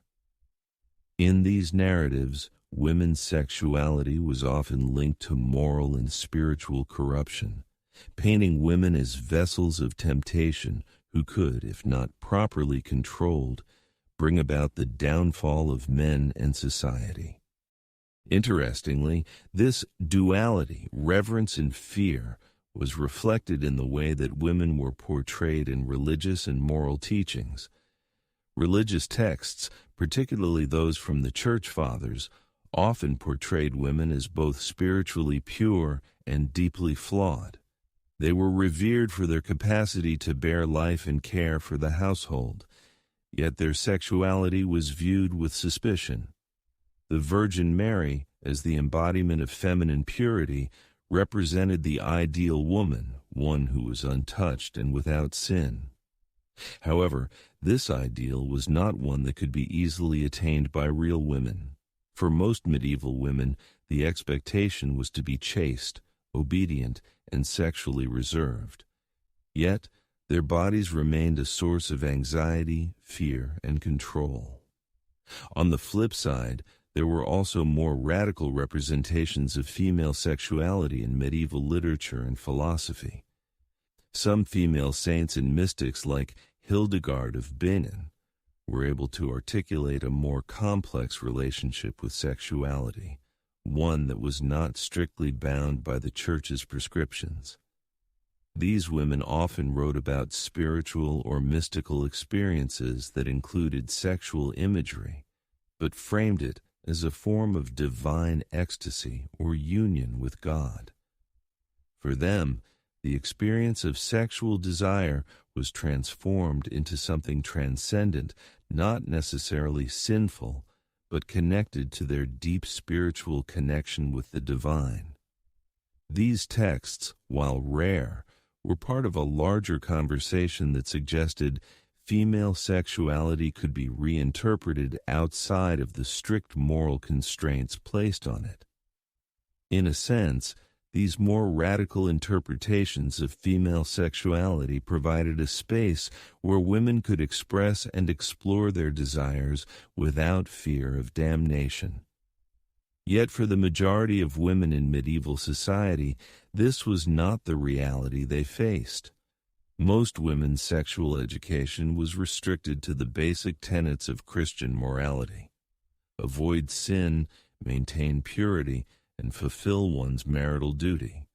In these narratives, women's sexuality was often linked to moral and spiritual corruption, painting women as vessels of temptation who could, if not properly controlled, bring about the downfall of men and society. Interestingly, this duality, reverence and fear, was reflected in the way that women were portrayed in religious and moral teachings. Religious texts, particularly those from the Church Fathers, often portrayed women as both spiritually pure and deeply flawed. They were revered for their capacity to bear life and care for the household, yet their sexuality was viewed with suspicion. The Virgin Mary, as the embodiment of feminine purity, represented the ideal woman, one who was untouched and without sin. However, this ideal was not one that could be easily attained by real women. For most medieval women, the expectation was to be chaste, obedient, and sexually reserved. Yet, their bodies remained a source of anxiety, fear, and control. On the flip side, there were also more radical representations of female sexuality in medieval literature and philosophy. Some female saints and mystics like Hildegard of Bingen were able to articulate a more complex relationship with sexuality, one that was not strictly bound by the Church's prescriptions. These women often wrote about spiritual or mystical experiences that included sexual imagery, but framed it as a form of divine ecstasy or union with God. For them, the experience of sexual desire was transformed into something transcendent, not necessarily sinful, but connected to their deep spiritual connection with the divine. These texts, while rare, were part of a larger conversation that suggested female sexuality could be reinterpreted outside of the strict moral constraints placed on it. In a sense, these more radical interpretations of female sexuality provided a space where women could express and explore their desires without fear of damnation. Yet for the majority of women in medieval society, this was not the reality they faced. Most women's sexual education was restricted to the basic tenets of Christian morality: avoid sin, maintain purity, and fulfill one's marital duty.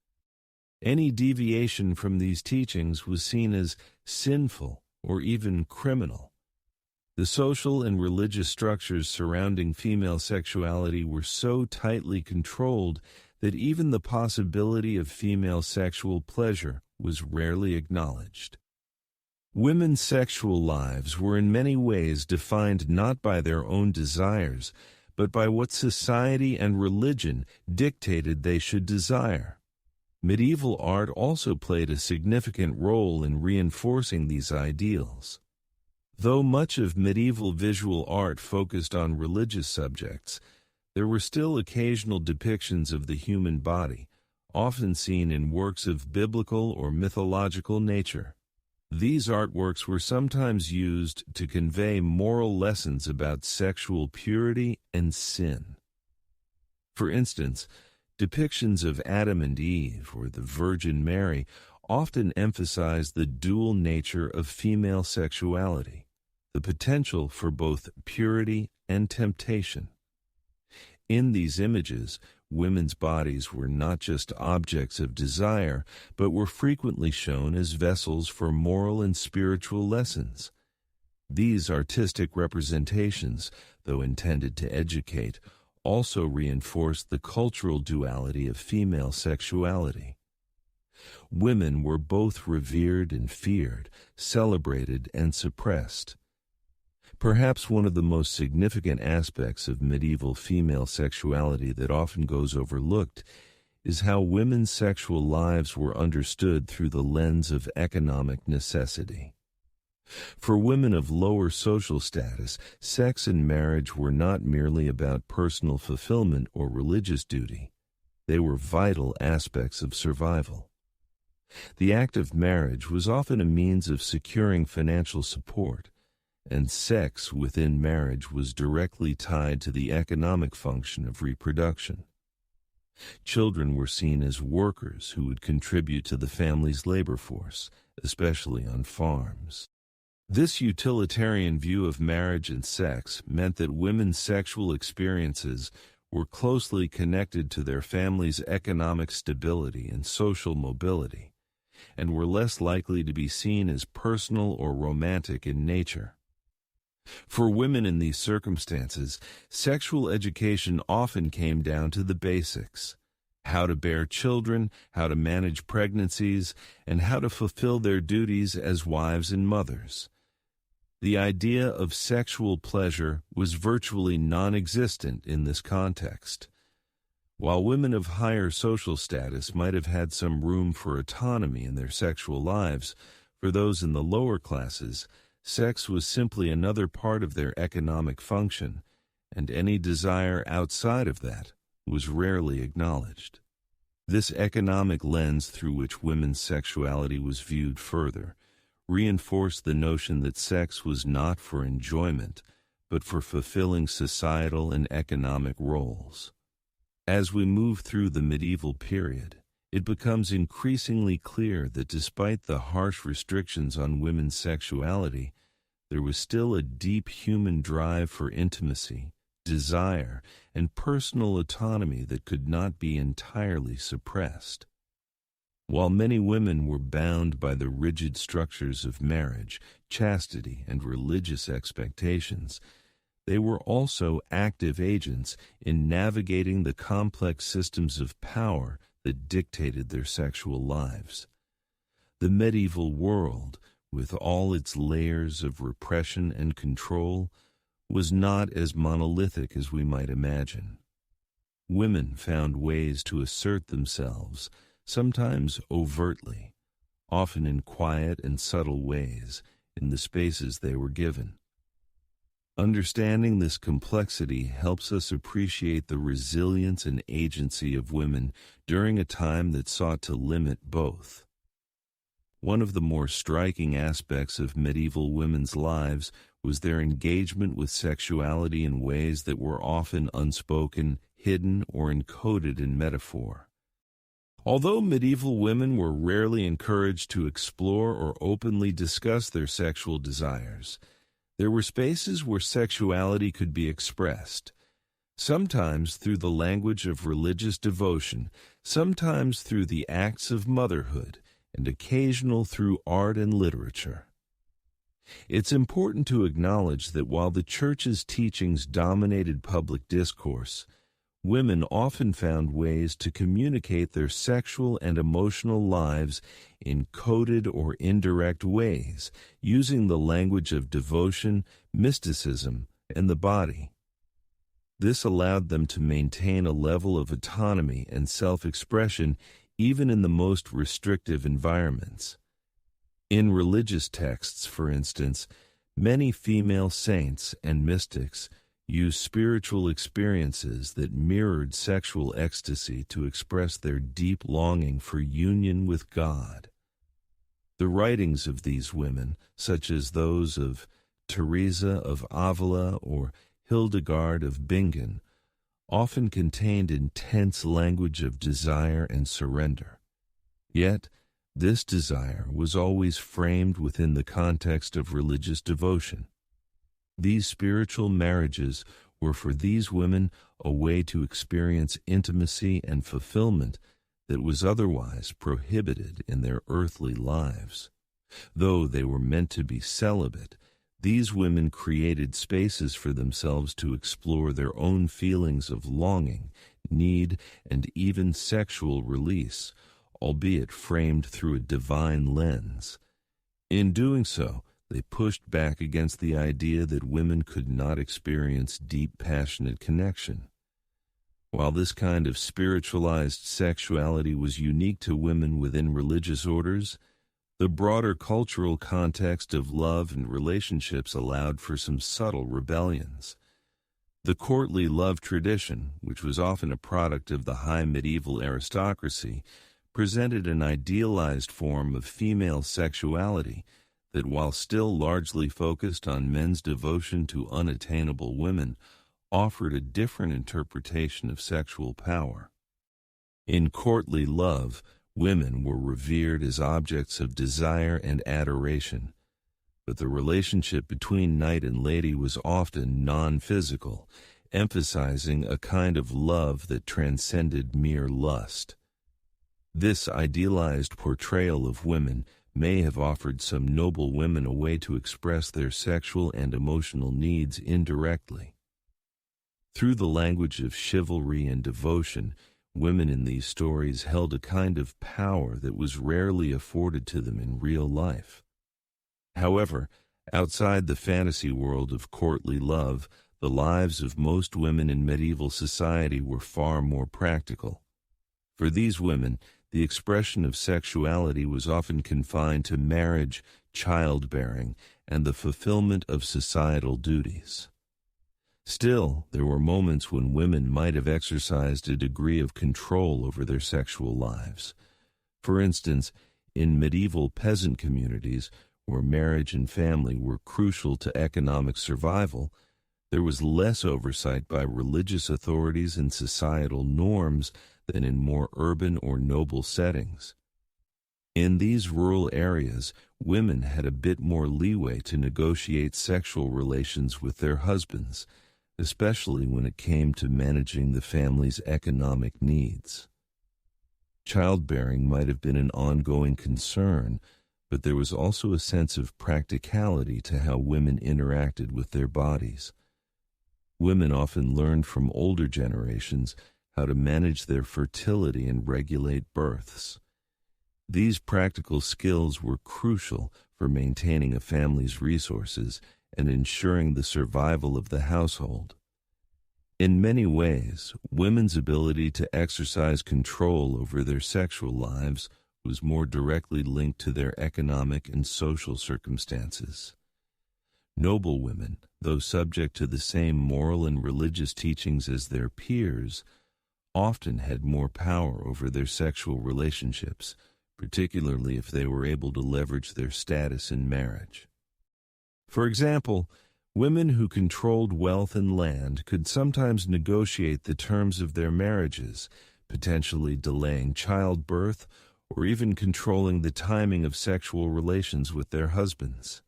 Any deviation from these teachings was seen as sinful or even criminal. The social and religious structures surrounding female sexuality were so tightly controlled that even the possibility of female sexual pleasure was rarely acknowledged. Women's sexual lives were in many ways defined not by their own desires, but by what society and religion dictated they should desire. Medieval art also played a significant role in reinforcing these ideals. Though much of medieval visual art focused on religious subjects, there were still occasional depictions of the human body, often seen in works of biblical or mythological nature. These artworks were sometimes used to convey moral lessons about sexual purity and sin. For instance, depictions of Adam and Eve or the Virgin Mary often emphasize the dual nature of female sexuality, the potential for both purity and temptation. In these images, women's bodies were not just objects of desire, but were frequently shown as vessels for moral and spiritual lessons. These artistic representations, though intended to educate, also reinforced the cultural duality of female sexuality. Women were both revered and feared, celebrated and suppressed. Perhaps one of the most significant aspects of medieval female sexuality that often goes overlooked is how women's sexual lives were understood through the lens of economic necessity. For women of lower social status, sex and marriage were not merely about personal fulfillment or religious duty. They were vital aspects of survival. The act of marriage was often a means of securing financial support, and sex within marriage was directly tied to the economic function of reproduction. Children were seen as workers who would contribute to the family's labor force, especially on farms. This utilitarian view of marriage and sex meant that women's sexual experiences were closely connected to their family's economic stability and social mobility, and were less likely to be seen as personal or romantic in nature. For women in these circumstances, sexual education often came down to the basics: how to bear children, how to manage pregnancies, and how to fulfill their duties as wives and mothers. The idea of sexual pleasure was virtually non-existent in this context. While women of higher social status might have had some room for autonomy in their sexual lives, for those in the lower classes, sex was simply another part of their economic function, and any desire outside of that was rarely acknowledged. This economic lens through which women's sexuality was viewed further reinforced the notion that sex was not for enjoyment, but for fulfilling societal and economic roles. As we move through the medieval period, it becomes increasingly clear that despite the harsh restrictions on women's sexuality, there was still a deep human drive for intimacy, desire, and personal autonomy that could not be entirely suppressed. While many women were bound by the rigid structures of marriage, chastity, and religious expectations, they were also active agents in navigating the complex systems of power that dictated their sexual lives. The medieval world, with all its layers of repression and control, was not as monolithic as we might imagine. Women found ways to assert themselves, sometimes overtly, often in quiet and subtle ways, in the spaces they were given. Understanding this complexity helps us appreciate the resilience and agency of women during a time that sought to limit both. One of the more striking aspects of medieval women's lives was their engagement with sexuality in ways that were often unspoken, hidden, or encoded in metaphor. Although medieval women were rarely encouraged to explore or openly discuss their sexual desires, there were spaces where sexuality could be expressed, sometimes through the language of religious devotion, sometimes through the acts of motherhood, and occasional through art and literature. It's important to acknowledge that while the Church's teachings dominated public discourse, women often found ways to communicate their sexual and emotional lives in coded or indirect ways, using the language of devotion, mysticism, and the body. This allowed them to maintain a level of autonomy and self-expression even in the most restrictive environments. In religious texts, for instance, many female saints and mystics use spiritual experiences that mirrored sexual ecstasy to express their deep longing for union with God. The writings of these women, such as those of Teresa of Avila or Hildegard of Bingen, often contained intense language of desire and surrender. Yet, this desire was always framed within the context of religious devotion. These spiritual marriages were for these women a way to experience intimacy and fulfillment that was otherwise prohibited in their earthly lives. Though they were meant to be celibate, these women created spaces for themselves to explore their own feelings of longing, need, and even sexual release, albeit framed through a divine lens. In doing so, they pushed back against the idea that women could not experience deep, passionate connection. While this kind of spiritualized sexuality was unique to women within religious orders, the broader cultural context of love and relationships allowed for some subtle rebellions. The courtly love tradition, which was often a product of the high medieval aristocracy, presented an idealized form of female sexuality that, while still largely focused on men's devotion to unattainable women, offered a different interpretation of sexual power. In courtly love, women were revered as objects of desire and adoration, but the relationship between knight and lady was often non-physical, emphasizing a kind of love that transcended mere lust. This idealized portrayal of women may have offered some noble women a way to express their sexual and emotional needs indirectly. Through the language of chivalry and devotion, women in these stories held a kind of power that was rarely afforded to them in real life. However, outside the fantasy world of courtly love, the lives of most women in medieval society were far more practical. For these women, the expression of sexuality was often confined to marriage, childbearing, and the fulfillment of societal duties. Still, there were moments when women might have exercised a degree of control over their sexual lives. For instance, in medieval peasant communities, where marriage and family were crucial to economic survival, there was less oversight by religious authorities and societal norms than in more urban or noble settings. In these rural areas, women had a bit more leeway to negotiate sexual relations with their husbands, especially when it came to managing the family's economic needs. Childbearing might have been an ongoing concern, but there was also a sense of practicality to how women interacted with their bodies. Women often learned from older generations how to manage their fertility and regulate births. These practical skills were crucial for maintaining a family's resources and ensuring the survival of the household. In many ways, women's ability to exercise control over their sexual lives was more directly linked to their economic and social circumstances. Noble women, though subject to the same moral and religious teachings as their peers, often had more power over their sexual relationships, particularly if they were able to leverage their status in marriage. For example, women who controlled wealth and land could sometimes negotiate the terms of their marriages, potentially delaying childbirth or even controlling the timing of sexual relations with their husbands.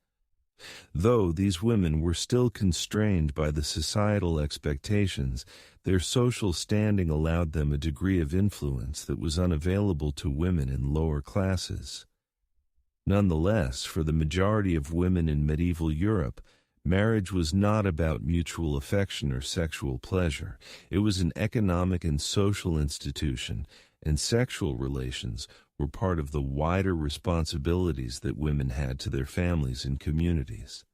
Though these women were still constrained by the societal expectations, their social standing allowed them a degree of influence that was unavailable to women in lower classes. Nonetheless, for the majority of women in medieval Europe, marriage was not about mutual affection or sexual pleasure. It was an economic and social institution, and sexual relations were part of the wider responsibilities that women had to their families and communities.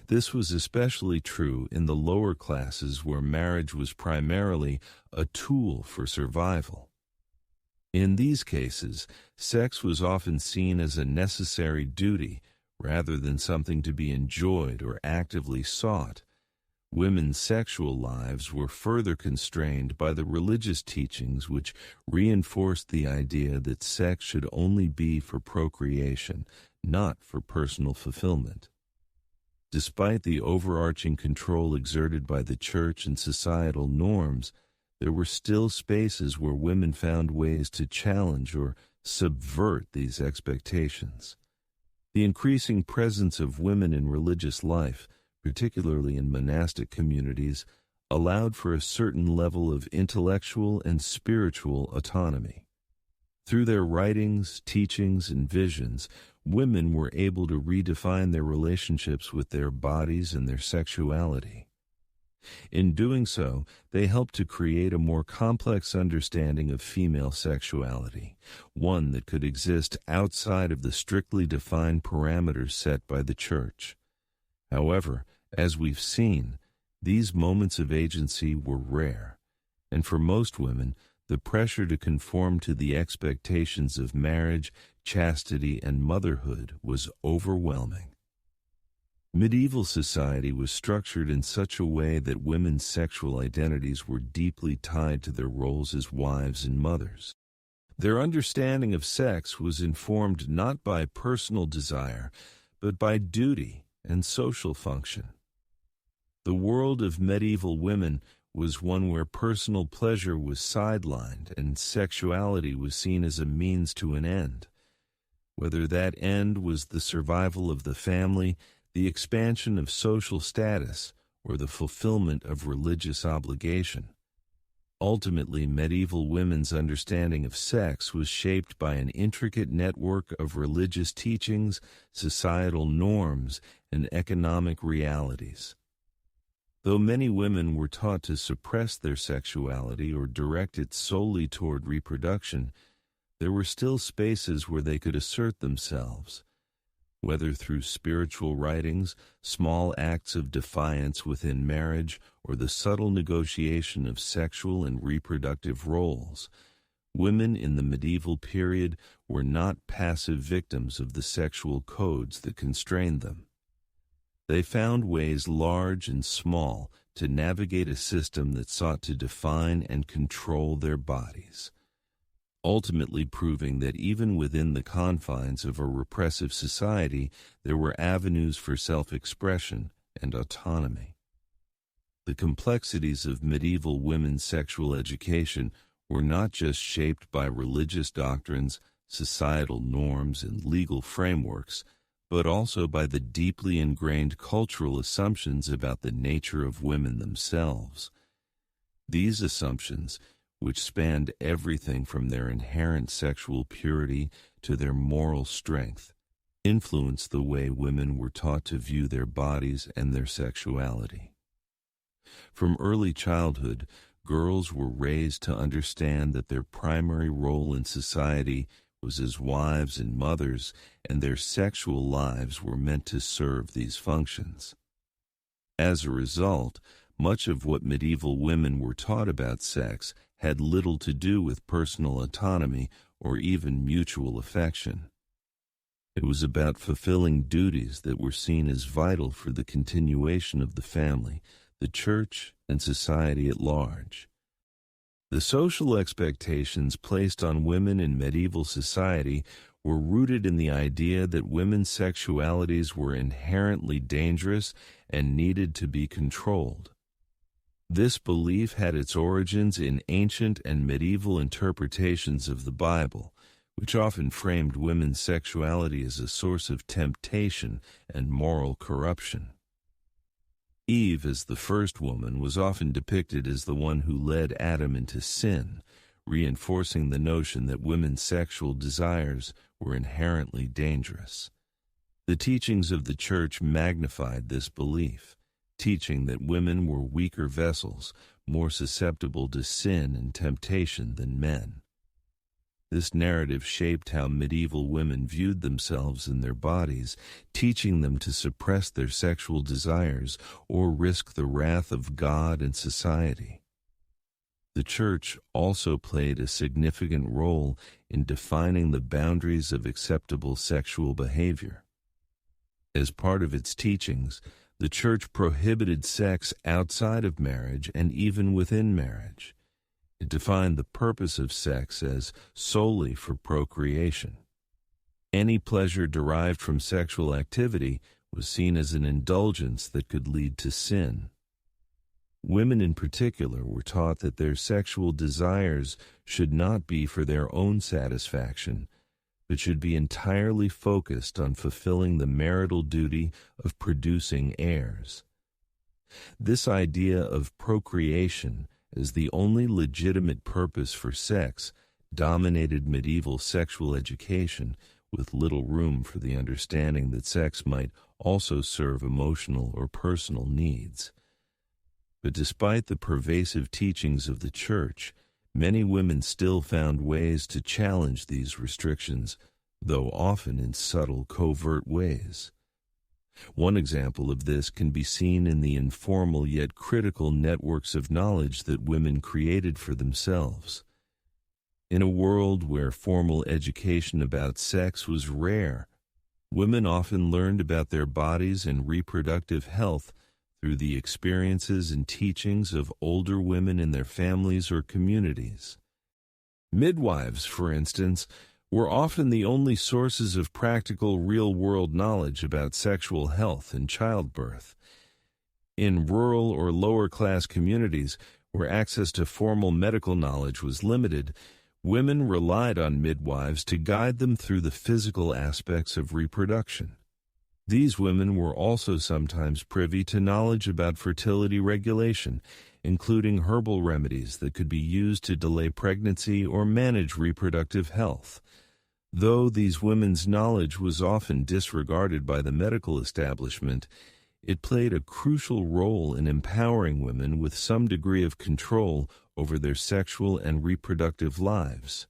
This was especially true in the lower classes where marriage was primarily a tool for survival. In these cases, sex was often seen as a necessary duty rather than something to be enjoyed or actively sought. Women's sexual lives were further constrained by the religious teachings which reinforced the idea that sex should only be for procreation, not for personal fulfillment. Despite the overarching control exerted by the church and societal norms, there were still spaces where women found ways to challenge or subvert these expectations. The increasing presence of women in religious life, particularly in monastic communities, allowed for a certain level of intellectual and spiritual autonomy. Through their writings, teachings, and visions, women were able to redefine their relationships with their bodies and their sexuality. In doing so, they helped to create a more complex understanding of female sexuality, one that could exist outside of the strictly defined parameters set by the Church. However, as we've seen, these moments of agency were rare, and for most women, the pressure to conform to the expectations of marriage, chastity, and motherhood was overwhelming. Medieval society was structured in such a way that women's sexual identities were deeply tied to their roles as wives and mothers. Their understanding of sex was informed not by personal desire, but by duty and social function. The world of medieval women was one where personal pleasure was sidelined and sexuality was seen as a means to an end. Whether that end was the survival of the family, the expansion of social status, or the fulfillment of religious obligation. Ultimately, medieval women's understanding of sex was shaped by an intricate network of religious teachings, societal norms, and economic realities. Though many women were taught to suppress their sexuality or direct it solely toward reproduction, there were still spaces where they could assert themselves. Whether through spiritual writings, small acts of defiance within marriage, or the subtle negotiation of sexual and reproductive roles, women in the medieval period were not passive victims of the sexual codes that constrained them. They found ways large and small to navigate a system that sought to define and control their bodies, ultimately proving that even within the confines of a repressive society, there were avenues for self-expression and autonomy. The complexities of medieval women's sexual education were not just shaped by religious doctrines, societal norms, and legal frameworks, but also by the deeply ingrained cultural assumptions about the nature of women themselves. These assumptions, which spanned everything from their inherent sexual purity to their moral strength, influenced the way women were taught to view their bodies and their sexuality. From early childhood, girls were raised to understand that their primary role in society was as wives and mothers, and their sexual lives were meant to serve these functions. As a result, much of what medieval women were taught about sex had little to do with personal autonomy or even mutual affection. It was about fulfilling duties that were seen as vital for the continuation of the family, the church, and society at large. The social expectations placed on women in medieval society were rooted in the idea that women's sexualities were inherently dangerous and needed to be controlled. This belief had its origins in ancient and medieval interpretations of the Bible, which often framed women's sexuality as a source of temptation and moral corruption. Eve, as the first woman, was often depicted as the one who led Adam into sin, reinforcing the notion that women's sexual desires were inherently dangerous. The teachings of the Church magnified this belief, teaching that women were weaker vessels, more susceptible to sin and temptation than men. This narrative shaped how medieval women viewed themselves and their bodies, teaching them to suppress their sexual desires or risk the wrath of God and society. The Church also played a significant role in defining the boundaries of acceptable sexual behavior. As part of its teachings, the Church prohibited sex outside of marriage and even within marriage. It defined the purpose of sex as solely for procreation. Any pleasure derived from sexual activity was seen as an indulgence that could lead to sin. Women in particular were taught that their sexual desires should not be for their own satisfaction, but should be entirely focused on fulfilling the marital duty of producing heirs. This idea of procreation as the only legitimate purpose for sex dominated medieval sexual education, with little room for the understanding that sex might also serve emotional or personal needs. But despite the pervasive teachings of the Church, many women still found ways to challenge these restrictions, though often in subtle, covert ways. One example of this can be seen in the informal yet critical networks of knowledge that women created for themselves. In a world where formal education about sex was rare, women often learned about their bodies and reproductive health through the experiences and teachings of older women in their families or communities. Midwives, for instance, were often the only sources of practical real-world knowledge about sexual health and childbirth. In rural or lower-class communities where access to formal medical knowledge was limited, women relied on midwives to guide them through the physical aspects of reproduction. These women were also sometimes privy to knowledge about fertility regulation, including herbal remedies that could be used to delay pregnancy or manage reproductive health. Though these women's knowledge was often disregarded by the medical establishment, it played a crucial role in empowering women with some degree of control over their sexual and reproductive lives.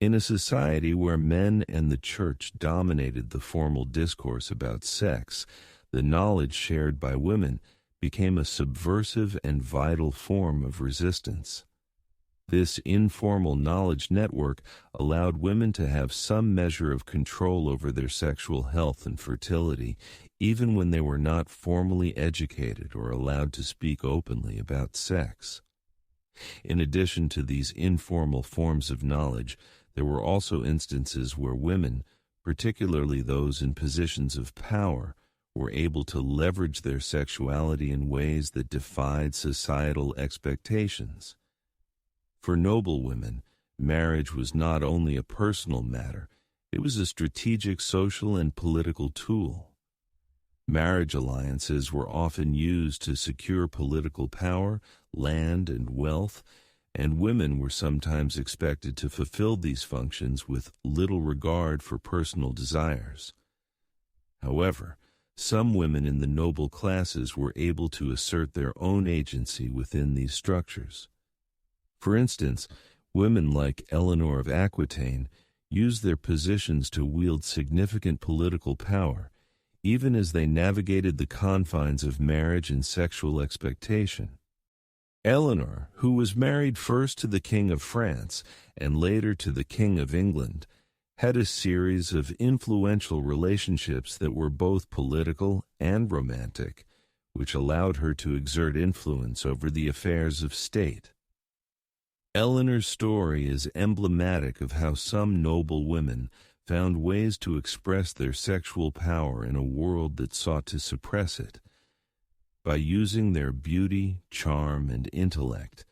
In a society where men and the Church dominated the formal discourse about sex, the knowledge shared by women became a subversive and vital form of resistance. This informal knowledge network allowed women to have some measure of control over their sexual health and fertility, even when they were not formally educated or allowed to speak openly about sex. In addition to these informal forms of knowledge, there were also instances where women, particularly those in positions of power, were able to leverage their sexuality in ways that defied societal expectations. For noble women, marriage was not only a personal matter, it was a strategic social and political tool. Marriage alliances were often used to secure political power, land, and wealth, and women were sometimes expected to fulfill these functions with little regard for personal desires. However, some women in the noble classes were able to assert their own agency within these structures. For instance, women like Eleanor of Aquitaine used their positions to wield significant political power, even as they navigated the confines of marriage and sexual expectation. Eleanor, who was married first to the King of France and later to the King of England, had a series of influential relationships that were both political and romantic, which allowed her to exert influence over the affairs of state. Eleanor's story is emblematic of how some noble women found ways to express their sexual power in a world that sought to suppress it. By using their beauty, charm, and intellect,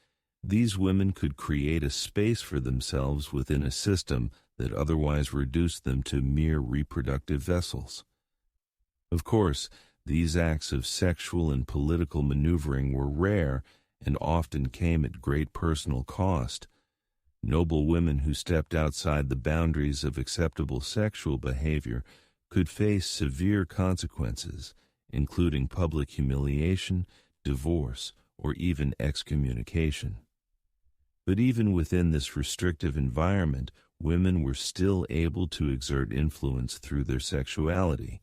these women could create a space for themselves within a system that otherwise reduced them to mere reproductive vessels. Of course, these acts of sexual and political maneuvering were rare and often came at great personal cost. Noble women who stepped outside the boundaries of acceptable sexual behavior could face severe consequences, including public humiliation, divorce, or even excommunication. But even within this restrictive environment, women were still able to exert influence through their sexuality,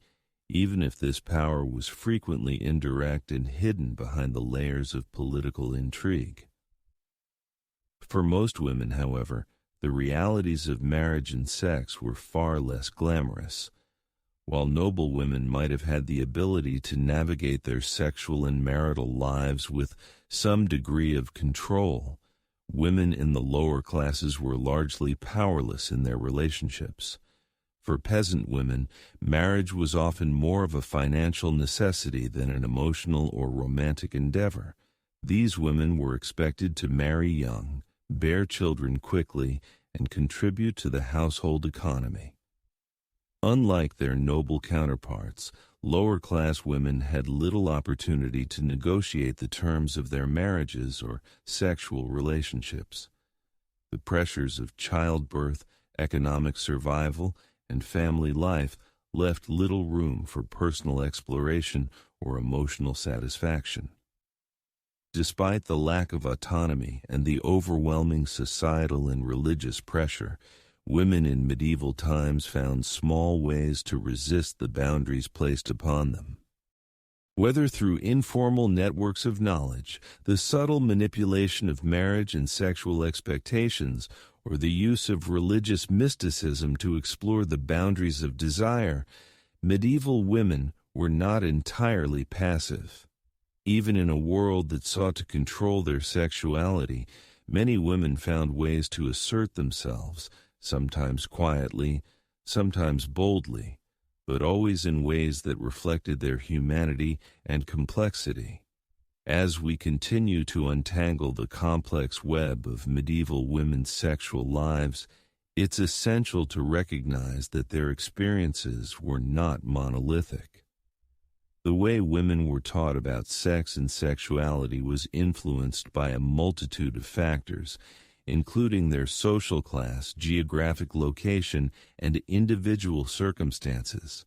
even if this power was frequently indirect and hidden behind the layers of political intrigue. For most women, however, the realities of marriage and sex were far less glamorous. While noble women might have had the ability to navigate their sexual and marital lives with some degree of control, women in the lower classes were largely powerless in their relationships. For peasant women, marriage was often more of a financial necessity than an emotional or romantic endeavor. These women were expected to marry young, bear children quickly, and contribute to the household economy. Unlike their noble counterparts, lower-class women had little opportunity to negotiate the terms of their marriages or sexual relationships. The pressures of childbirth, economic survival, and family life left little room for personal exploration or emotional satisfaction. Despite the lack of autonomy and the overwhelming societal and religious pressure, women in medieval times found small ways to resist the boundaries placed upon them. Whether through informal networks of knowledge, the subtle manipulation of marriage and sexual expectations, or the use of religious mysticism to explore the boundaries of desire, medieval women were not entirely passive. Even in a world that sought to control their sexuality, many women found ways to assert themselves, sometimes quietly, sometimes boldly, but always in ways that reflected their humanity and complexity. As we continue to untangle the complex web of medieval women's sexual lives, it's essential to recognize that their experiences were not monolithic. The way women were taught about sex and sexuality was influenced by a multitude of factors, including their social class, geographic location, and individual circumstances.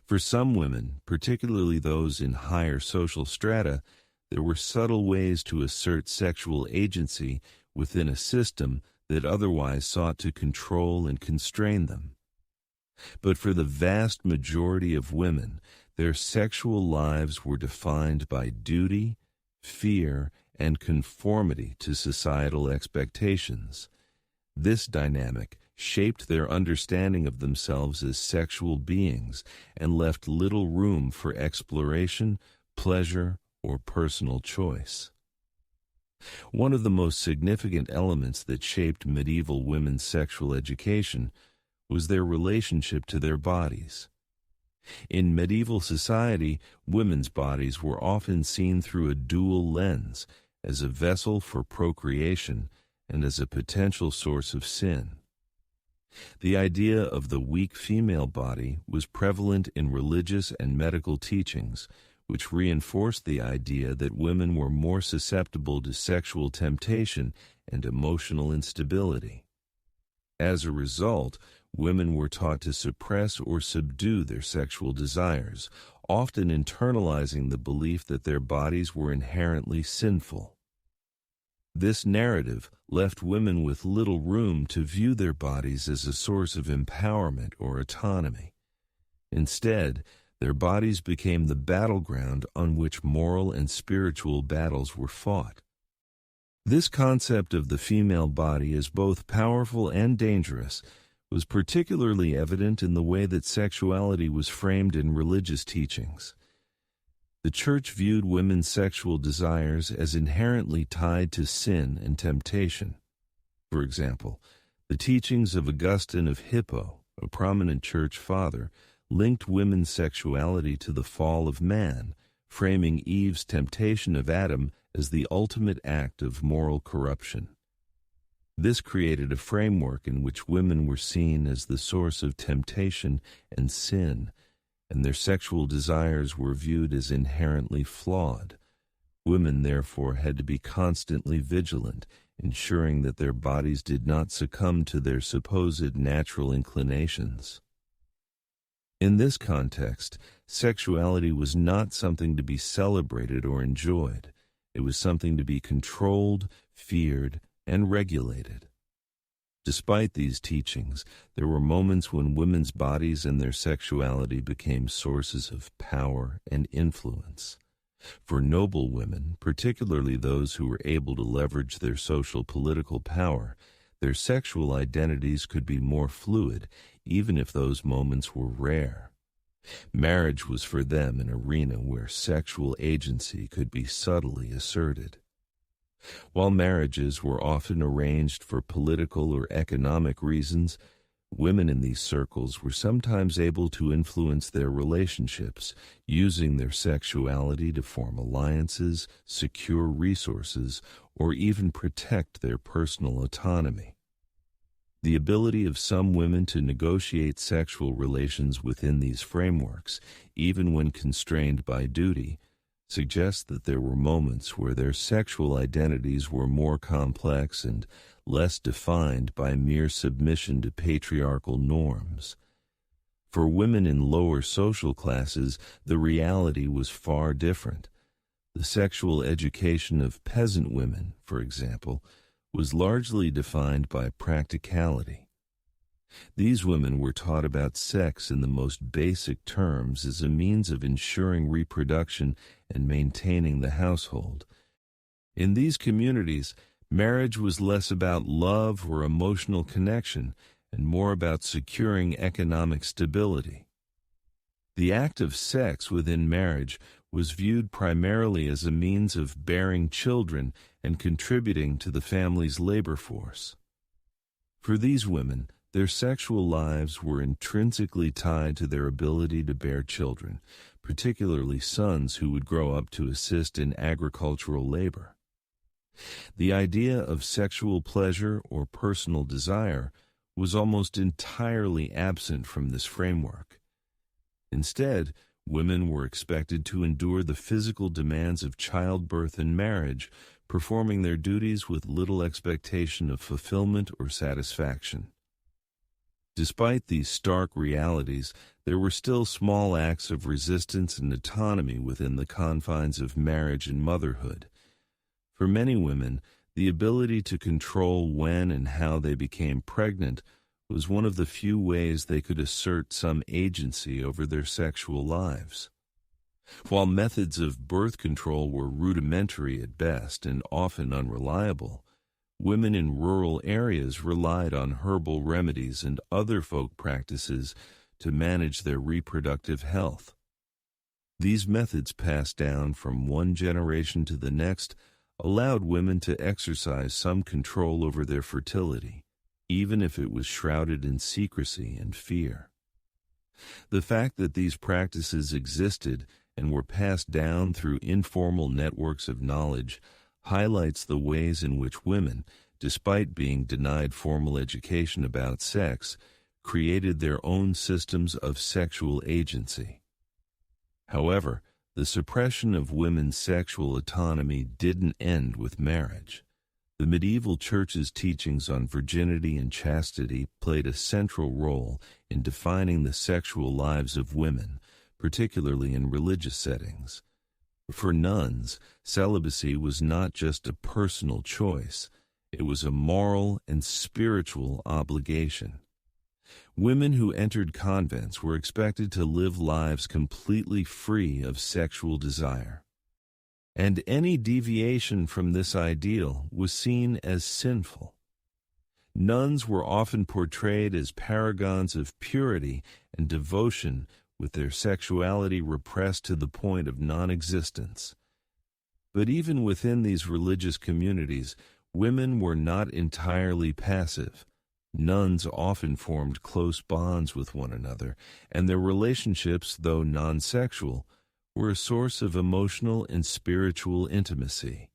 For some women, particularly those in higher social strata, there were subtle ways to assert sexual agency within a system that otherwise sought to control and constrain them. But for the vast majority of women, their sexual lives were defined by duty, fear, and conformity to societal expectations. This dynamic shaped their understanding of themselves as sexual beings and left little room for exploration, pleasure, or personal choice. One of the most significant elements that shaped medieval women's sexual education was their relationship to their bodies. In medieval society, women's bodies were often seen through a dual lens, as a vessel for procreation and as a potential source of sin. The idea of the weak female body was prevalent in religious and medical teachings, which reinforced the idea that women were more susceptible to sexual temptation and emotional instability. As a result, women were taught to suppress or subdue their sexual desires, often internalizing the belief that their bodies were inherently sinful. This narrative left women with little room to view their bodies as a source of empowerment or autonomy. Instead, their bodies became the battleground on which moral and spiritual battles were fought. This concept of the female body as both powerful and dangerous was particularly evident in the way that sexuality was framed in religious teachings. The Church viewed women's sexual desires as inherently tied to sin and temptation. For example, the teachings of Augustine of Hippo, a prominent church father, linked women's sexuality to the fall of man, framing Eve's temptation of Adam as the ultimate act of moral corruption. This created a framework in which women were seen as the source of temptation and sin, and their sexual desires were viewed as inherently flawed. Women, therefore, had to be constantly vigilant, ensuring that their bodies did not succumb to their supposed natural inclinations. In this context, sexuality was not something to be celebrated or enjoyed. It was something to be controlled, feared, and regulated. Despite these teachings, there were moments when women's bodies and their sexuality became sources of power and influence. For noble women, particularly those who were able to leverage their social political power, their sexual identities could be more fluid, even if those moments were rare. Marriage was for them an arena where sexual agency could be subtly asserted. While marriages were often arranged for political or economic reasons, women in these circles were sometimes able to influence their relationships, using their sexuality to form alliances, secure resources, or even protect their personal autonomy. The ability of some women to negotiate sexual relations within these frameworks, even when constrained by duty, suggests that there were moments where their sexual identities were more complex and less defined by mere submission to patriarchal norms. For women in lower social classes, the reality was far different. The sexual education of peasant women, for example, was largely defined by practicality. These women were taught about sex in the most basic terms as a means of ensuring reproduction and maintaining the household. In these communities, marriage was less about love or emotional connection and more about securing economic stability. The act of sex within marriage was viewed primarily as a means of bearing children and contributing to the family's labor force. For these women, their sexual lives were intrinsically tied to their ability to bear children, particularly sons who would grow up to assist in agricultural labor. The idea of sexual pleasure or personal desire was almost entirely absent from this framework. Instead, women were expected to endure the physical demands of childbirth and marriage, performing their duties with little expectation of fulfillment or satisfaction. Despite these stark realities, there were still small acts of resistance and autonomy within the confines of marriage and motherhood. For many women, the ability to control when and how they became pregnant was one of the few ways they could assert some agency over their sexual lives. While methods of birth control were rudimentary at best and often unreliable, women in rural areas relied on herbal remedies and other folk practices to manage their reproductive health. These methods, passed down from one generation to the next, allowed women to exercise some control over their fertility, even if it was shrouded in secrecy and fear. The fact that these practices existed and were passed down through informal networks of knowledge highlights the ways in which women, despite being denied formal education about sex, created their own systems of sexual agency. However, the suppression of women's sexual autonomy didn't end with marriage. The medieval church's teachings on virginity and chastity played a central role in defining the sexual lives of women, particularly in religious settings. For nuns, celibacy was not just a personal choice, it was a moral and spiritual obligation. Women who entered convents were expected to live lives completely free of sexual desire. and any deviation from this ideal was seen as sinful. Nuns were often portrayed as paragons of purity and devotion, with their sexuality repressed to the point of non-existence. But even within these religious communities, women were not entirely passive. Nuns often formed close bonds with one another, and their relationships, though non-sexual, were a source of emotional and spiritual intimacy.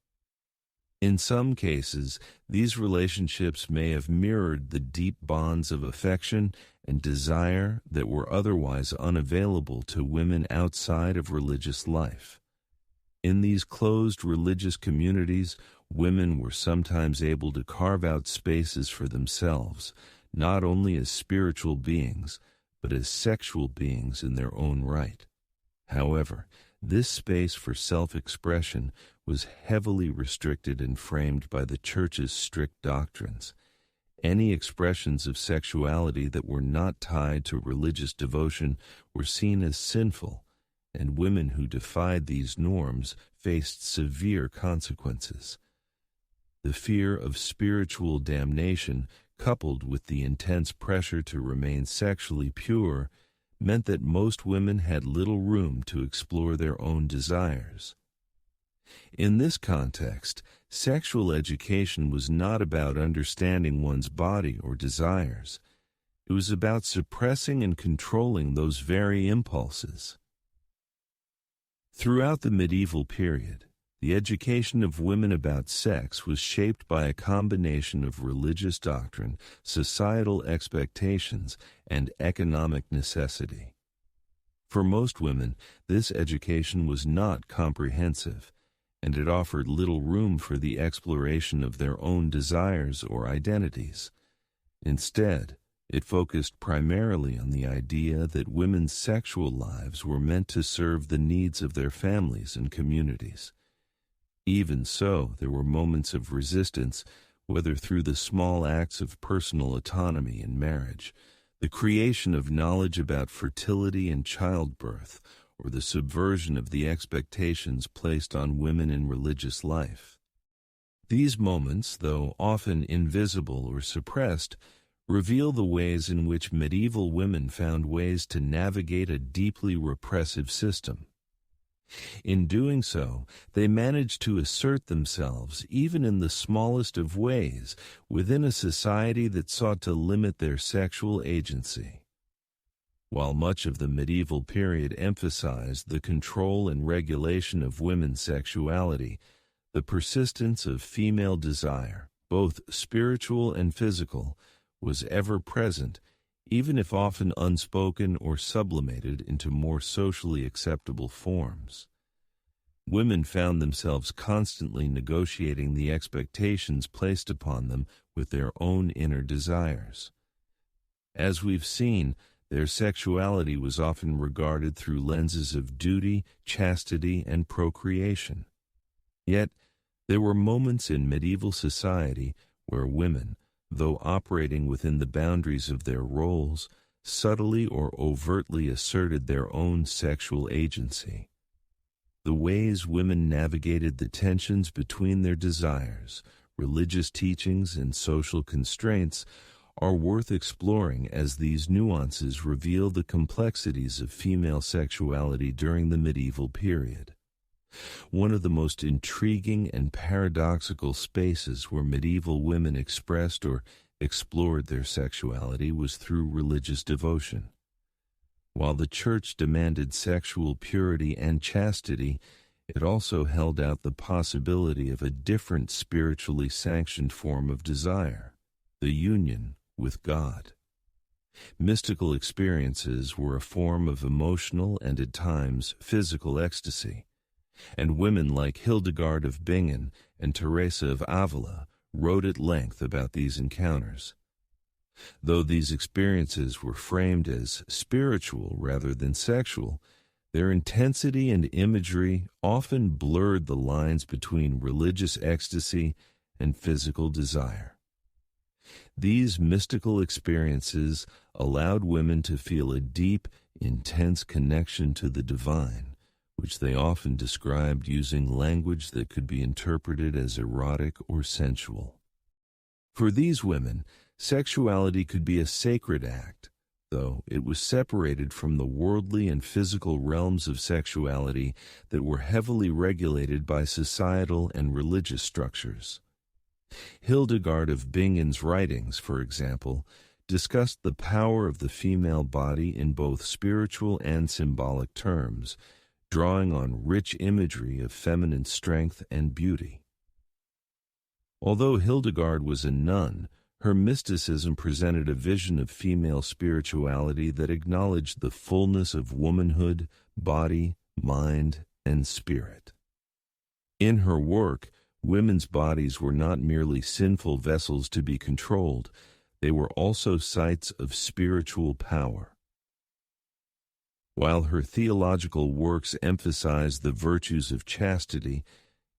In some cases, these relationships may have mirrored the deep bonds of affection and desire that were otherwise unavailable to women outside of religious life. In these closed religious communities, women were sometimes able to carve out spaces for themselves, not only as spiritual beings, but as sexual beings in their own right. However, this space for self-expression was heavily restricted and framed by the Church's strict doctrines. Any expressions of sexuality that were not tied to religious devotion were seen as sinful, and women who defied these norms faced severe consequences. The fear of spiritual damnation, coupled with the intense pressure to remain sexually pure, meant that most women had little room to explore their own desires. In this context, sexual education was not about understanding one's body or desires. It was about suppressing and controlling those very impulses. Throughout the medieval period, the education of women about sex was shaped by a combination of religious doctrine, societal expectations, and economic necessity. For most women, this education was not comprehensive, and it offered little room for the exploration of their own desires or identities. Instead, it focused primarily on the idea that women's sexual lives were meant to serve the needs of their families and communities. Even so, there were moments of resistance, whether through the small acts of personal autonomy in marriage, the creation of knowledge about fertility and childbirth, or the subversion of the expectations placed on women in religious life. These moments, though often invisible or suppressed, reveal the ways in which medieval women found ways to navigate a deeply repressive system. In doing so, they managed to assert themselves, even in the smallest of ways, within a society that sought to limit their sexual agency. While much of the medieval period emphasized the control and regulation of women's sexuality, the persistence of female desire, both spiritual and physical, was ever present, even if often unspoken or sublimated into more socially acceptable forms. Women found themselves constantly negotiating the expectations placed upon them with their own inner desires. As we've seen, their sexuality was often regarded through lenses of duty, chastity, and procreation. Yet, there were moments in medieval society where women, though operating within the boundaries of their roles, subtly or overtly asserted their own sexual agency. The ways women navigated the tensions between their desires, religious teachings, and social constraints are worth exploring, as these nuances reveal the complexities of female sexuality during the medieval period. One of the most intriguing and paradoxical spaces where medieval women expressed or explored their sexuality was through religious devotion. While the Church demanded sexual purity and chastity, it also held out the possibility of a different spiritually sanctioned form of desire, the union with God. Mystical experiences were a form of emotional and at times physical ecstasy, and women like Hildegard of Bingen and Teresa of Avila wrote at length about these encounters. Though these experiences were framed as spiritual rather than sexual, their intensity and imagery often blurred the lines between religious ecstasy and physical desire. These mystical experiences allowed women to feel a deep, intense connection to the divine, which they often described using language that could be interpreted as erotic or sensual. For these women, sexuality could be a sacred act, though it was separated from the worldly and physical realms of sexuality that were heavily regulated by societal and religious structures. Hildegard of Bingen's writings, for example, discussed the power of the female body in both spiritual and symbolic terms, drawing on rich imagery of feminine strength and beauty. Although Hildegard was a nun, her mysticism presented a vision of female spirituality that acknowledged the fullness of womanhood, body, mind, and spirit. In her work, women's bodies were not merely sinful vessels to be controlled, they were also sites of spiritual power. While her theological works emphasized the virtues of chastity,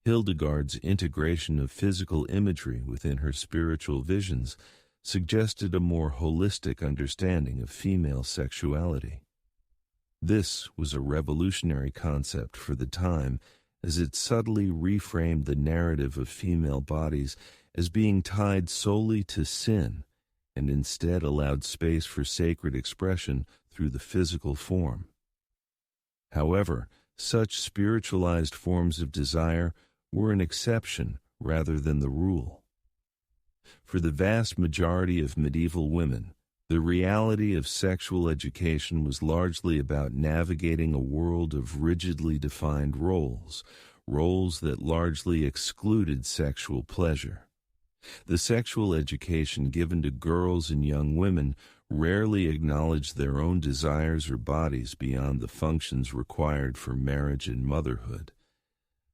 Hildegard's integration of physical imagery within her spiritual visions suggested a more holistic understanding of female sexuality. This was a revolutionary concept for the time, as it subtly reframed the narrative of female bodies as being tied solely to sin, and instead allowed space for sacred expression through the physical form. However, such spiritualized forms of desire were an exception rather than the rule. For the vast majority of medieval women, the reality of sexual education was largely about navigating a world of rigidly defined roles that largely excluded sexual pleasure. The sexual education given to girls and young women rarely acknowledged their own desires or bodies beyond the functions required for marriage and motherhood.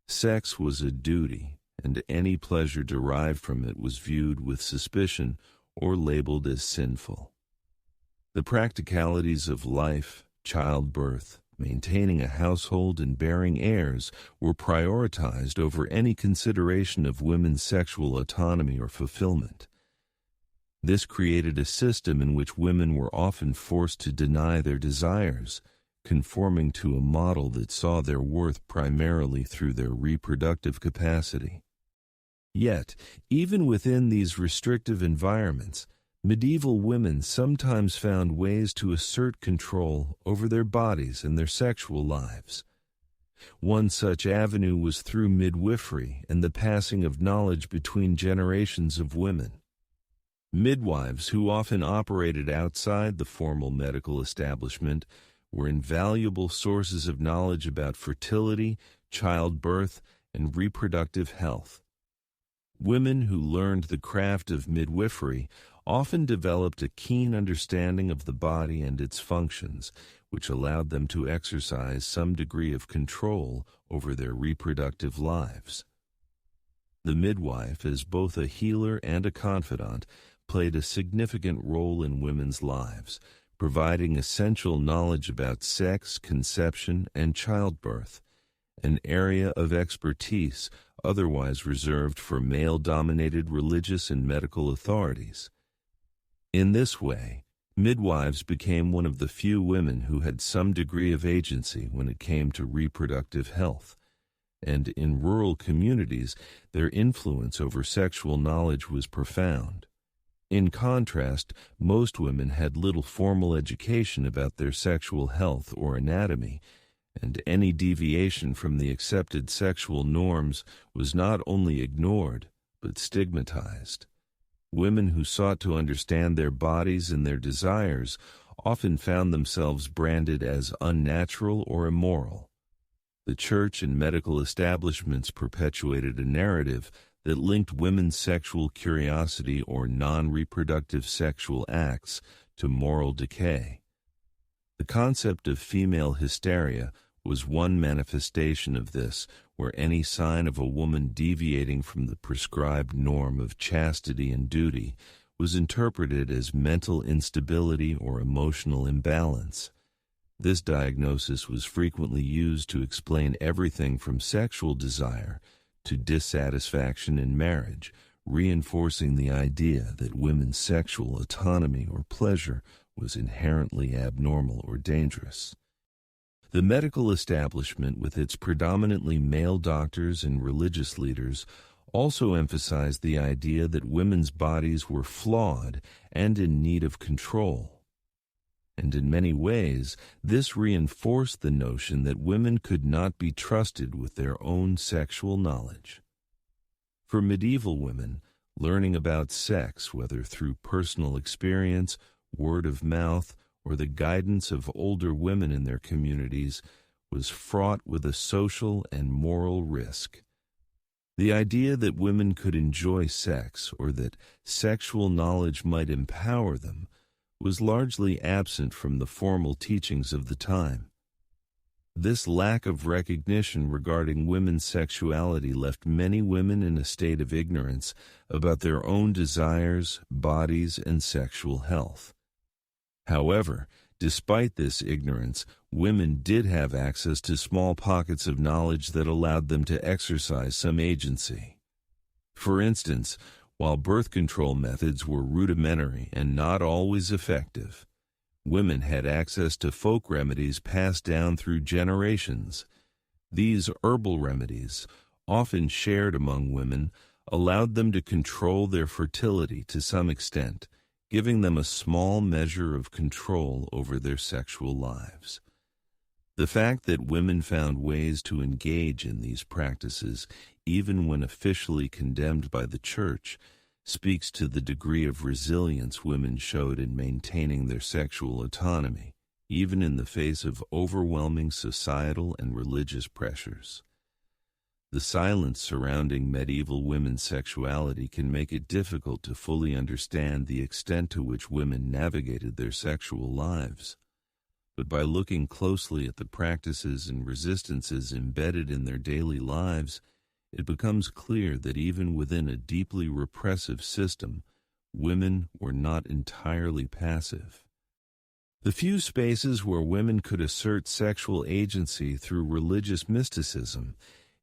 Sex was a duty, and any pleasure derived from it was viewed with suspicion or labeled as sinful. The practicalities of life, childbirth, maintaining a household, and bearing heirs were prioritized over any consideration of women's sexual autonomy or fulfillment. This created a system in which women were often forced to deny their desires, conforming to a model that saw their worth primarily through their reproductive capacity. Yet, even within these restrictive environments, medieval women sometimes found ways to assert control over their bodies and their sexual lives. One such avenue was through midwifery and the passing of knowledge between generations of women. Midwives, who often operated outside the formal medical establishment, were invaluable sources of knowledge about fertility, childbirth, and reproductive health. Women who learned the craft of midwifery often developed a keen understanding of the body and its functions, which allowed them to exercise some degree of control over their reproductive lives. The midwife, as both a healer and a confidant, played a significant role in women's lives, providing essential knowledge about sex, conception, and childbirth, an area of expertise otherwise reserved for male-dominated religious and medical authorities. In this way, midwives became one of the few women who had some degree of agency when it came to reproductive health, and in rural communities, their influence over sexual knowledge was profound. In contrast, most women had little formal education about their sexual health or anatomy, and any deviation from the accepted sexual norms was not only ignored, but stigmatized. Women who sought to understand their bodies and their desires often found themselves branded as unnatural or immoral. The church and medical establishments perpetuated a narrative that linked women's sexual curiosity or non-reproductive sexual acts to moral decay. The concept of female hysteria was one manifestation of this, where any sign of a woman deviating from the prescribed norm of chastity and duty was interpreted as mental instability or emotional imbalance. This diagnosis was frequently used to explain everything from sexual desire to dissatisfaction in marriage, reinforcing the idea that women's sexual autonomy or pleasure was inherently abnormal or dangerous. The medical establishment, with its predominantly male doctors and religious leaders, also emphasized the idea that women's bodies were flawed and in need of control. And in many ways, this reinforced the notion that women could not be trusted with their own sexual knowledge. For medieval women, learning about sex, whether through personal experience, word of mouth, or the guidance of older women in their communities, was fraught with a social and moral risk. The idea that women could enjoy sex or that sexual knowledge might empower them was largely absent from the formal teachings of the time. This lack of recognition regarding women's sexuality left many women in a state of ignorance about their own desires, bodies, and sexual health. However, despite this ignorance, women did have access to small pockets of knowledge that allowed them to exercise some agency. For instance, while birth control methods were rudimentary and not always effective, women had access to folk remedies passed down through generations. These herbal remedies, often shared among women, allowed them to control their fertility to some extent, giving them a small measure of control over their sexual lives. The fact that women found ways to engage in these practices, even when officially condemned by the Church, speaks to the degree of resilience women showed in maintaining their sexual autonomy, even in the face of overwhelming societal and religious pressures. The silence surrounding medieval women's sexuality can make it difficult to fully understand the extent to which women navigated their sexual lives. But by looking closely at the practices and resistances embedded in their daily lives, it becomes clear that even within a deeply repressive system, women were not entirely passive. The few spaces where women could assert sexual agency through religious mysticism,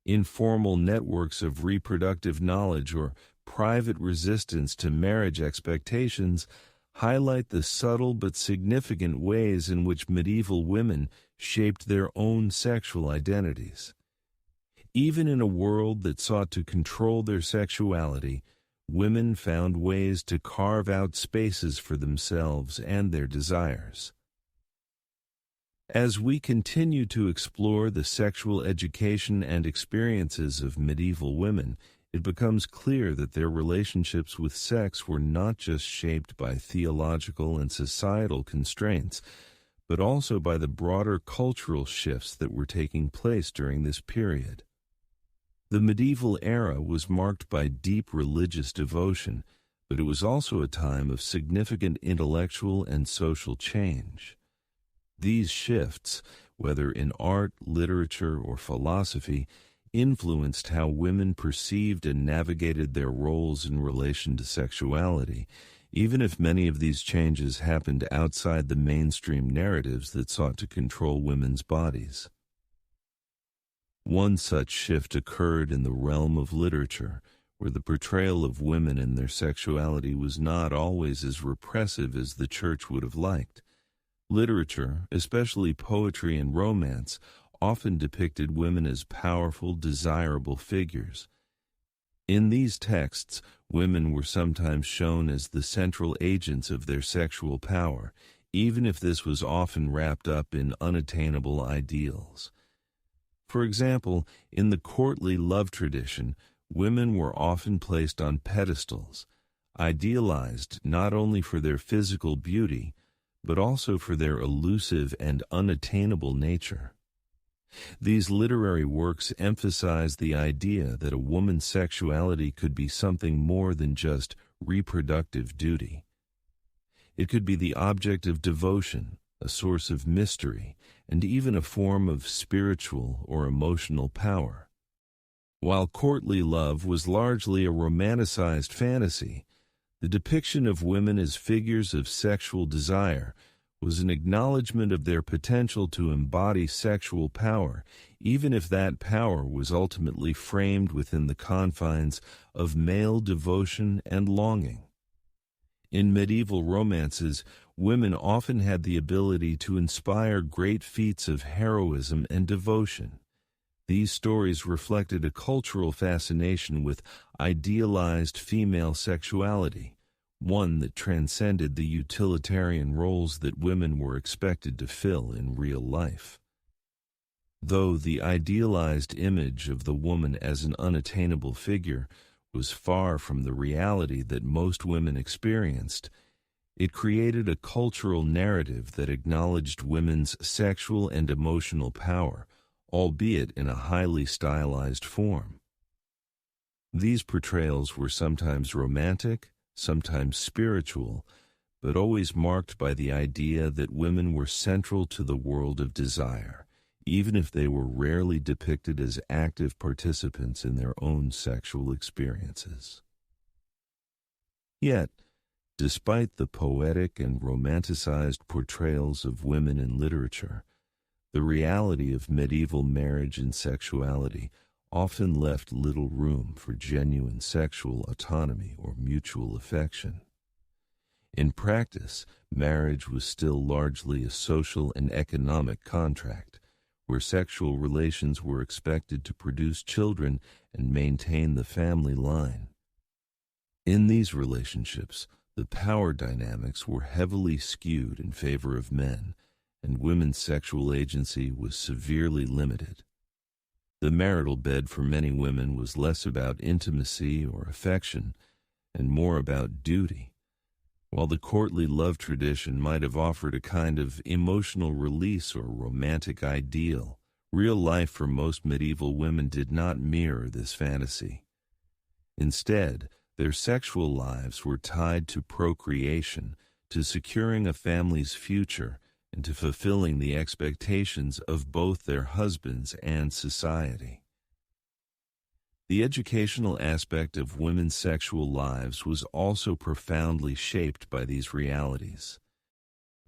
informal networks of reproductive knowledge, or private resistance to marriage expectations highlight the subtle but significant ways in which medieval women shaped their own sexual identities. Even in a world that sought to control their sexuality, women found ways to carve out spaces for themselves and their desires. As we continue to explore the sexual education and experiences of medieval women, it becomes clear that their relationships with sex were not just shaped by theological and societal constraints, but also by the broader cultural shifts that were taking place during this period. The medieval era was marked by deep religious devotion, but it was also a time of significant intellectual and social change. These shifts, whether in art, literature, or philosophy, influenced how women perceived and navigated their roles in relation to sexuality, even if many of these changes happened outside the mainstream narratives that sought to control women's bodies. One such shift occurred in the realm of literature, where the portrayal of women and their sexuality was not always as repressive as the Church would have liked. Literature, especially poetry and romance, often depicted women as powerful, desirable figures. In these texts, women were sometimes shown as the central agents of their sexual power, even if this was often wrapped up in unattainable ideals. For example, in the courtly love tradition, women were often placed on pedestals, idealized not only for their physical beauty, but also for their elusive and unattainable nature. These literary works emphasize the idea that a woman's sexuality could be something more than just reproductive duty. It could be the object of devotion, a source of mystery, and even a form of spiritual or emotional power. While courtly love was largely a romanticized fantasy, the depiction of women as figures of sexual desire was an acknowledgement of their potential to embody sexual power, even if that power was ultimately framed within the confines of male devotion and longing. In medieval romances, women often had the ability to inspire great feats of heroism and devotion. These stories reflected a cultural fascination with idealized female sexuality, one that transcended the utilitarian roles that women were expected to fill in real life. Though the idealized image of the woman as an unattainable figure was far from the reality that most women experienced, it created a cultural narrative that acknowledged women's sexual and emotional power, albeit in a highly stylized form. These portrayals were sometimes romantic, sometimes spiritual, but always marked by the idea that women were central to the world of desire, even if they were rarely depicted as active participants in their own sexual experiences. Yet, despite the poetic and romanticized portrayals of women in literature, the reality of medieval marriage and sexuality often left little room for genuine sexual autonomy or mutual affection. In practice, marriage was still largely a social and economic contract, where sexual relations were expected to produce children and maintain the family line. In these relationships, the power dynamics were heavily skewed in favor of men, and women's sexual agency was severely limited. The marital bed for many women was less about intimacy or affection and more about duty. While the courtly love tradition might have offered a kind of emotional release or romantic ideal, real life for most medieval women did not mirror this fantasy. Instead, their sexual lives were tied to procreation, to securing a family's future, and to fulfilling the expectations of both their husbands and society. The educational aspect of women's sexual lives was also profoundly shaped by these realities.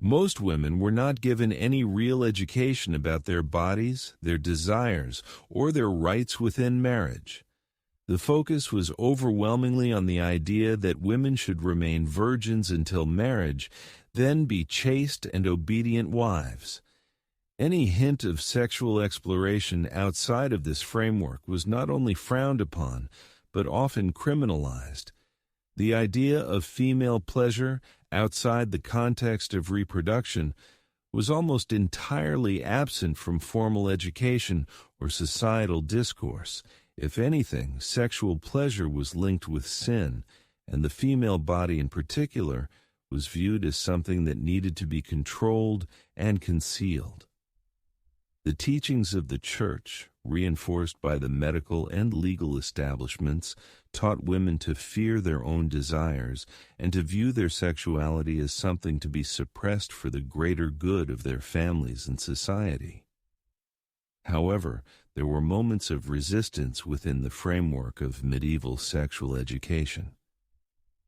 Most women were not given any real education about their bodies, their desires, or their rights within marriage. The focus was overwhelmingly on the idea that women should remain virgins until marriage, then be chaste and obedient wives. Any hint of sexual exploration outside of this framework was not only frowned upon, but often criminalized. The idea of female pleasure outside the context of reproduction was almost entirely absent from formal education or societal discourse. If anything, sexual pleasure was linked with sin, and the female body in particular was viewed as something that needed to be controlled and concealed. The teachings of the Church, reinforced by the medical and legal establishments, taught women to fear their own desires and to view their sexuality as something to be suppressed for the greater good of their families and society. However, there were moments of resistance within the framework of medieval sexual education.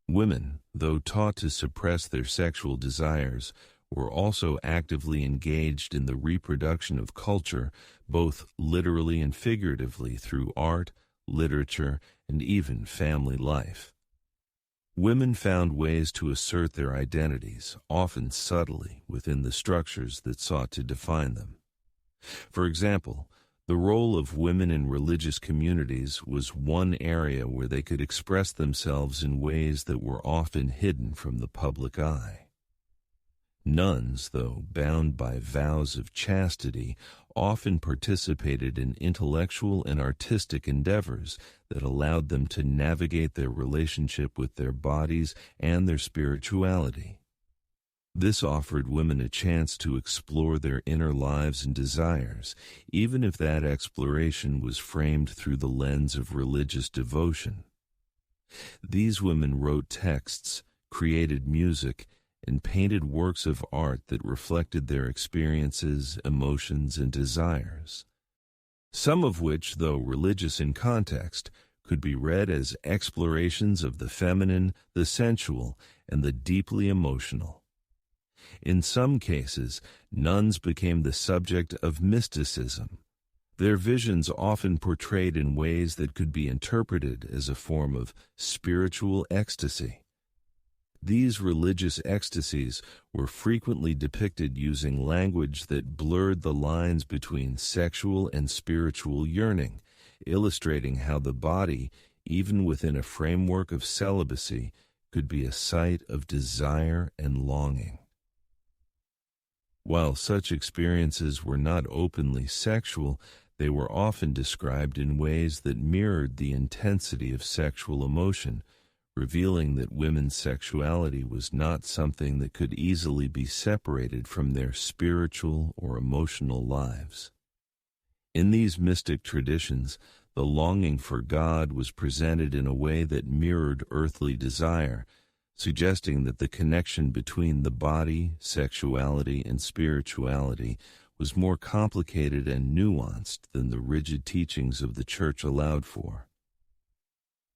Women, though taught to suppress their sexual desires, were also actively engaged in the reproduction of culture, both literally and figuratively through art, literature, and even family life. Women found ways to assert their identities, often subtly, within the structures that sought to define them. For example, the role of women in religious communities was one area where they could express themselves in ways that were often hidden from the public eye. Nuns, though bound by vows of chastity, often participated in intellectual and artistic endeavors that allowed them to navigate their relationship with their bodies and their spirituality. This offered women a chance to explore their inner lives and desires, even if that exploration was framed through the lens of religious devotion. These women wrote texts, created music, and painted works of art that reflected their experiences, emotions, and desires. Some of which, though religious in context, could be read as explorations of the feminine, the sensual, and the deeply emotional. In some cases, nuns became the subject of mysticism, their visions often portrayed in ways that could be interpreted as a form of spiritual ecstasy. These religious ecstasies were frequently depicted using language that blurred the lines between sexual and spiritual yearning, illustrating how the body, even within a framework of celibacy, could be a site of desire and longing. While such experiences were not openly sexual, they were often described in ways that mirrored the intensity of sexual emotion, revealing that women's sexuality was not something that could easily be separated from their spiritual or emotional lives. In these mystic traditions, the longing for God was presented in a way that mirrored earthly desire, suggesting that the connection between the body, sexuality, and spirituality was more complicated and nuanced than the rigid teachings of the Church allowed for.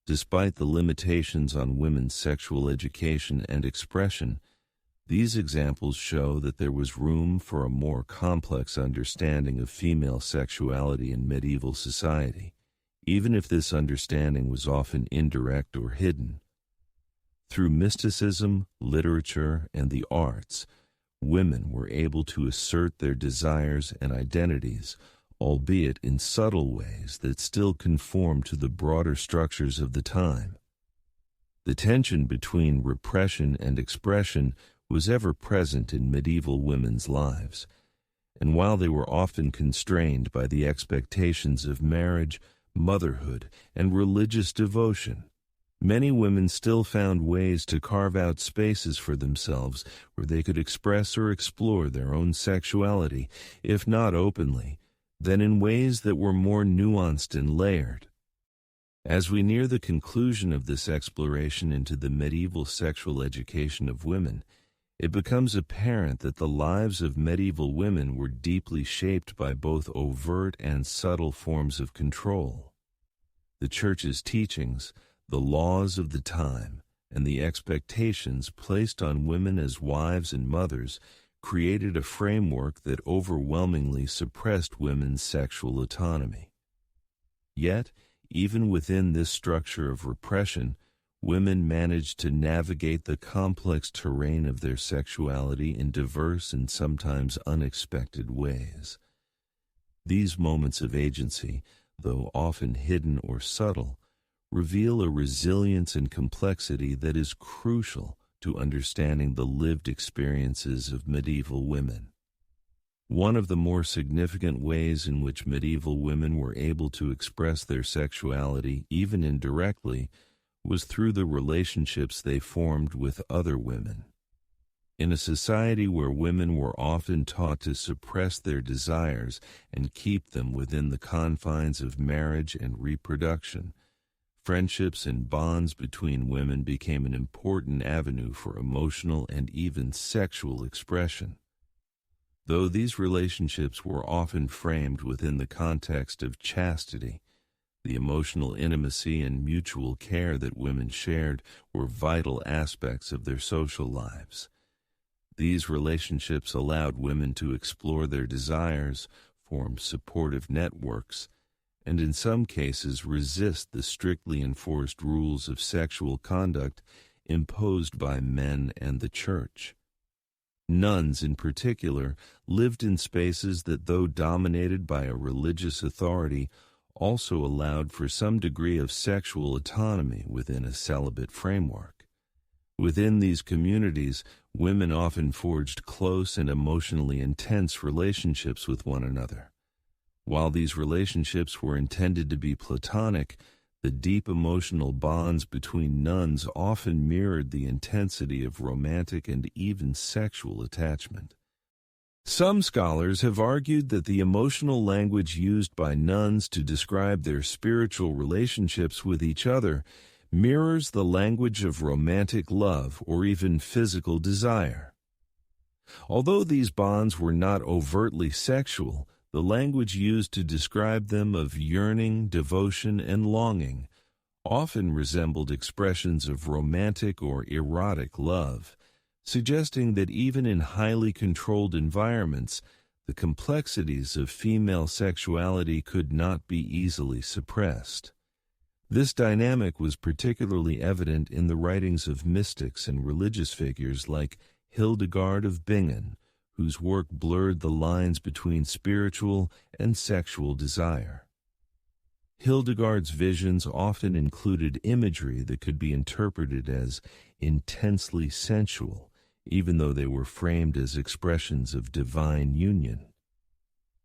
Despite the limitations on women's sexual education and expression, these examples show that there was room for a more complex understanding of female sexuality in medieval society, even if this understanding was often indirect or hidden. Through mysticism, literature, and the arts, women were able to assert their desires and identities, albeit in subtle ways that still conform to the broader structures of the time. The tension between repression and expression was ever present in medieval women's lives, and while they were often constrained by the expectations of marriage, motherhood, and religious devotion, many women still found ways to carve out spaces for themselves where they could express or explore their own sexuality, if not openly, then in ways that were more nuanced and layered. As we near the conclusion of this exploration into the medieval sexual education of women, it becomes apparent that the lives of medieval women were deeply shaped by both overt and subtle forms of control. The Church's teachings, the laws of the time, and the expectations placed on women as wives and mothers created a framework that overwhelmingly suppressed women's sexual autonomy. Yet, even within this structure of repression, women managed to navigate the complex terrain of their sexuality in diverse and sometimes unexpected ways. These moments of agency, though often hidden or subtle, reveal a resilience and complexity that is crucial to understanding the lived experiences of medieval women. One of the more significant ways in which medieval women were able to express their sexuality, even indirectly, was through the relationships they formed with other women. In a society where women were often taught to suppress their desires and keep them within the confines of marriage and reproduction, friendships and bonds between women became an important avenue for emotional and even sexual expression. Though these relationships were often framed within the context of chastity, the emotional intimacy and mutual care that women shared were vital aspects of their social lives. These relationships allowed women to explore their desires, form supportive networks, and in some cases resist the strictly enforced rules of sexual conduct imposed by men and the Church. Nuns, in particular, lived in spaces that, though dominated by a religious authority, also allowed for some degree of sexual autonomy within a celibate framework. Within these communities, women often forged close and emotionally intense relationships with one another. While these relationships were intended to be platonic, the deep emotional bonds between nuns often mirrored the intensity of romantic and even sexual attachment. Some scholars have argued that the emotional language used by nuns to describe their spiritual relationships with each other mirrors the language of romantic love or even physical desire. Although these bonds were not overtly sexual, the language used to describe them of yearning, devotion, and longing often resembled expressions of romantic or erotic love, suggesting that even in highly controlled environments, the complexities of female sexuality could not be easily suppressed. This dynamic was particularly evident in the writings of mystics and religious figures like Hildegard of Bingen, whose work blurred the lines between spiritual and sexual desire. Hildegard's visions often included imagery that could be interpreted as intensely sensual, even though they were framed as expressions of divine union.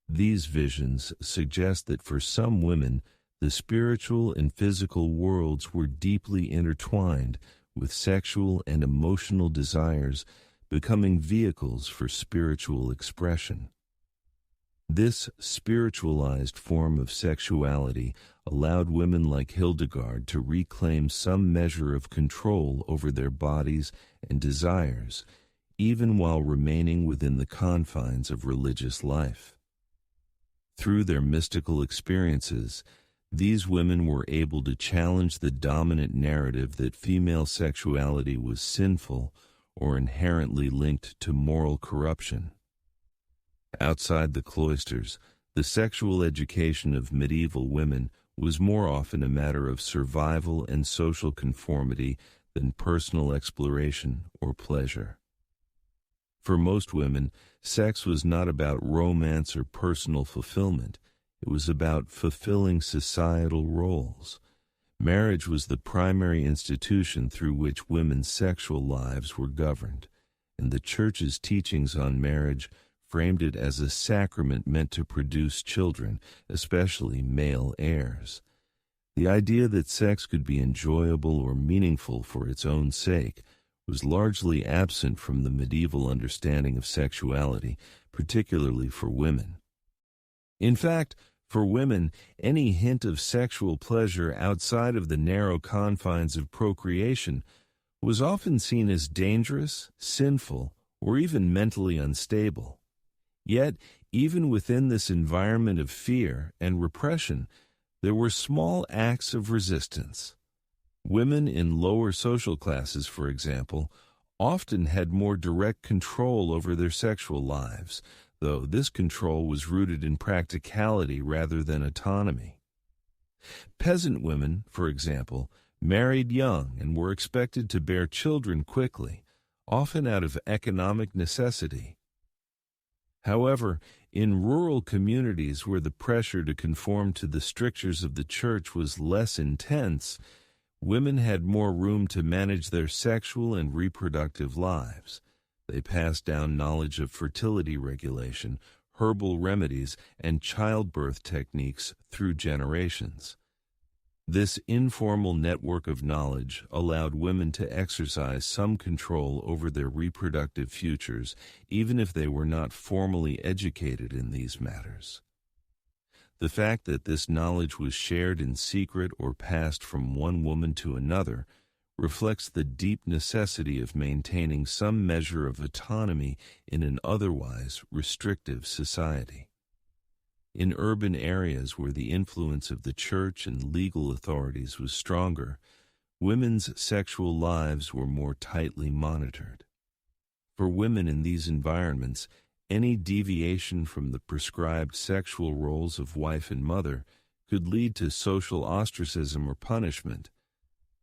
These visions suggest that for some women, the spiritual and physical worlds were deeply intertwined, with sexual and emotional desires becoming vehicles for spiritual expression. This spiritualized form of sexuality allowed women like Hildegard to reclaim some measure of control over their bodies and desires, even while remaining within the confines of religious life. Through their mystical experiences, these women were able to challenge the dominant narrative that female sexuality was sinful or inherently linked to moral corruption. Outside the cloisters, the sexual education of medieval women was more often a matter of survival and social conformity than personal exploration or pleasure. For most women, sex was not about romance or personal fulfillment. It was about fulfilling societal roles. Marriage was the primary institution through which women's sexual lives were governed, and the Church's teachings on marriage framed it as a sacrament meant to produce children, especially male heirs. The idea that sex could be enjoyable or meaningful for its own sake was largely absent from the medieval understanding of sexuality, particularly for women. In fact, for women, any hint of sexual pleasure outside of the narrow confines of procreation was often seen as dangerous, sinful, or even mentally unstable. Yet, even within this environment of fear and repression, there were small acts of resistance. Women in lower social classes, for example, often had more direct control over their sexual lives, though this control was rooted in practicality rather than autonomy. Peasant women, for example, married young and were expected to bear children quickly, often out of economic necessity. However, in rural communities where the pressure to conform to the strictures of the Church was less intense, women had more room to manage their sexual and reproductive lives. They passed down knowledge of fertility regulation, herbal remedies, and childbirth techniques through generations. This informal network of knowledge allowed women to exercise some control over their reproductive futures, even if they were not formally educated in these matters. The fact that this knowledge was shared in secret or passed from one woman to another reflects the deep necessity of maintaining some measure of autonomy in an otherwise restrictive society. In urban areas where the influence of the Church and legal authorities was stronger, women's sexual lives were more tightly monitored. For women in these environments, any deviation from the prescribed sexual roles of wife and mother could lead to social ostracism or punishment.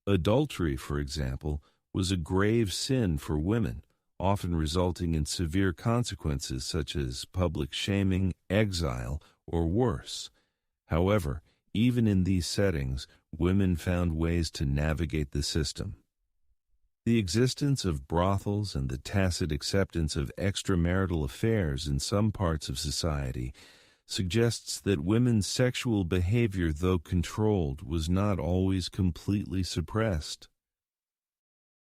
Adultery, for example, was a grave sin for women, often resulting in severe consequences such as public shaming, exile, or worse. However, even in these settings, women found ways to navigate the system. The existence of brothels and the tacit acceptance of extramarital affairs in some parts of society suggests that women's sexual behavior, though controlled, was not always completely suppressed.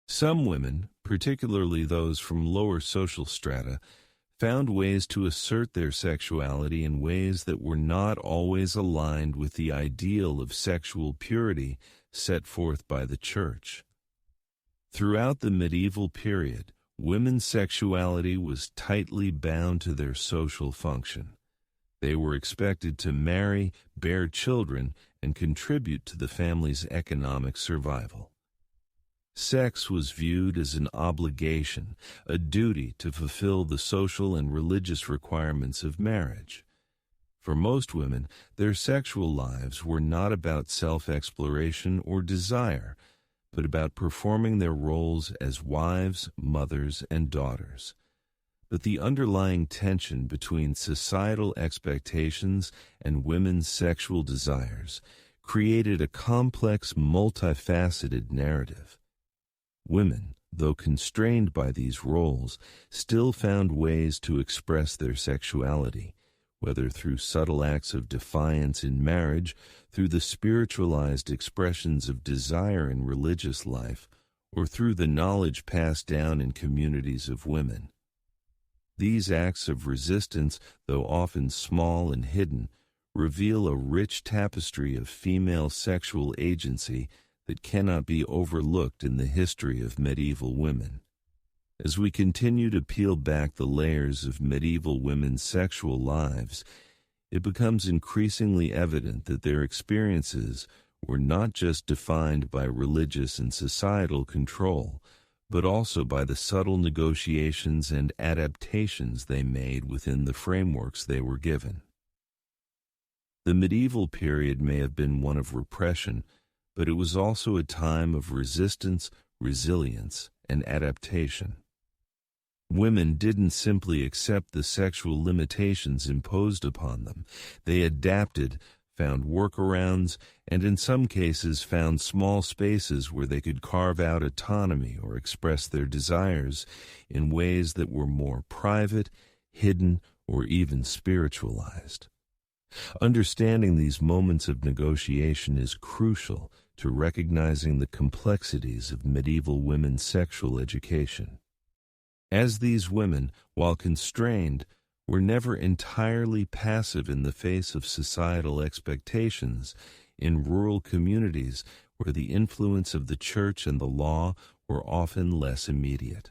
Some women, particularly those from lower social strata, found ways to assert their sexuality in ways that were not always aligned with the ideal of sexual purity set forth by the Church. Throughout the medieval period, women's sexuality was tightly bound to their social function. They were expected to marry, bear children, and contribute to the family's economic survival. Sex was viewed as an obligation, a duty to fulfill the social and religious requirements of marriage. For most women, their sexual lives were not about self-exploration or desire, but about performing their roles as wives, mothers, and daughters. But the underlying tension between societal expectations and women's sexual desires created a complex, multifaceted narrative. Women, though constrained by these roles, still found ways to express their sexuality, whether through subtle acts of defiance in marriage, through the spiritualized expressions of desire in religious life, or through the knowledge passed down in communities of women. These acts of resistance, though often small and hidden, reveal a rich tapestry of female sexual agency that cannot be overlooked in the history of medieval women. As we continue to peel back the layers of medieval women's sexual lives, it becomes increasingly evident that their experiences were not just defined by religious and societal control, but also by the subtle negotiations and adaptations they made within the frameworks they were given. The medieval period may have been one of repression, but it was also a time of resistance, resilience, and adaptation. Women didn't simply accept the sexual limitations imposed upon them. They adapted, found workarounds, and in some cases found small spaces where they could carve out autonomy or express their desires in ways that were more private, hidden, or even spiritualized. Understanding these moments of negotiation is crucial to recognizing the complexities of medieval women's sexual education. As these women, while constrained, were never entirely passive in the face of societal expectations, in rural communities where the influence of the church and the law were often less immediate.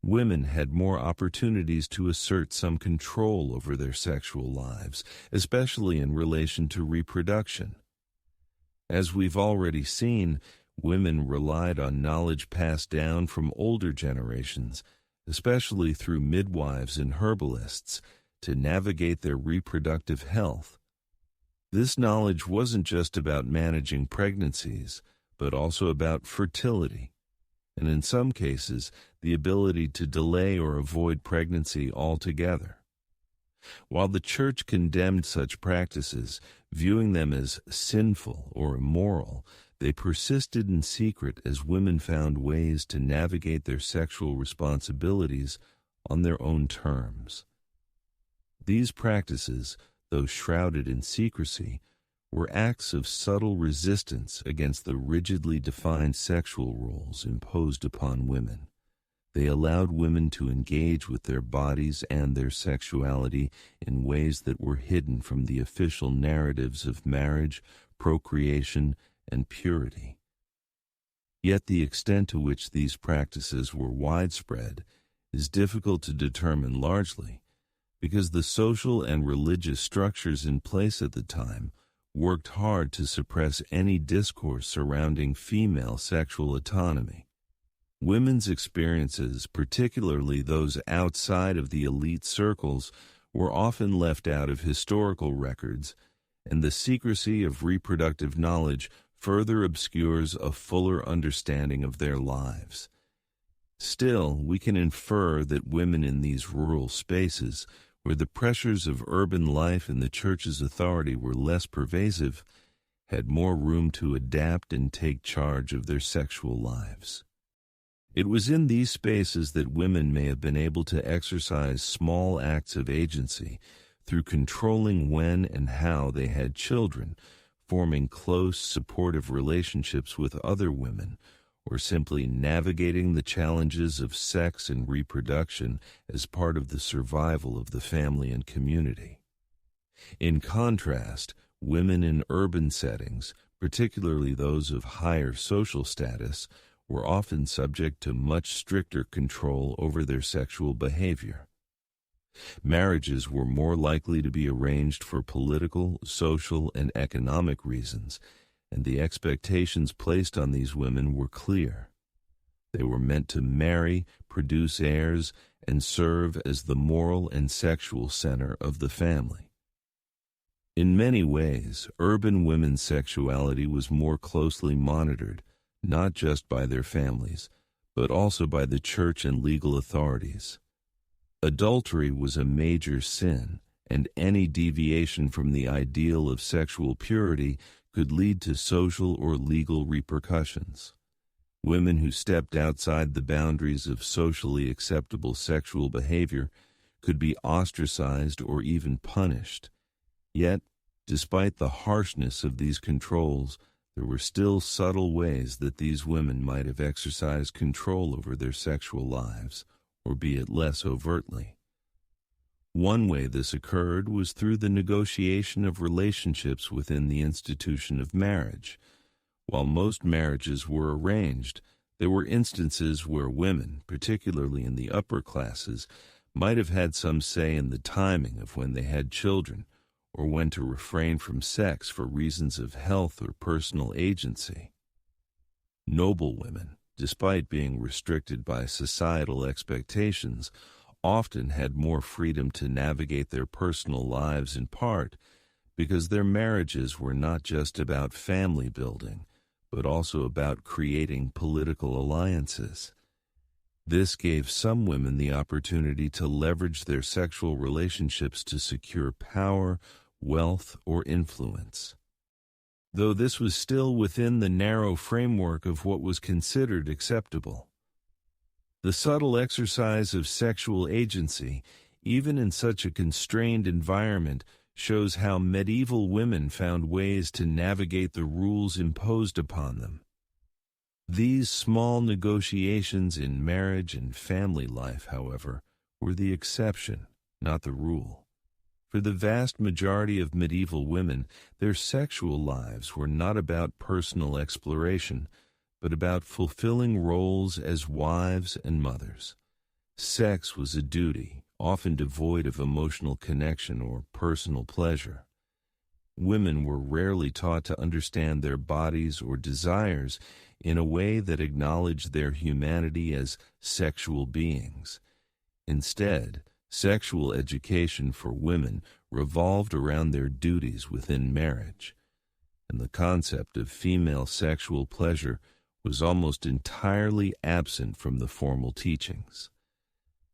Women had more opportunities to assert some control over their sexual lives, especially in relation to reproduction. As we've already seen, women relied on knowledge passed down from older generations, especially through midwives and herbalists, to navigate their reproductive health. This knowledge wasn't just about managing pregnancies, but also about fertility, and in some cases, the ability to delay or avoid pregnancy altogether. While the Church condemned such practices, viewing them as sinful or immoral, they persisted in secret as women found ways to navigate their sexual responsibilities on their own terms. These practices, though shrouded in secrecy, were acts of subtle resistance against the rigidly defined sexual roles imposed upon women. They allowed women to engage with their bodies and their sexuality in ways that were hidden from the official narratives of marriage, procreation, and purity. Yet the extent to which these practices were widespread is difficult to determine largely because the social and religious structures in place at the time worked hard to suppress any discourse surrounding female sexual autonomy. Women's experiences, particularly those outside of the elite circles, were often left out of historical records, and the secrecy of reproductive knowledge further obscures a fuller understanding of their lives. Still, we can infer that women in these rural spaces, where the pressures of urban life and the Church's authority were less pervasive, had more room to adapt and take charge of their sexual lives. It was in these spaces that women may have been able to exercise small acts of agency through controlling when and how they had children, forming close, supportive relationships with other women, or simply navigating the challenges of sex and reproduction as part of the survival of the family and community. In contrast, women in urban settings, particularly those of higher social status, were often subject to much stricter control over their sexual behavior. Marriages were more likely to be arranged for political, social, and economic reasons, and the expectations placed on these women were clear. They were meant to marry, produce heirs, and serve as the moral and sexual center of the family. In many ways, urban women's sexuality was more closely monitored, not just by their families, but also by the church and legal authorities. Adultery was a major sin, and any deviation from the ideal of sexual purity could lead to social or legal repercussions. Women who stepped outside the boundaries of socially acceptable sexual behavior could be ostracized or even punished. Yet, despite the harshness of these controls, there were still subtle ways that these women might have exercised control over their sexual lives, or be it less overtly. One way this occurred was through the negotiation of relationships within the institution of marriage. While most marriages were arranged, there were instances where women, particularly in the upper classes, might have had some say in the timing of when they had children, or when to refrain from sex for reasons of health or personal agency. Noble women, despite being restricted by societal expectations, often had more freedom to navigate their personal lives, in part because their marriages were not just about family building, but also about creating political alliances. This gave some women the opportunity to leverage their sexual relationships to secure power, wealth, or influence. Though this was still within the narrow framework of what was considered acceptable. The subtle exercise of sexual agency, even in such a constrained environment, shows how medieval women found ways to navigate the rules imposed upon them. These small negotiations in marriage and family life, however, were the exception, not the rule. For the vast majority of medieval women, their sexual lives were not about personal exploration, but about fulfilling roles as wives and mothers. Sex was a duty, often devoid of emotional connection or personal pleasure. Women were rarely taught to understand their bodies or desires in a way that acknowledged their humanity as sexual beings. Instead, sexual education for women revolved around their duties within marriage, and the concept of female sexual pleasure was almost entirely absent from the formal teachings.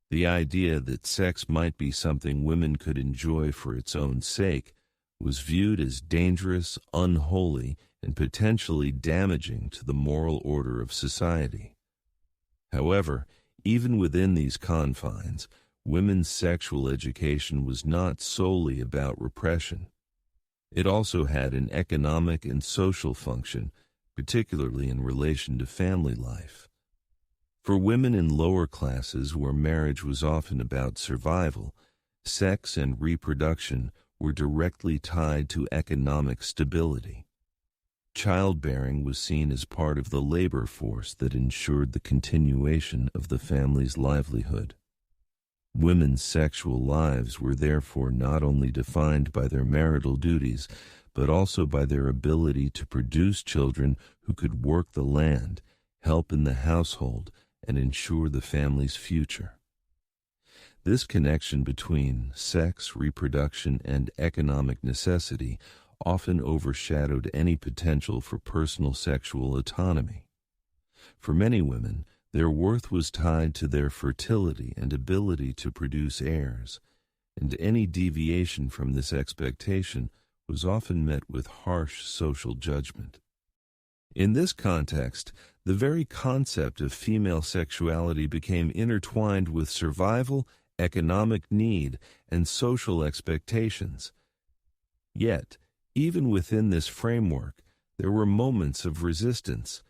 The idea that sex might be something women could enjoy for its own sake was viewed as dangerous, unholy, and potentially damaging to the moral order of society. However, even within these confines, women's sexual education was not solely about repression. It also had an economic and social function, particularly in relation to family life. For women in lower classes where marriage was often about survival, sex and reproduction were directly tied to economic stability. Childbearing was seen as part of the labor force that ensured the continuation of the family's livelihood. Women's sexual lives were therefore not only defined by their marital duties, but also by their ability to produce children who could work the land, help in the household, and ensure the family's future. This connection between sex, reproduction, and economic necessity often overshadowed any potential for personal sexual autonomy. For many women, their worth was tied to their fertility and ability to produce heirs, and any deviation from this expectation was often met with harsh social judgment. In this context, the very concept of female sexuality became intertwined with survival, economic need, and social expectations. Yet, even within this framework, there were moments of resistance.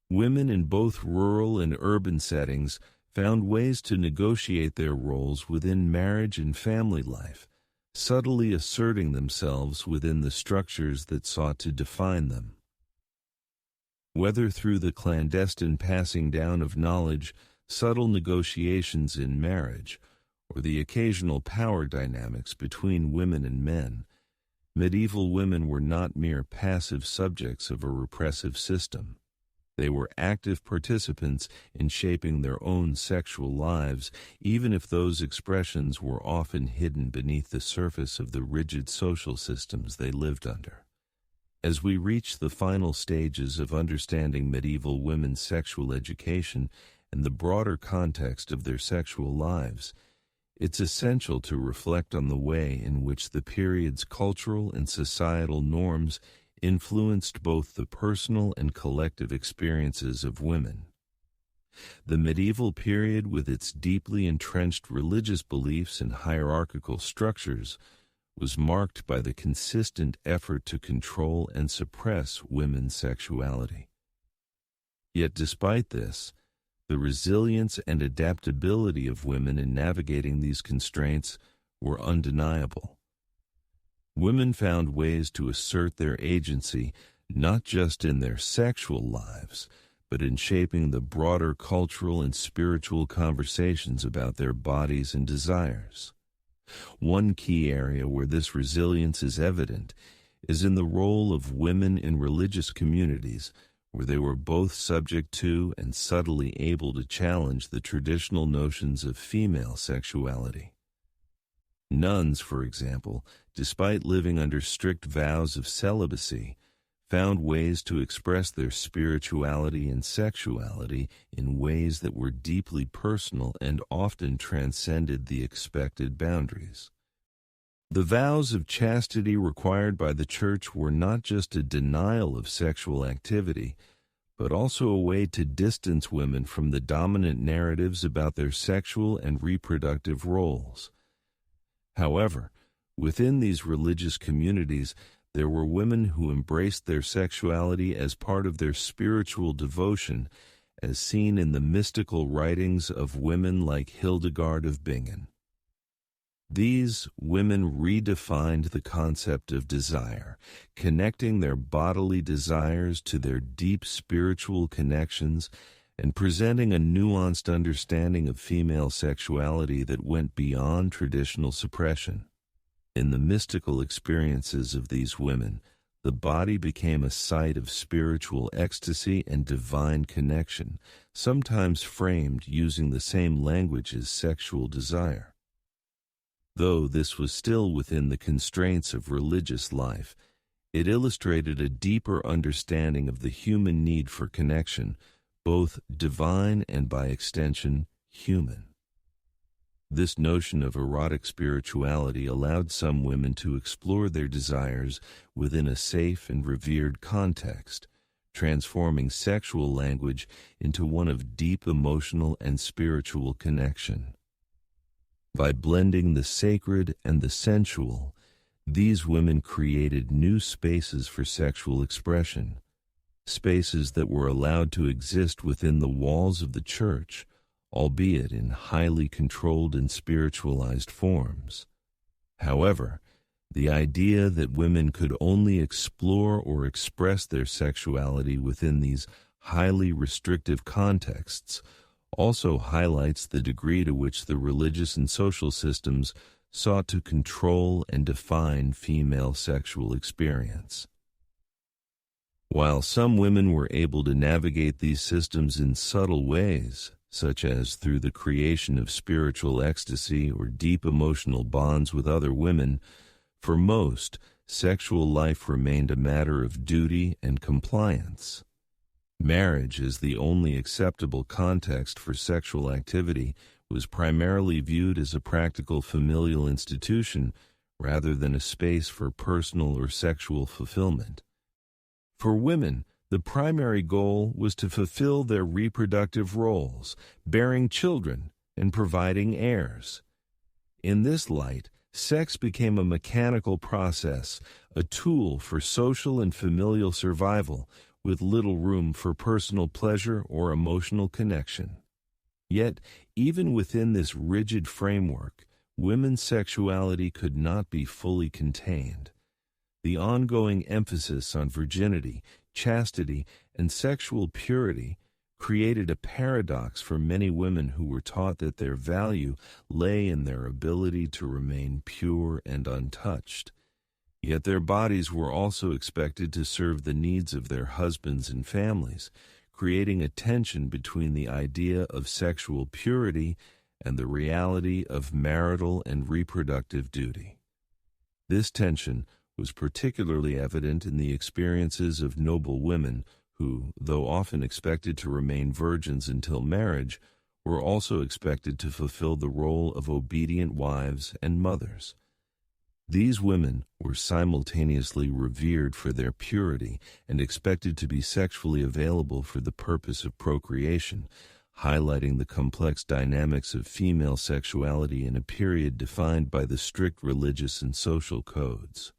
Women in both rural and urban settings found ways to negotiate their roles within marriage and family life, subtly asserting themselves within the structures that sought to define them. Whether through the clandestine passing down of knowledge, subtle negotiations in marriage, or the occasional power dynamics between women and men, medieval women were not mere passive subjects of a repressive system. They were active participants in shaping their own sexual lives, even if those expressions were often hidden beneath the surface of the rigid social systems they lived under. As we reach the final stages of understanding medieval women's sexual education and the broader context of their sexual lives, it's essential to reflect on the way in which the period's cultural and societal norms influenced both the personal and collective experiences of women. The medieval period, with its deeply entrenched religious beliefs and hierarchical structures, was marked by the consistent effort to control and suppress women's sexuality. Yet despite this, the resilience and adaptability of women in navigating these constraints were undeniable. Women found ways to assert their agency not just in their sexual lives, but in shaping the broader cultural and spiritual conversations about their bodies and desires. One key area where this resilience is evident is in the role of women in religious communities, where they were both subject to and subtly able to challenge the traditional notions of female sexuality. Nuns, for example, despite living under strict vows of celibacy, found ways to express their spirituality and sexuality in ways that were deeply personal and often transcended the expected boundaries. The vows of chastity required by the Church were not just a denial of sexual activity, but also a way to distance women from the dominant narratives about their sexual and reproductive roles. However, within these religious communities, there were women who embraced their sexuality as part of their spiritual devotion, as seen in the mystical writings of women like Hildegard of Bingen. These women redefined the concept of desire, connecting their bodily desires to their deep spiritual connections and presenting a nuanced understanding of female sexuality that went beyond traditional suppression. In the mystical experiences of these women, the body became a site of spiritual ecstasy and divine connection, sometimes framed using the same language as sexual desire. Though this was still within the constraints of religious life, it illustrated a deeper understanding of the human need for connection, both divine and, by extension, human. This notion of erotic spirituality allowed some women to explore their desires within a safe and revered context, transforming sexual language into one of deep emotional and spiritual connection. By blending the sacred and the sensual, these women created new spaces for sexual expression, spaces that were allowed to exist within the walls of the Church, albeit in highly controlled and spiritualized forms. However, the idea that women could only explore or express their sexuality within these highly restrictive contexts also highlights the degree to which the religious and social systems sought to control and define female sexual experience. While some women were able to navigate these systems in subtle ways, such as through the creation of spiritual ecstasy or deep emotional bonds with other women, for most, sexual life remained a matter of duty and compliance. Marriage, as the only acceptable context for sexual activity, was primarily viewed as a practical familial institution rather than a space for personal or sexual fulfillment. For women, the primary goal was to fulfill their reproductive roles, bearing children and providing heirs. In this light, sex became a mechanical process, a tool for social and familial survival, with little room for personal pleasure or emotional connection. Yet, even within this rigid framework, women's sexuality could not be fully contained. The ongoing emphasis on virginity, chastity, and sexual purity created a paradox for many women who were taught that their value lay in their ability to remain pure and untouched. Yet their bodies were also expected to serve the needs of their husbands and families, creating a tension between the idea of sexual purity and the reality of marital and reproductive duty. This tension was particularly evident in the experiences of noble women who, though often expected to remain virgins until marriage, were also expected to fulfill the role of obedient wives and mothers. These women were simultaneously revered for their purity and expected to be sexually available for the purpose of procreation, highlighting the complex dynamics of female sexuality in a period defined by the strict religious and social codes.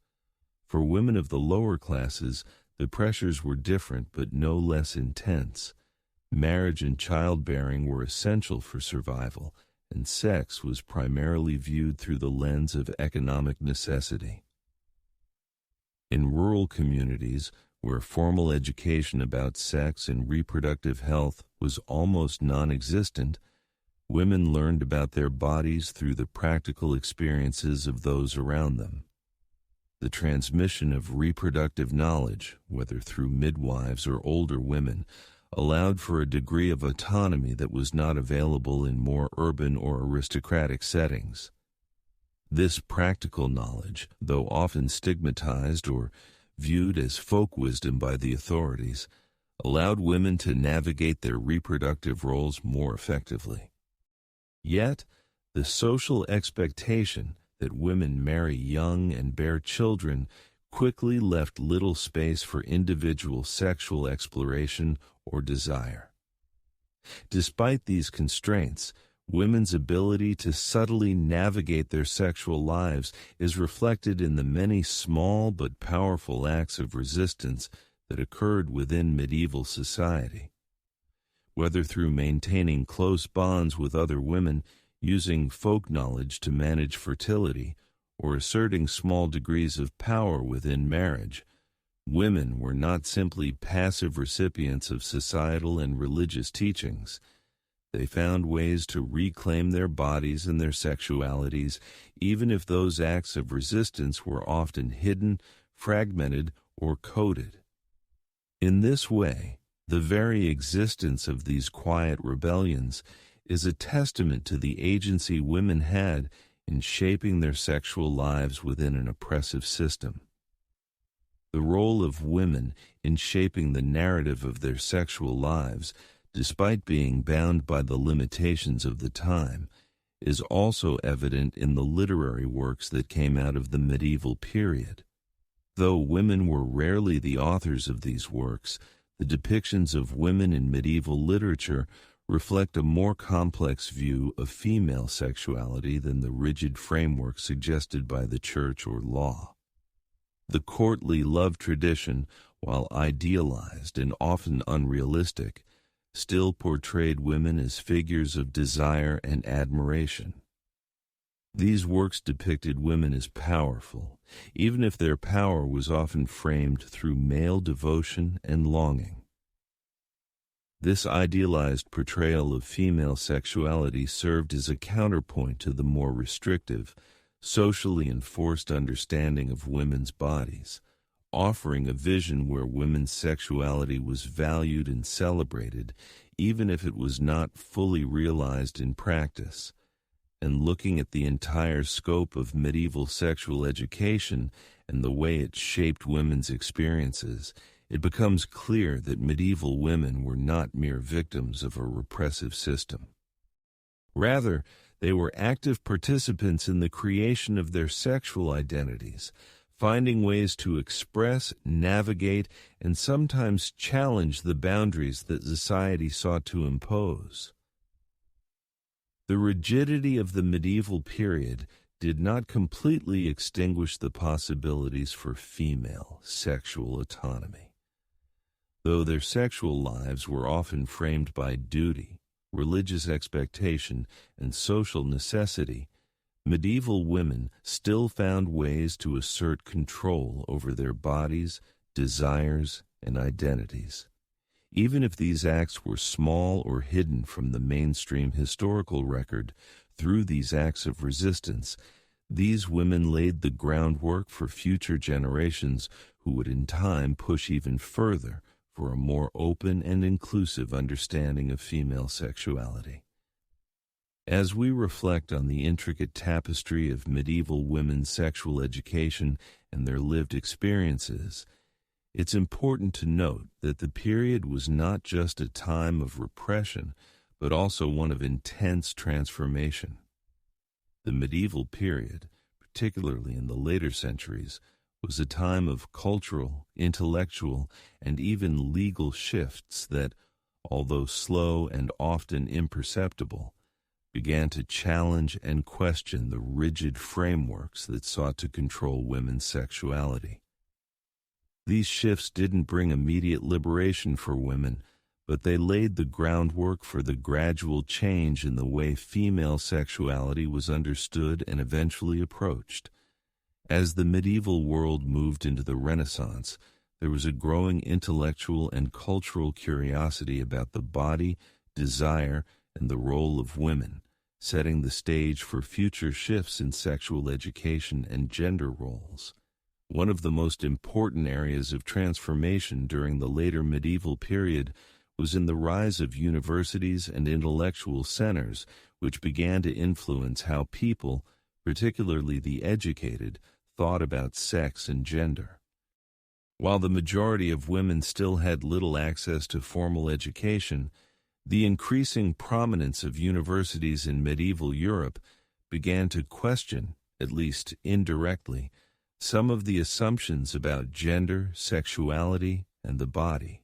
For women of the lower classes, the pressures were different but no less intense. Marriage and childbearing were essential for survival, and sex was primarily viewed through the lens of economic necessity. In rural communities, where formal education about sex and reproductive health was almost non-existent, women learned about their bodies through the practical experiences of those around them. The transmission of reproductive knowledge, whether through midwives or older women, allowed for a degree of autonomy that was not available in more urban or aristocratic settings. This practical knowledge, though often stigmatized or viewed as folk wisdom by the authorities, allowed women to navigate their reproductive roles more effectively. Yet, the social expectation that women marry young and bear children quickly left little space for individual sexual exploration or desire. Despite these constraints, women's ability to subtly navigate their sexual lives is reflected in the many small but powerful acts of resistance that occurred within medieval society. Whether through maintaining close bonds with other women, using folk knowledge to manage fertility, or asserting small degrees of power within marriage, women were not simply passive recipients of societal and religious teachings. They found ways to reclaim their bodies and their sexualities, even if those acts of resistance were often hidden, fragmented, or coded. In this way, the very existence of these quiet rebellions is a testament to the agency women had in shaping their sexual lives within an oppressive system. The role of women in shaping the narrative of their sexual lives, despite being bound by the limitations of the time, is also evident in the literary works that came out of the medieval period. Though women were rarely the authors of these works, the depictions of women in medieval literature reflect a more complex view of female sexuality than the rigid framework suggested by the church or law. The courtly love tradition, while idealized and often unrealistic, still portrayed women as figures of desire and admiration. These works depicted women as powerful, even if their power was often framed through male devotion and longing. This idealized portrayal of female sexuality served as a counterpoint to the more restrictive, socially enforced understanding of women's bodies, offering a vision where women's sexuality was valued and celebrated, even if it was not fully realized in practice. And looking at the entire scope of medieval sexual education and the way it shaped women's experiences, it becomes clear that medieval women were not mere victims of a repressive system. Rather, they were active participants in the creation of their sexual identities, finding ways to express, navigate, and sometimes challenge the boundaries that society sought to impose. The rigidity of the medieval period did not completely extinguish the possibilities for female sexual autonomy. Though their sexual lives were often framed by duty, religious expectation, and social necessity, medieval women still found ways to assert control over their bodies, desires, and identities. Even if these acts were small or hidden from the mainstream historical record, through these acts of resistance, these women laid the groundwork for future generations who would in time push even further for a more open and inclusive understanding of female sexuality. As we reflect on the intricate tapestry of medieval women's sexual education and their lived experiences, it's important to note that the period was not just a time of repression, but also one of intense transformation. The medieval period, particularly in the later centuries, was a time of cultural, intellectual, and even legal shifts that, although slow and often imperceptible, began to challenge and question the rigid frameworks that sought to control women's sexuality. These shifts didn't bring immediate liberation for women, but they laid the groundwork for the gradual change in the way female sexuality was understood and eventually approached. As the medieval world moved into the Renaissance, there was a growing intellectual and cultural curiosity about the body, desire, and the role of women, setting the stage for future shifts in sexual education and gender roles. One of the most important areas of transformation during the later medieval period was in the rise of universities and intellectual centers, which began to influence how people, particularly the educated, thought about sex and gender. While the majority of women still had little access to formal education, the increasing prominence of universities in medieval Europe began to question, at least indirectly, some of the assumptions about gender, sexuality, and the body.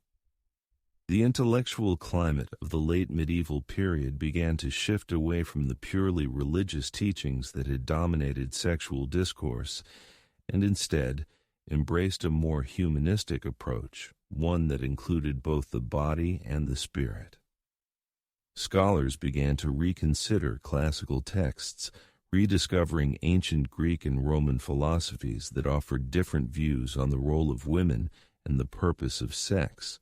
The intellectual climate of the late medieval period began to shift away from the purely religious teachings that had dominated sexual discourse, and instead embraced a more humanistic approach, one that included both the body and the spirit. Scholars began to reconsider classical texts, rediscovering ancient Greek and Roman philosophies that offered different views on the role of women and the purpose of sex.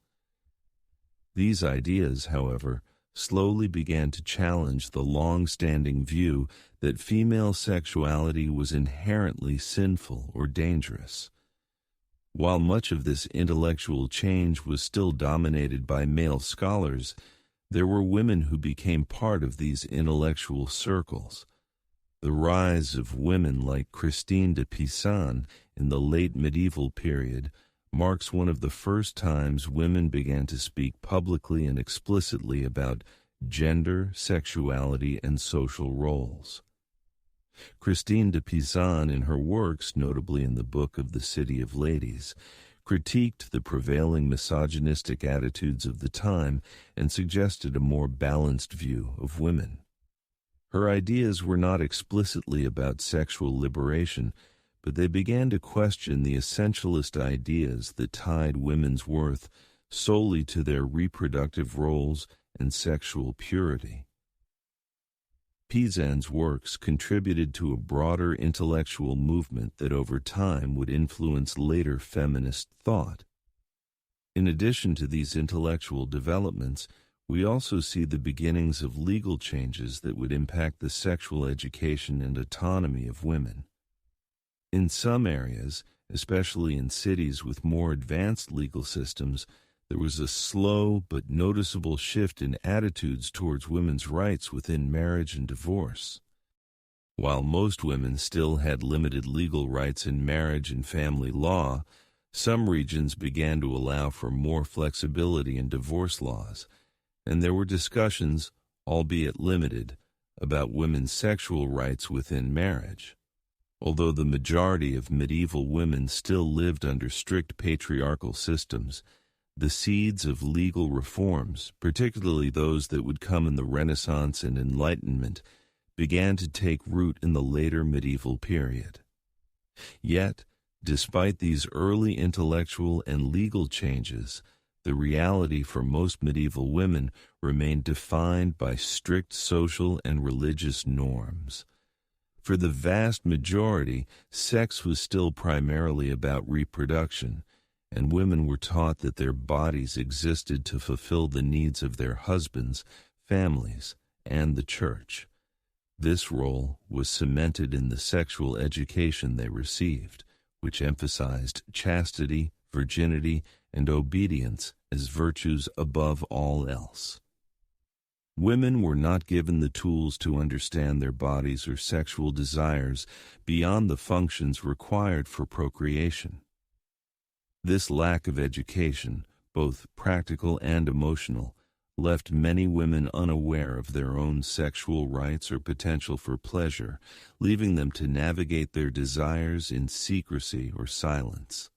These ideas, however, slowly began to challenge the long-standing view that female sexuality was inherently sinful or dangerous. While much of this intellectual change was still dominated by male scholars, there were women who became part of these intellectual circles. The rise of women like Christine de Pizan in the late medieval period marks one of the first times women began to speak publicly and explicitly about gender, sexuality, and social roles. Christine de Pizan, in her works, notably in the Book of the City of Ladies, critiqued the prevailing misogynistic attitudes of the time and suggested a more balanced view of women. Her ideas were not explicitly about sexual liberation, but they began to question the essentialist ideas that tied women's worth solely to their reproductive roles and sexual purity. Pizan's works contributed to a broader intellectual movement that over time would influence later feminist thought. In addition to these intellectual developments, we also see the beginnings of legal changes that would impact the sexual education and autonomy of women. In some areas, especially in cities with more advanced legal systems, there was a slow but noticeable shift in attitudes towards women's rights within marriage and divorce. While most women still had limited legal rights in marriage and family law, some regions began to allow for more flexibility in divorce laws, and there were discussions, albeit limited, about women's sexual rights within marriage. Although the majority of medieval women still lived under strict patriarchal systems, the seeds of legal reforms, particularly those that would come in the Renaissance and Enlightenment, began to take root in the later medieval period. Yet, despite these early intellectual and legal changes, the reality for most medieval women remained defined by strict social and religious norms. For the vast majority, sex was still primarily about reproduction, and women were taught that their bodies existed to fulfill the needs of their husbands, families, and the church. This role was cemented in the sexual education they received, which emphasized chastity, virginity, and obedience as virtues above all else. Women were not given the tools to understand their bodies or sexual desires beyond the functions required for procreation. This lack of education, both practical and emotional, left many women unaware of their own sexual rights or potential for pleasure, leaving them to navigate their desires in secrecy or silence.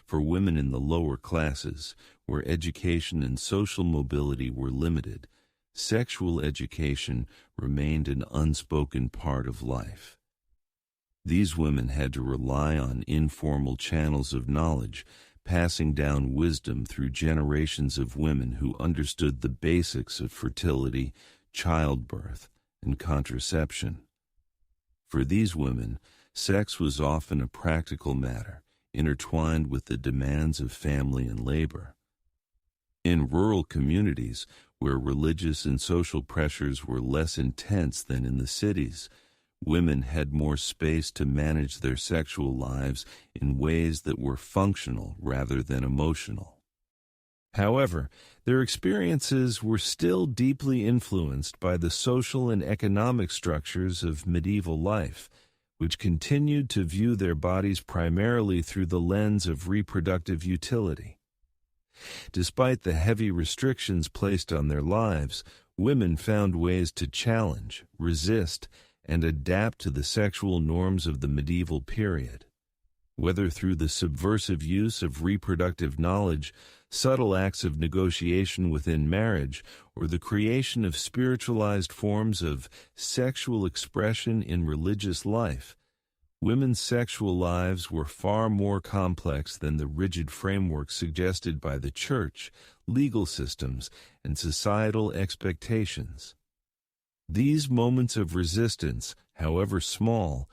For women in the lower classes, where education and social mobility were limited, sexual education remained an unspoken part of life. These women had to rely on informal channels of knowledge, passing down wisdom through generations of women who understood the basics of fertility, childbirth, and contraception. For these women, sex was often a practical matter, intertwined with the demands of family and labor. In rural communities, where religious and social pressures were less intense than in the cities, women had more space to manage their sexual lives in ways that were functional rather than emotional. However, their experiences were still deeply influenced by the social and economic structures of medieval life, which continued to view their bodies primarily through the lens of reproductive utility. Despite the heavy restrictions placed on their lives, women found ways to challenge, resist, and adapt to the sexual norms of the medieval period. Whether through the subversive use of reproductive knowledge, subtle acts of negotiation within marriage, or the creation of spiritualized forms of sexual expression in religious life, women's sexual lives were far more complex than the rigid framework suggested by the church, legal systems, and societal expectations. These moments of resistance, however small,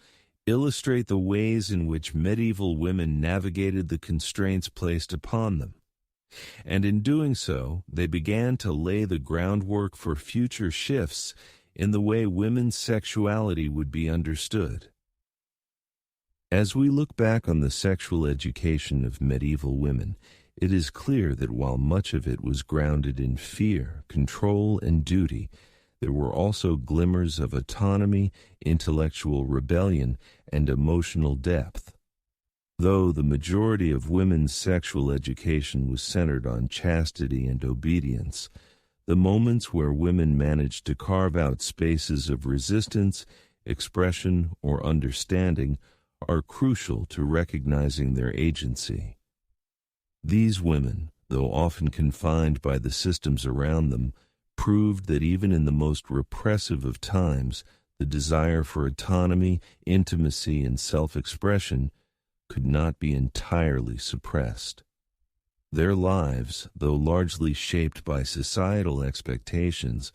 illustrate the ways in which medieval women navigated the constraints placed upon them. And in doing so, they began to lay the groundwork for future shifts in the way women's sexuality would be understood. As we look back on the sexual education of medieval women, it is clear that while much of it was grounded in fear, control, and duty, there were also glimmers of autonomy, intellectual rebellion, and emotional depth. Though the majority of women's sexual education was centered on chastity and obedience, the moments where women managed to carve out spaces of resistance, expression, or understanding are crucial to recognizing their agency. These women, though often confined by the systems around them, proved that even in the most repressive of times, the desire for autonomy, intimacy, and self-expression could not be entirely suppressed. Their lives, though largely shaped by societal expectations,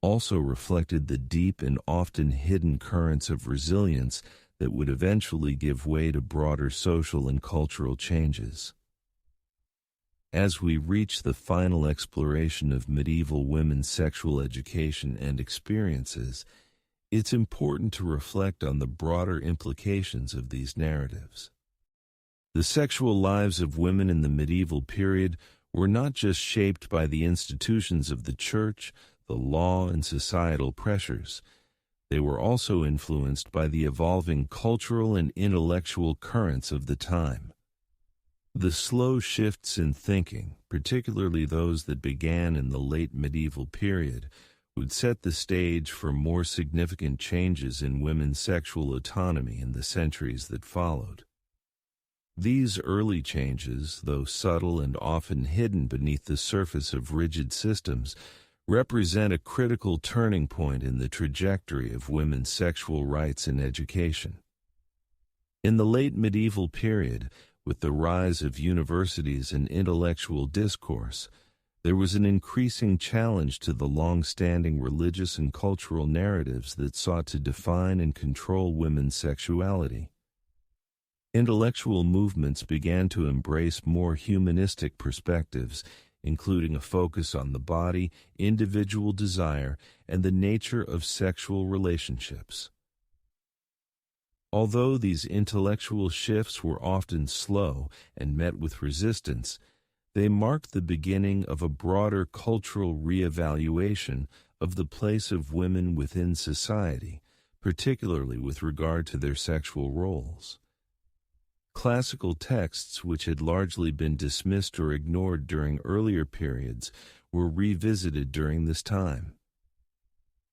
also reflected the deep and often hidden currents of resilience that would eventually give way to broader social and cultural changes. As we reach the final exploration of medieval women's sexual education and experiences, it's important to reflect on the broader implications of these narratives. The sexual lives of women in the medieval period were not just shaped by the institutions of the church, the law, and societal pressures. They were also influenced by the evolving cultural and intellectual currents of the time. The slow shifts in thinking, particularly those that began in the late medieval period, would set the stage for more significant changes in women's sexual autonomy in the centuries that followed. These early changes, though subtle and often hidden beneath the surface of rigid systems, represent a critical turning point in the trajectory of women's sexual rights and education. In the late medieval period, with the rise of universities and intellectual discourse, there was an increasing challenge to the long-standing religious and cultural narratives that sought to define and control women's sexuality. Intellectual movements began to embrace more humanistic perspectives, including a focus on the body, individual desire, and the nature of sexual relationships. Although these intellectual shifts were often slow and met with resistance, They marked the beginning of a broader cultural reevaluation of the place of women within society, particularly with regard to their sexual roles. Classical texts, which had largely been dismissed or ignored during earlier periods, were revisited during this time.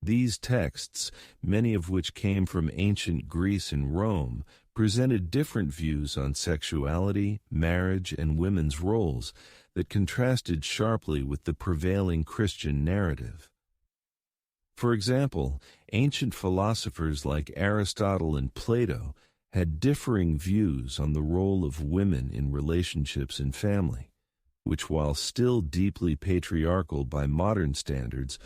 These texts, many of which came from ancient Greece and Rome, presented different views on sexuality, marriage, and women's roles that contrasted sharply with the prevailing Christian narrative. For example, ancient philosophers like Aristotle and Plato had differing views on the role of women in relationships and family, which, while still deeply patriarchal by modern standards,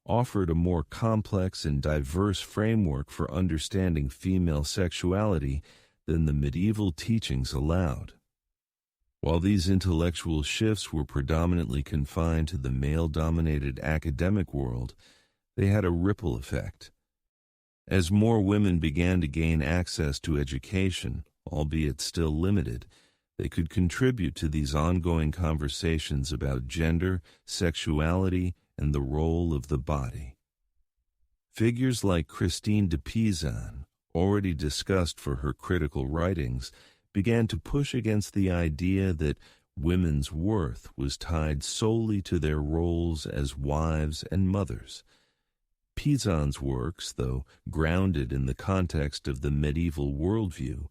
offered a more complex and diverse framework for understanding female sexuality than the medieval teachings allowed. While these intellectual shifts were predominantly confined to the male-dominated academic world, they had a ripple effect. As more women began to gain access to education, albeit still limited, they could contribute to these ongoing conversations about gender, sexuality, and the role of the body. Figures like Christine de Pizan, already discussed for her critical writings, began to push against the idea that women's worth was tied solely to their roles as wives and mothers. Pizan's works, though grounded in the context of the medieval worldview,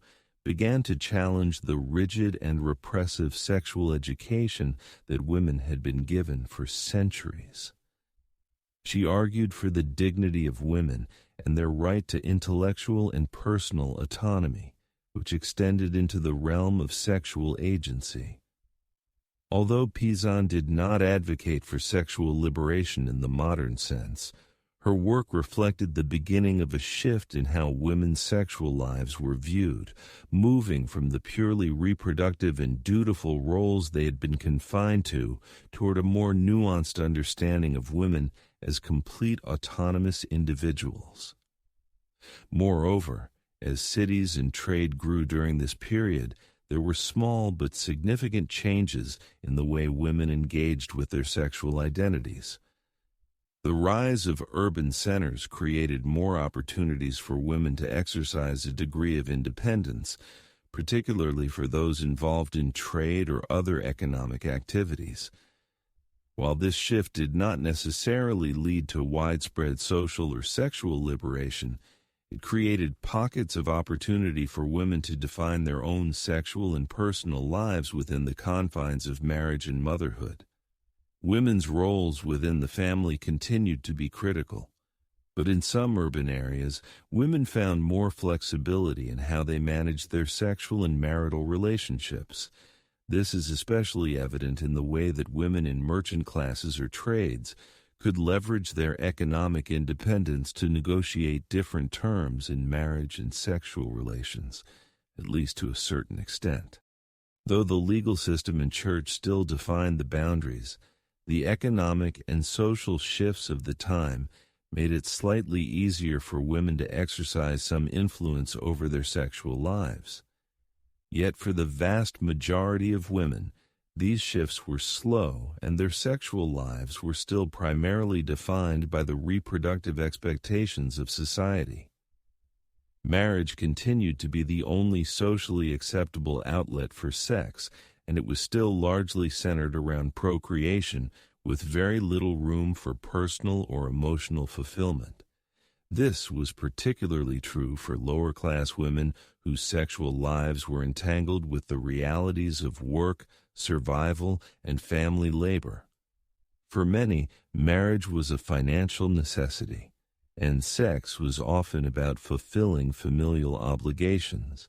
began to challenge the rigid and repressive sexual education that women had been given for centuries. She argued for the dignity of women and their right to intellectual and personal autonomy, which extended into the realm of sexual agency. Although Pizan did not advocate for sexual liberation in the modern sense, her work reflected the beginning of a shift in how women's sexual lives were viewed, moving from the purely reproductive and dutiful roles they had been confined to toward a more nuanced understanding of women as complete autonomous individuals. Moreover, as cities and trade grew during this period, there were small but significant changes in the way women engaged with their sexual identities. The rise of urban centers created more opportunities for women to exercise a degree of independence, particularly for those involved in trade or other economic activities. While this shift did not necessarily lead to widespread social or sexual liberation, it created pockets of opportunity for women to define their own sexual and personal lives within the confines of marriage and motherhood. Women's roles within the family continued to be critical, but in some urban areas, women found more flexibility in how they managed their sexual and marital relationships. This is especially evident in the way that women in merchant classes or trades could leverage their economic independence to negotiate different terms in marriage and sexual relations, at least to a certain extent. Though the legal system and church still defined the boundaries, the economic and social shifts of the time made it slightly easier for women to exercise some influence over their sexual lives. Yet for the vast majority of women, these shifts were slow, and their sexual lives were still primarily defined by the reproductive expectations of society. Marriage continued to be the only socially acceptable outlet for sex, and it was still largely centered around procreation, with very little room for personal or emotional fulfillment. This was particularly true for lower-class women whose sexual lives were entangled with the realities of work, survival, and family labor. For many, marriage was a financial necessity, and sex was often about fulfilling familial obligations.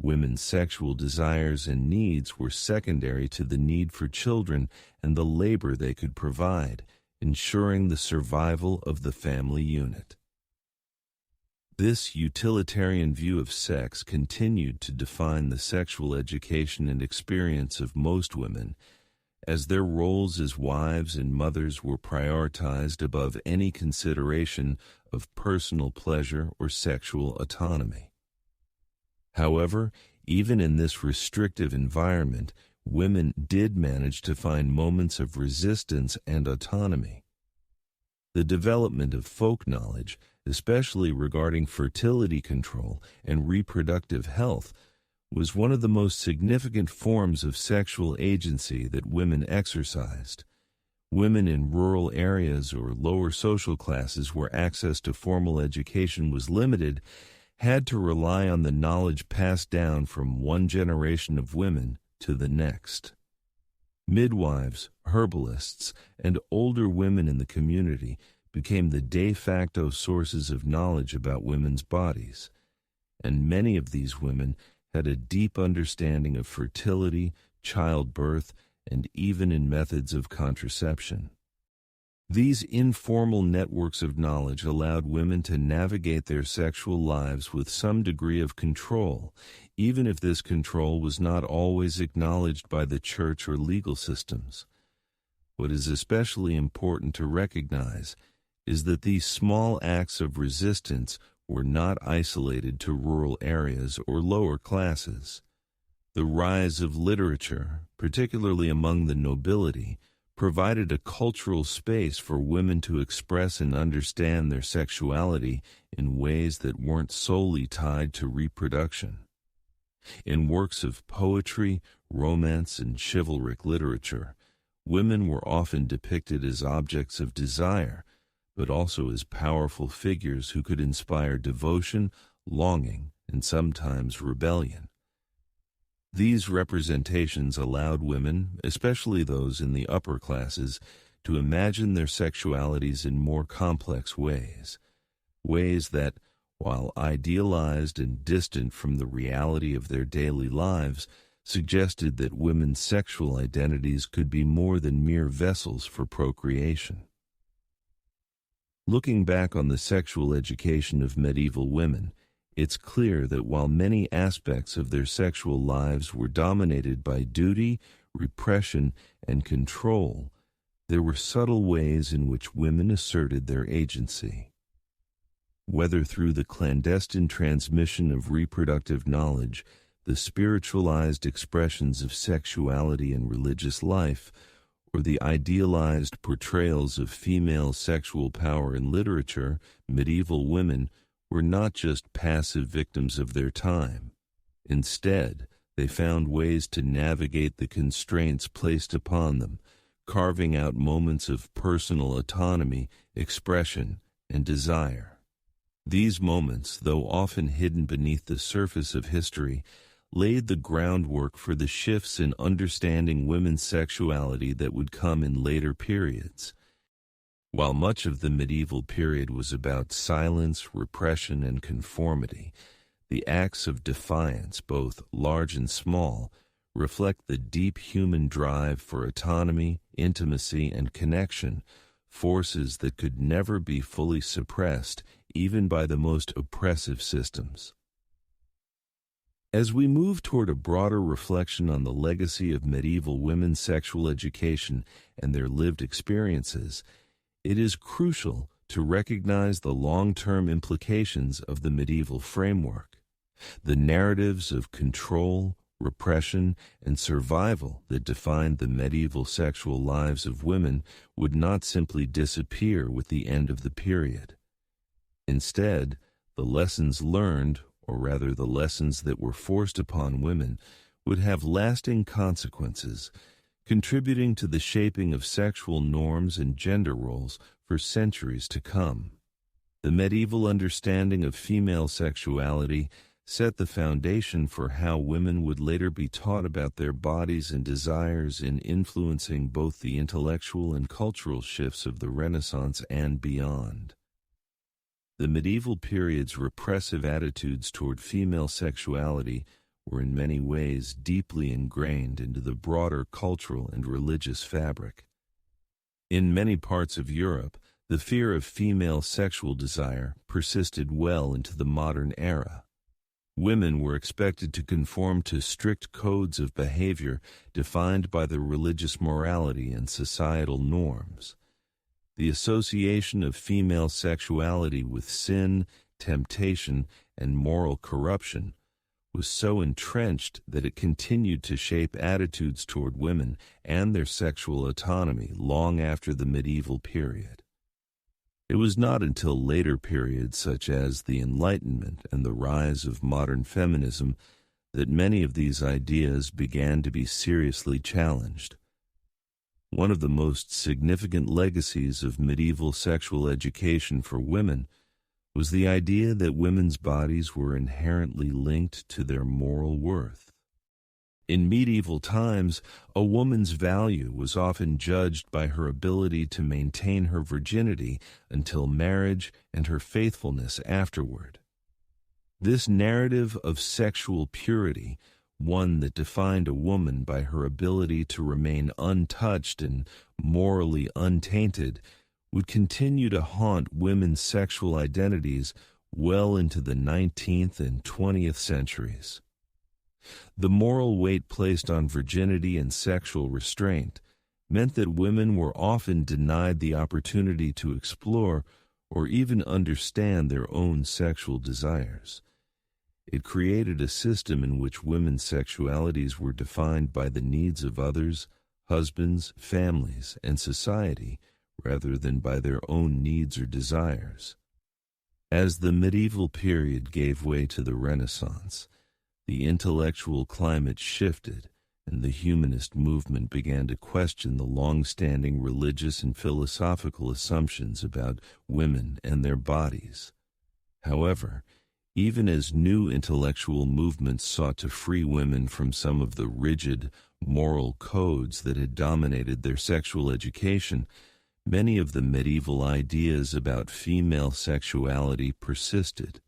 Women's sexual desires and needs were secondary to the need for children and the labor they could provide, ensuring the survival of the family unit. This utilitarian view of sex continued to define the sexual education and experience of most women, as their roles as wives and mothers were prioritized above any consideration of personal pleasure or sexual autonomy. However, even in this restrictive environment, women did manage to find moments of resistance and autonomy. The development of folk knowledge, especially regarding fertility control and reproductive health, was one of the most significant forms of sexual agency that women exercised. Women in rural areas or lower social classes where access to formal education was limited had to rely on the knowledge passed down from one generation of women to the next. Midwives, herbalists, and older women in the community became the de facto sources of knowledge about women's bodies, and many of these women had a deep understanding of fertility, childbirth, and even in methods of contraception. These informal networks of knowledge allowed women to navigate their sexual lives with some degree of control, even if this control was not always acknowledged by the church or legal systems. What is especially important to recognize is that these small acts of resistance were not isolated to rural areas or lower classes. The rise of literature, particularly among the nobility, provided a cultural space for women to express and understand their sexuality in ways that weren't solely tied to reproduction. In works of poetry, romance, and chivalric literature, women were often depicted as objects of desire, but also as powerful figures who could inspire devotion, longing, and sometimes rebellion. These representations allowed women, especially those in the upper classes, to imagine their sexualities in more complex ways that, while idealized and distant from the reality of their daily lives, suggested that women's sexual identities could be more than mere vessels for procreation. Looking back on the sexual education of medieval women, it's clear that while many aspects of their sexual lives were dominated by duty, repression, and control, there were subtle ways in which women asserted their agency. Whether through the clandestine transmission of reproductive knowledge, the spiritualized expressions of sexuality and religious life, or the idealized portrayals of female sexual power in literature, medieval women were not just passive victims of their time. Instead, they found ways to navigate the constraints placed upon them, carving out moments of personal autonomy, expression, and desire. These moments, though often hidden beneath the surface of history, laid the groundwork for the shifts in understanding women's sexuality that would come in later periods. While much of the medieval period was about silence, repression, and conformity, the acts of defiance, both large and small, reflect the deep human drive for autonomy, intimacy, and connection, forces that could never be fully suppressed, even by the most oppressive systems. As we move toward a broader reflection on the legacy of medieval women's sexual education and their lived experiences, it is crucial to recognize the long-term implications of the medieval framework. The narratives of control, repression, and survival that defined the medieval sexual lives of women would not simply disappear with the end of the period. Instead, the lessons learned, or rather the lessons that were forced upon women, would have lasting consequences, contributing to the shaping of sexual norms and gender roles for centuries to come. The medieval understanding of female sexuality set the foundation for how women would later be taught about their bodies and desires in influencing both the intellectual and cultural shifts of the Renaissance and beyond. The medieval period's repressive attitudes toward female sexuality were in many ways deeply ingrained into the broader cultural and religious fabric. In many parts of Europe, the fear of female sexual desire persisted well into the modern era. Women were expected to conform to strict codes of behavior defined by the religious morality and societal norms. The association of female sexuality with sin, temptation, and moral corruption was so entrenched that it continued to shape attitudes toward women and their sexual autonomy long after the medieval period. It was not until later periods such as the Enlightenment and the rise of modern feminism that many of these ideas began to be seriously challenged. One of the most significant legacies of medieval sexual education for women was the idea that women's bodies were inherently linked to their moral worth. In medieval times, a woman's value was often judged by her ability to maintain her virginity until marriage and her faithfulness afterward. This narrative of sexual purity, one that defined a woman by her ability to remain untouched and morally untainted, would continue to haunt women's sexual identities well into the 19th and 20th centuries. The moral weight placed on virginity and sexual restraint meant that women were often denied the opportunity to explore or even understand their own sexual desires. It created a system in which women's sexualities were defined by the needs of others, husbands, families, and society, rather than by their own needs or desires. As the medieval period gave way to the Renaissance, the intellectual climate shifted, and the humanist movement began to question the long-standing religious and philosophical assumptions about women and their bodies. However, even as new intellectual movements sought to free women from some of the rigid moral codes that had dominated their sexual education, many of the medieval ideas about female sexuality persisted.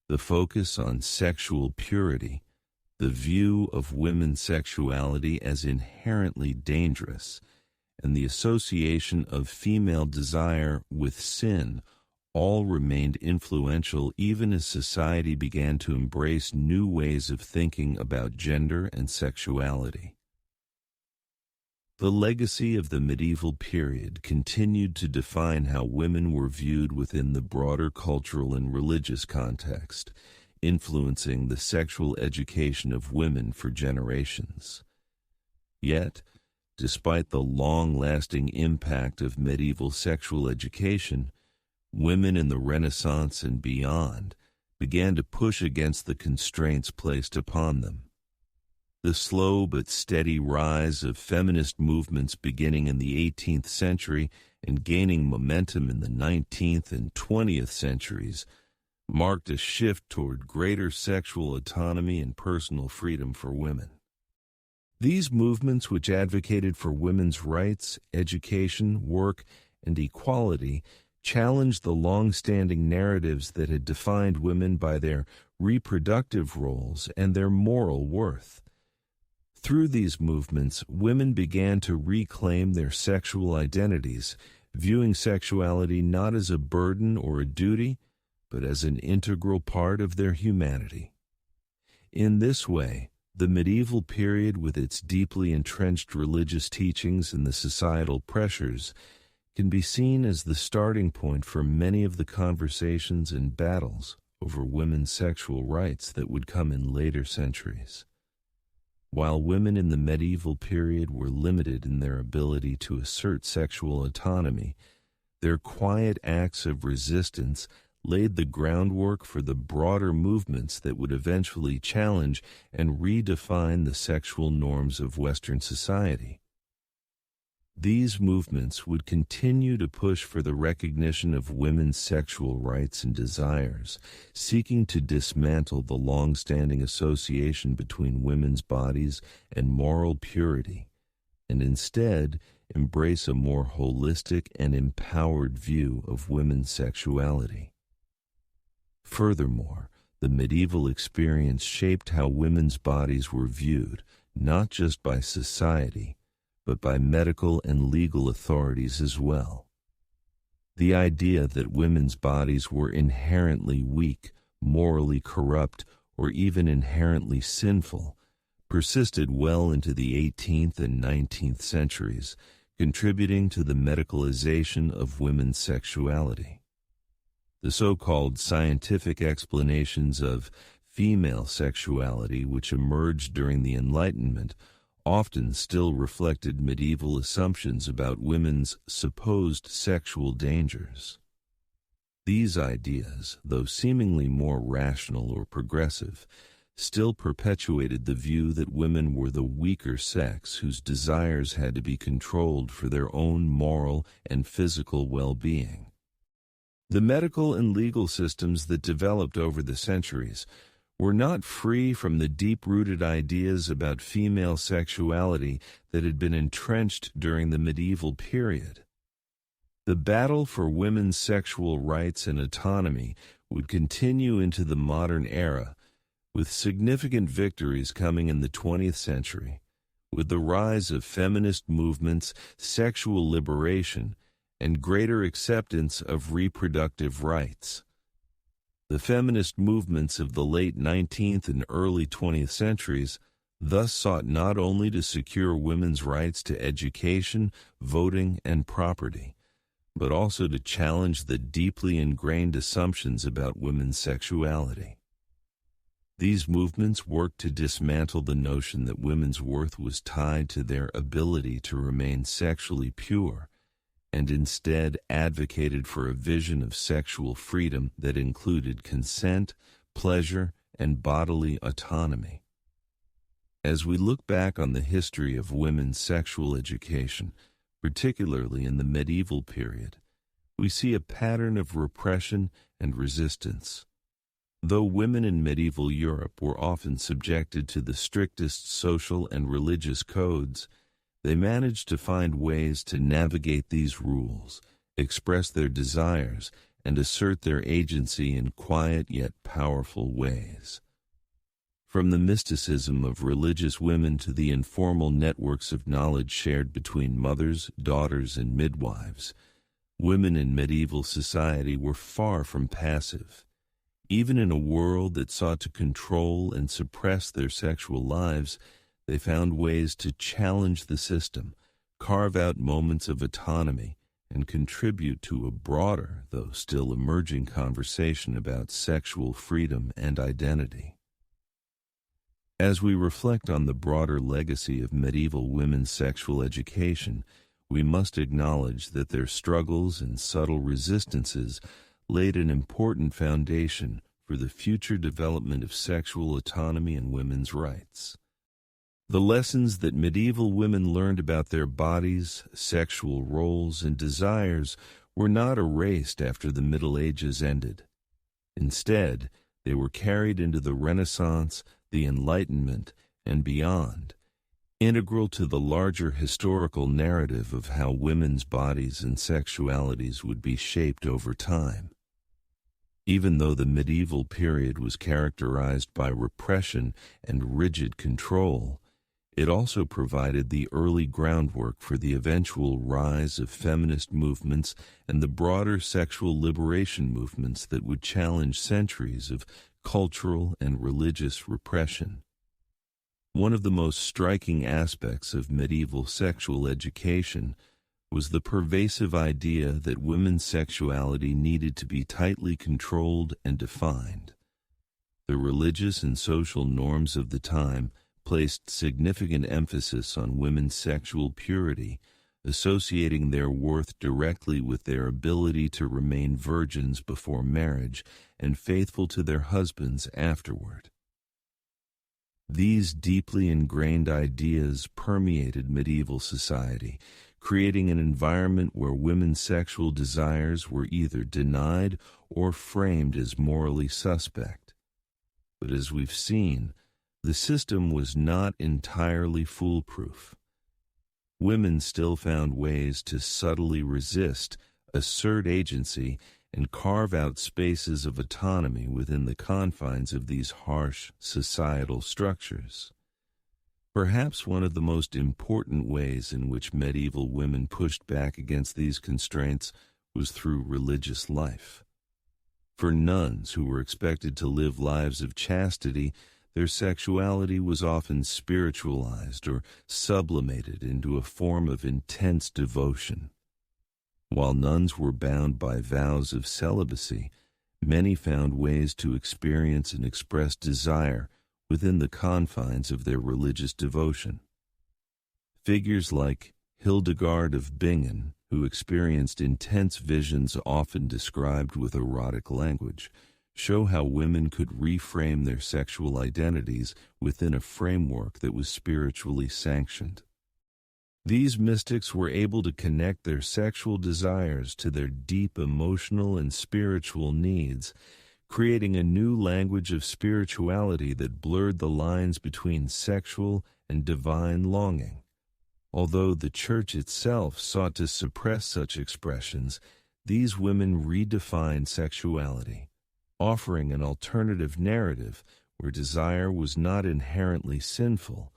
The focus on sexual purity, the view of women's sexuality as inherently dangerous, and the association of female desire with sin all remained influential even as society began to embrace new ways of thinking about gender and sexuality. The legacy of the medieval period continued to define how women were viewed within the broader cultural and religious context, influencing the sexual education of women for generations. Yet, despite the long-lasting impact of medieval sexual education, women in the Renaissance and beyond began to push against the constraints placed upon them. The slow but steady rise of feminist movements beginning in the 18th century and gaining momentum in the 19th and 20th centuries marked a shift toward greater sexual autonomy and personal freedom for women. These movements, which advocated for women's rights, education, work, and equality, challenged the long-standing narratives that had defined women by their reproductive roles and their moral worth. Through these movements, women began to reclaim their sexual identities, viewing sexuality not as a burden or a duty, but as an integral part of their humanity. In this way, the medieval period, with its deeply entrenched religious teachings and the societal pressures, can be seen as the starting point for many of the conversations and battles over women's sexual rights that would come in later centuries. While women in the medieval period were limited in their ability to assert sexual autonomy, their quiet acts of resistance laid the groundwork for the broader movements that would eventually challenge and redefine the sexual norms of Western society. These movements would continue to push for the recognition of women's sexual rights and desires, seeking to dismantle the long-standing association between women's bodies and moral purity, and instead embrace a more holistic and empowered view of women's sexuality. Furthermore, the medieval experience shaped how women's bodies were viewed, not just by society, but by medical and legal authorities as well. The idea that women's bodies were inherently weak, morally corrupt, or even inherently sinful persisted well into the 18th and 19th centuries, contributing to the medicalization of women's sexuality. The so-called scientific explanations of Female sexuality, which emerged during the Enlightenment, often still reflected medieval assumptions about women's supposed sexual dangers. These ideas, though seemingly more rational or progressive, still perpetuated the view that women were the weaker sex whose desires had to be controlled for their own moral and physical well-being. The medical and legal systems that developed over the centuries were not free from the deep-rooted ideas about female sexuality that had been entrenched during the medieval period. The battle for women's sexual rights and autonomy would continue into the modern era, with significant victories coming in the 20th century, with the rise of feminist movements, sexual liberation, and greater acceptance of reproductive rights. The feminist movements of the late 19th and early 20th centuries thus sought not only to secure women's rights to education, voting, and property, but also to challenge the deeply ingrained assumptions about women's sexuality. These movements worked to dismantle the notion that women's worth was tied to their ability to remain sexually pure, and instead advocated for a vision of sexual freedom that included consent, pleasure, and bodily autonomy. As we look back on the history of women's sexual education, particularly in the medieval period, we see a pattern of repression and resistance. Though women in medieval Europe were often subjected to the strictest social and religious codes, they managed to find ways to navigate these rules, express their desires, and assert their agency in quiet yet powerful ways. From the mysticism of religious women to the informal networks of knowledge shared between mothers, daughters, and midwives, women in medieval society were far from passive. Even in a world that sought to control and suppress their sexual lives, they found ways to challenge the system, carve out moments of autonomy, and contribute to a broader, though still emerging conversation about sexual freedom and identity. As we reflect on the broader legacy of medieval women's sexual education, we must acknowledge that their struggles and subtle resistances laid an important foundation for the future development of sexual autonomy and women's rights. The lessons that medieval women learned about their bodies, sexual roles, and desires were not erased after the Middle Ages ended. Instead, they were carried into the Renaissance, the Enlightenment, and beyond, integral to the larger historical narrative of how women's bodies and sexualities would be shaped over time. Even though the medieval period was characterized by repression and rigid control, it also provided the early groundwork for the eventual rise of feminist movements and the broader sexual liberation movements that would challenge centuries of cultural and religious repression. One of the most striking aspects of medieval sexual education was the pervasive idea that women's sexuality needed to be tightly controlled and defined. The religious and social norms of the time placed significant emphasis on women's sexual purity, associating their worth directly with their ability to remain virgins before marriage and faithful to their husbands afterward. These deeply ingrained ideas permeated medieval society, creating an environment where women's sexual desires were either denied or framed as morally suspect. But as we've seen, the system was not entirely foolproof. Women still found ways to subtly resist, assert agency, and carve out spaces of autonomy within the confines of these harsh societal structures. Perhaps one of the most important ways in which medieval women pushed back against these constraints was through religious life. For nuns who were expected to live lives of chastity, their sexuality was often spiritualized or sublimated into a form of intense devotion. While nuns were bound by vows of celibacy, many found ways to experience and express desire within the confines of their religious devotion. Figures like Hildegard of Bingen, who experienced intense visions often described with erotic language, show how women could reframe their sexual identities within a framework that was spiritually sanctioned. These mystics were able to connect their sexual desires to their deep emotional and spiritual needs, creating a new language of spirituality that blurred the lines between sexual and divine longing. Although the Church itself sought to suppress such expressions, these women redefined sexuality, offering an alternative narrative where desire was not inherently sinful,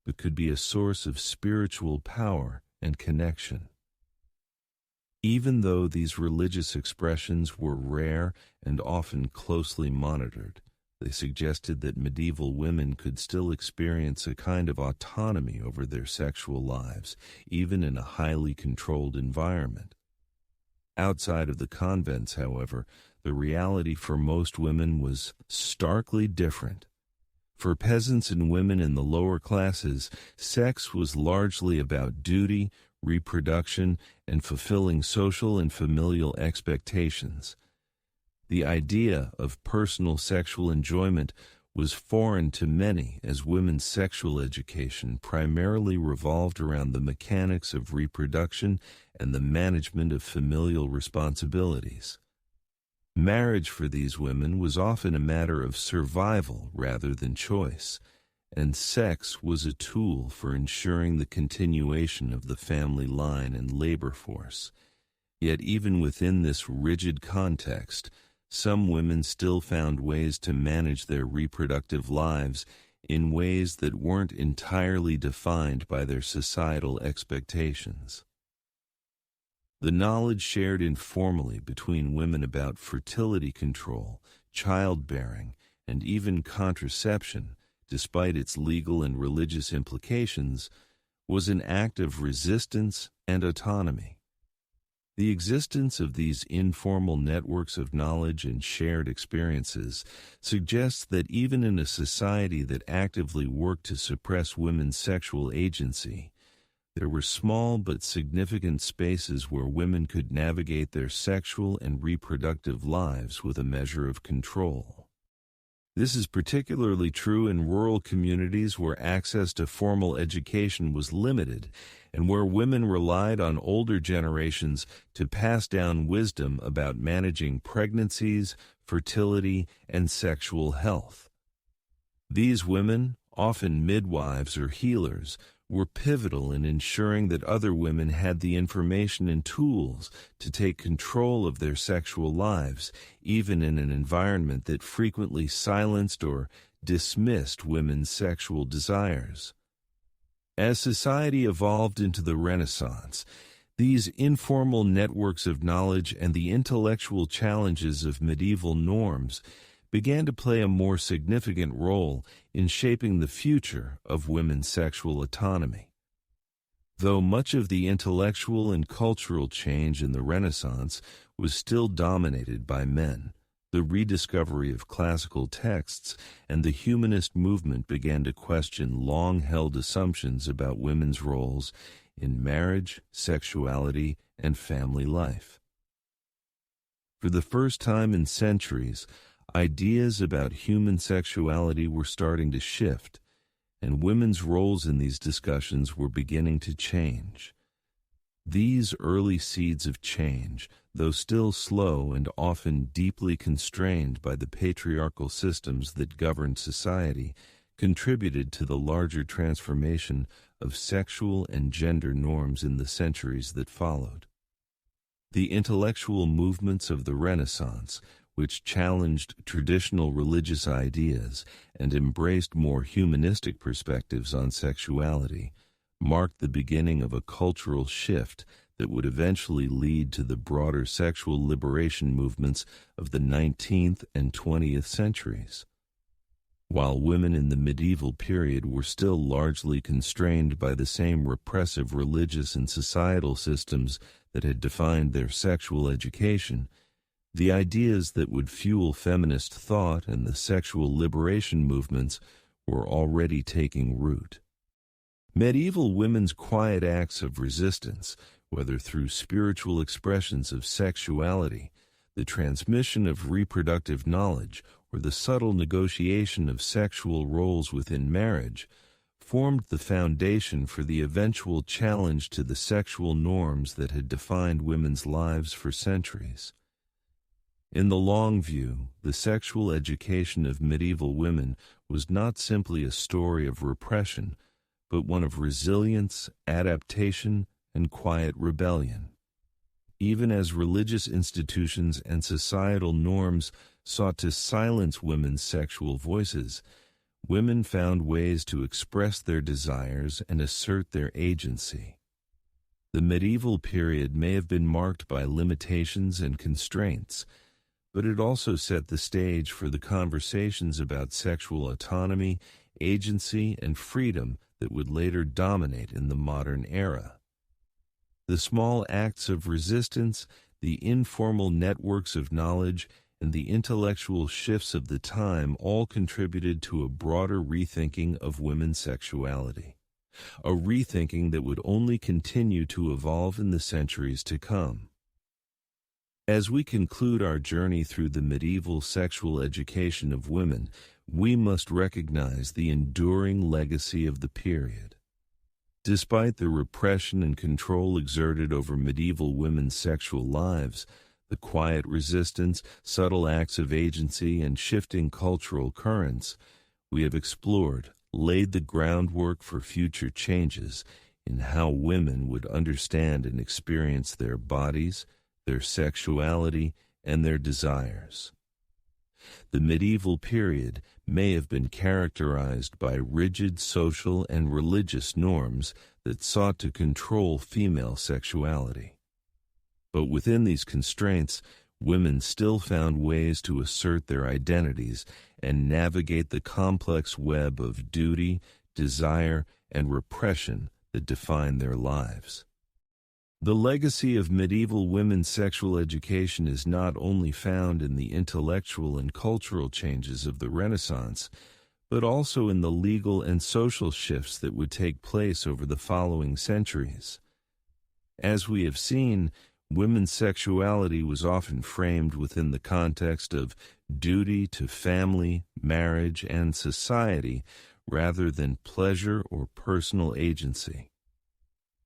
but could be a source of spiritual power and connection. Even though these religious expressions were rare and often closely monitored, they suggested that medieval women could still experience a kind of autonomy over their sexual lives, even in a highly controlled environment. Outside of the convents, however, the reality for most women was starkly different. For peasants and women in the lower classes, sex was largely about duty, reproduction, and fulfilling social and familial expectations. The idea of personal sexual enjoyment was foreign to many, as women's sexual education primarily revolved around the mechanics of reproduction and the management of familial responsibilities. Marriage for these women was often a matter of survival rather than choice, and sex was a tool for ensuring the continuation of the family line and labor force. Yet even within this rigid context, some women still found ways to manage their reproductive lives in ways that weren't entirely defined by their societal expectations. The knowledge shared informally between women about fertility control, childbearing, and even contraception, despite its legal and religious implications, was an act of resistance and autonomy. The existence of these informal networks of knowledge and shared experiences suggests that even in a society that actively worked to suppress women's sexual agency, there were small but significant spaces where women could navigate their sexual and reproductive lives with a measure of control. This is particularly true in rural communities where access to formal education was limited and where women relied on older generations to pass down wisdom about managing pregnancies, fertility, and sexual health. These women, often midwives or healers, were pivotal in ensuring that other women had the information and tools to take control of their sexual lives, even in an environment that frequently silenced or dismissed women's sexual desires. As society evolved into the Renaissance, these informal networks of knowledge and the intellectual challenges of medieval norms began to play a more significant role in shaping the future of women's sexual autonomy. Though much of the intellectual and cultural change in the Renaissance was still dominated by men, the rediscovery of classical texts and the humanist movement began to question long-held assumptions about women's roles in marriage, sexuality, and family life. For the first time in centuries, ideas about human sexuality were starting to shift, and women's roles in these discussions were beginning to change. These early seeds of change, though still slow and often deeply constrained by the patriarchal systems that governed society, contributed to the larger transformation of sexual and gender norms in the centuries that followed. The intellectual movements of the Renaissance, which challenged traditional religious ideas and embraced more humanistic perspectives on sexuality, marked the beginning of a cultural shift that would eventually lead to the broader sexual liberation movements of the 19th and 20th centuries. While women in the medieval period were still largely constrained by the same repressive religious and societal systems that had defined their sexual education, The ideas that would fuel feminist thought and the sexual liberation movements were already taking root. Medieval women's quiet acts of resistance, whether through spiritual expressions of sexuality, the transmission of reproductive knowledge, or the subtle negotiation of sexual roles within marriage, formed the foundation for the eventual challenge to the sexual norms that had defined women's lives for centuries. In the long view, the sexual education of medieval women was not simply a story of repression, but one of resilience, adaptation, and quiet rebellion. Even as religious institutions and societal norms sought to silence women's sexual voices, women found ways to express their desires and assert their agency. The medieval period may have been marked by limitations and constraints, but it also set the stage for the conversations about sexual autonomy, agency, and freedom that would later dominate in the modern era. The small acts of resistance, the informal networks of knowledge, and the intellectual shifts of the time all contributed to a broader rethinking of women's sexuality, a rethinking that would only continue to evolve in the centuries to come. As we conclude our journey through the medieval sexual education of women, we must recognize the enduring legacy of the period. Despite the repression and control exerted over medieval women's sexual lives, the quiet resistance, subtle acts of agency, and shifting cultural currents we have explored laid the groundwork for future changes in how women would understand and experience their bodies, their sexuality, and their desires. The medieval period may have been characterized by rigid social and religious norms that sought to control female sexuality. But within these constraints, women still found ways to assert their identities and navigate the complex web of duty, desire, and repression that defined their lives. The legacy of medieval women's sexual education is not only found in the intellectual and cultural changes of the Renaissance, but also in the legal and social shifts that would take place over the following centuries. As we have seen, women's sexuality was often framed within the context of duty to family, marriage, and society, rather than pleasure or personal agency.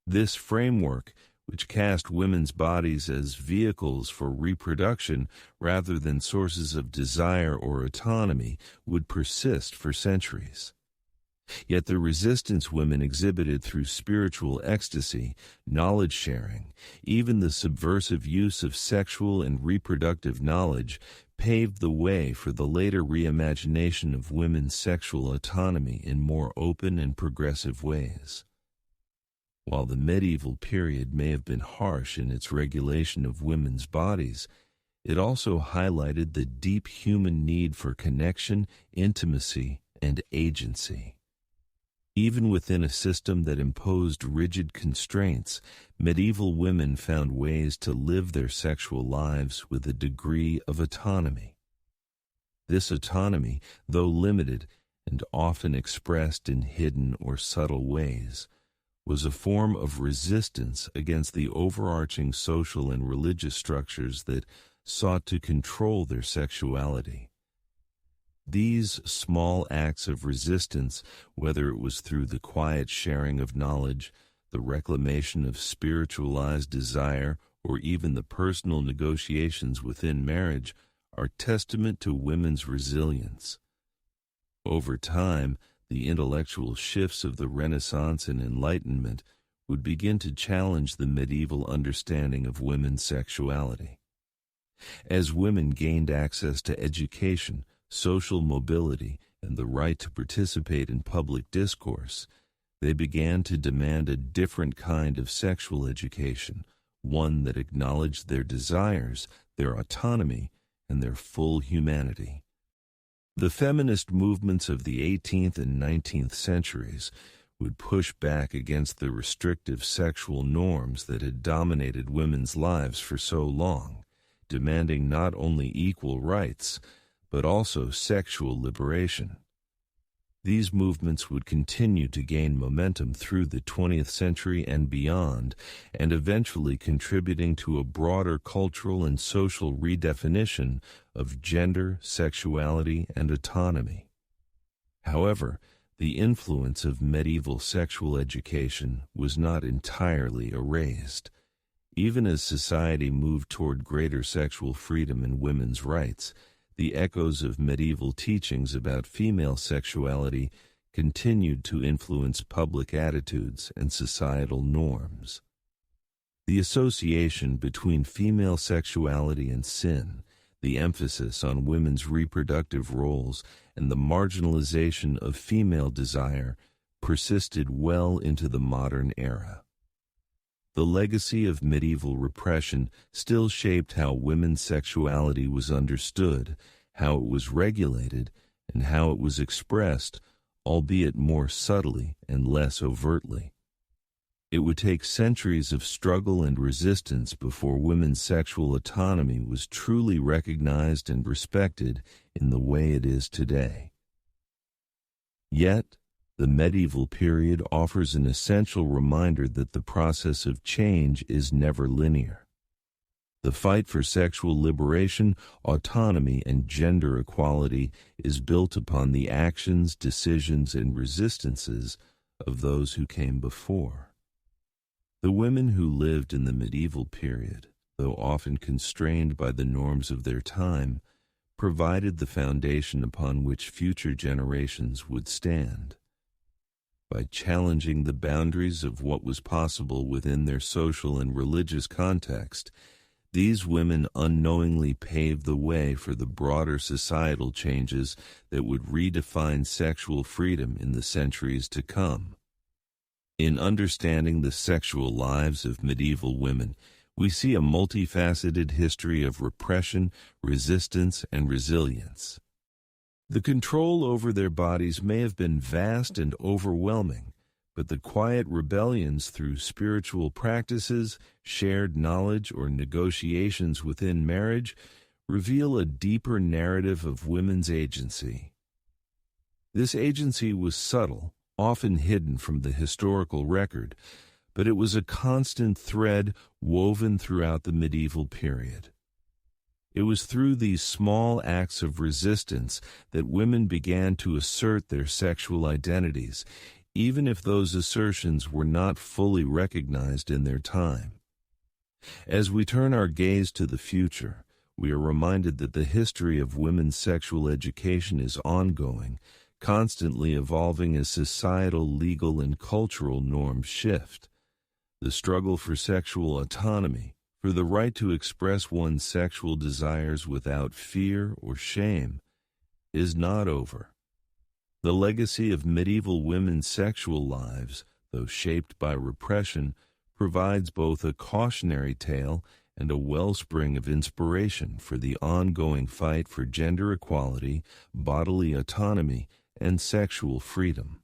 This framework, which cast women's bodies as vehicles for reproduction rather than sources of desire or autonomy, would persist for centuries. Yet the resistance women exhibited through spiritual ecstasy, knowledge sharing, even the subversive use of sexual and reproductive knowledge, paved the way for the later reimagination of women's sexual autonomy in more open and progressive ways. While the medieval period may have been harsh in its regulation of women's bodies, it also highlighted the deep human need for connection, intimacy, and agency. Even within a system that imposed rigid constraints, medieval women found ways to live their sexual lives with a degree of autonomy. This autonomy, though limited and often expressed in hidden or subtle ways, was a form of resistance against the overarching social and religious structures that sought to control their sexuality. These small acts of resistance, whether it was through the quiet sharing of knowledge, the reclamation of spiritualized desire, or even the personal negotiations within marriage, are testament to women's resilience. Over time, the intellectual shifts of the Renaissance and Enlightenment would begin to challenge the medieval understanding of women's sexuality. As women gained access to education, social mobility, and the right to participate in public discourse, they began to demand a different kind of sexual education, one that acknowledged their desires, their autonomy, and their full humanity. The feminist movements of the 18th and 19th centuries would push back against the restrictive sexual norms that had dominated women's lives for so long, demanding not only equal rights, but also sexual liberation. These movements would continue to gain momentum through the 20th century and beyond, and eventually contributing to a broader cultural and social redefinition of gender, sexuality, and autonomy. However, the influence of medieval sexual education was not entirely erased. Even as society moved toward greater sexual freedom and women's rights, the echoes of medieval teachings about female sexuality continued to influence public attitudes and societal norms. The association between female sexuality and sin, the emphasis on women's reproductive roles, and the marginalization of female desire persisted well into the modern era. The legacy of medieval repression still shaped how women's sexuality was understood, how it was regulated, and how it was expressed, albeit more subtly and less overtly. It would take centuries of struggle and resistance before women's sexual autonomy was truly recognized and respected in the way it is today. Yet, the medieval period offers an essential reminder that the process of change is never linear. The fight for sexual liberation, autonomy, and gender equality is built upon the actions, decisions, and resistances of those who came before. The women who lived in the medieval period, though often constrained by the norms of their time, provided the foundation upon which future generations would stand. By challenging the boundaries of what was possible within their social and religious context, these women unknowingly paved the way for the broader societal changes that would redefine sexual freedom in the centuries to come. In understanding the sexual lives of medieval women, we see a multifaceted history of repression, resistance, and resilience. The control over their bodies may have been vast and overwhelming, but the quiet rebellions through spiritual practices, shared knowledge, or negotiations within marriage reveal a deeper narrative of women's agency. This agency was subtle, often hidden from the historical record, but it was a constant thread woven throughout the medieval period. It was through these small acts of resistance that women began to assert their sexual identities, even if those assertions were not fully recognized in their time. As we turn our gaze to the future, we are reminded that the history of women's sexual education is ongoing, constantly evolving as societal, legal, and cultural norms shift. The struggle for sexual autonomy, for the right to express one's sexual desires without fear or shame, is not over. The legacy of medieval women's sexual lives, though shaped by repression, provides both a cautionary tale and a wellspring of inspiration for the ongoing fight for gender equality, bodily autonomy, and sexual freedom.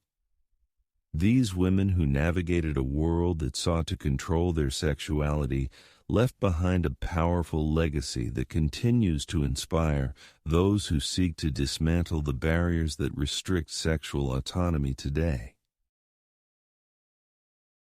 These women who navigated a world that sought to control their sexuality left behind a powerful legacy that continues to inspire those who seek to dismantle the barriers that restrict sexual autonomy today.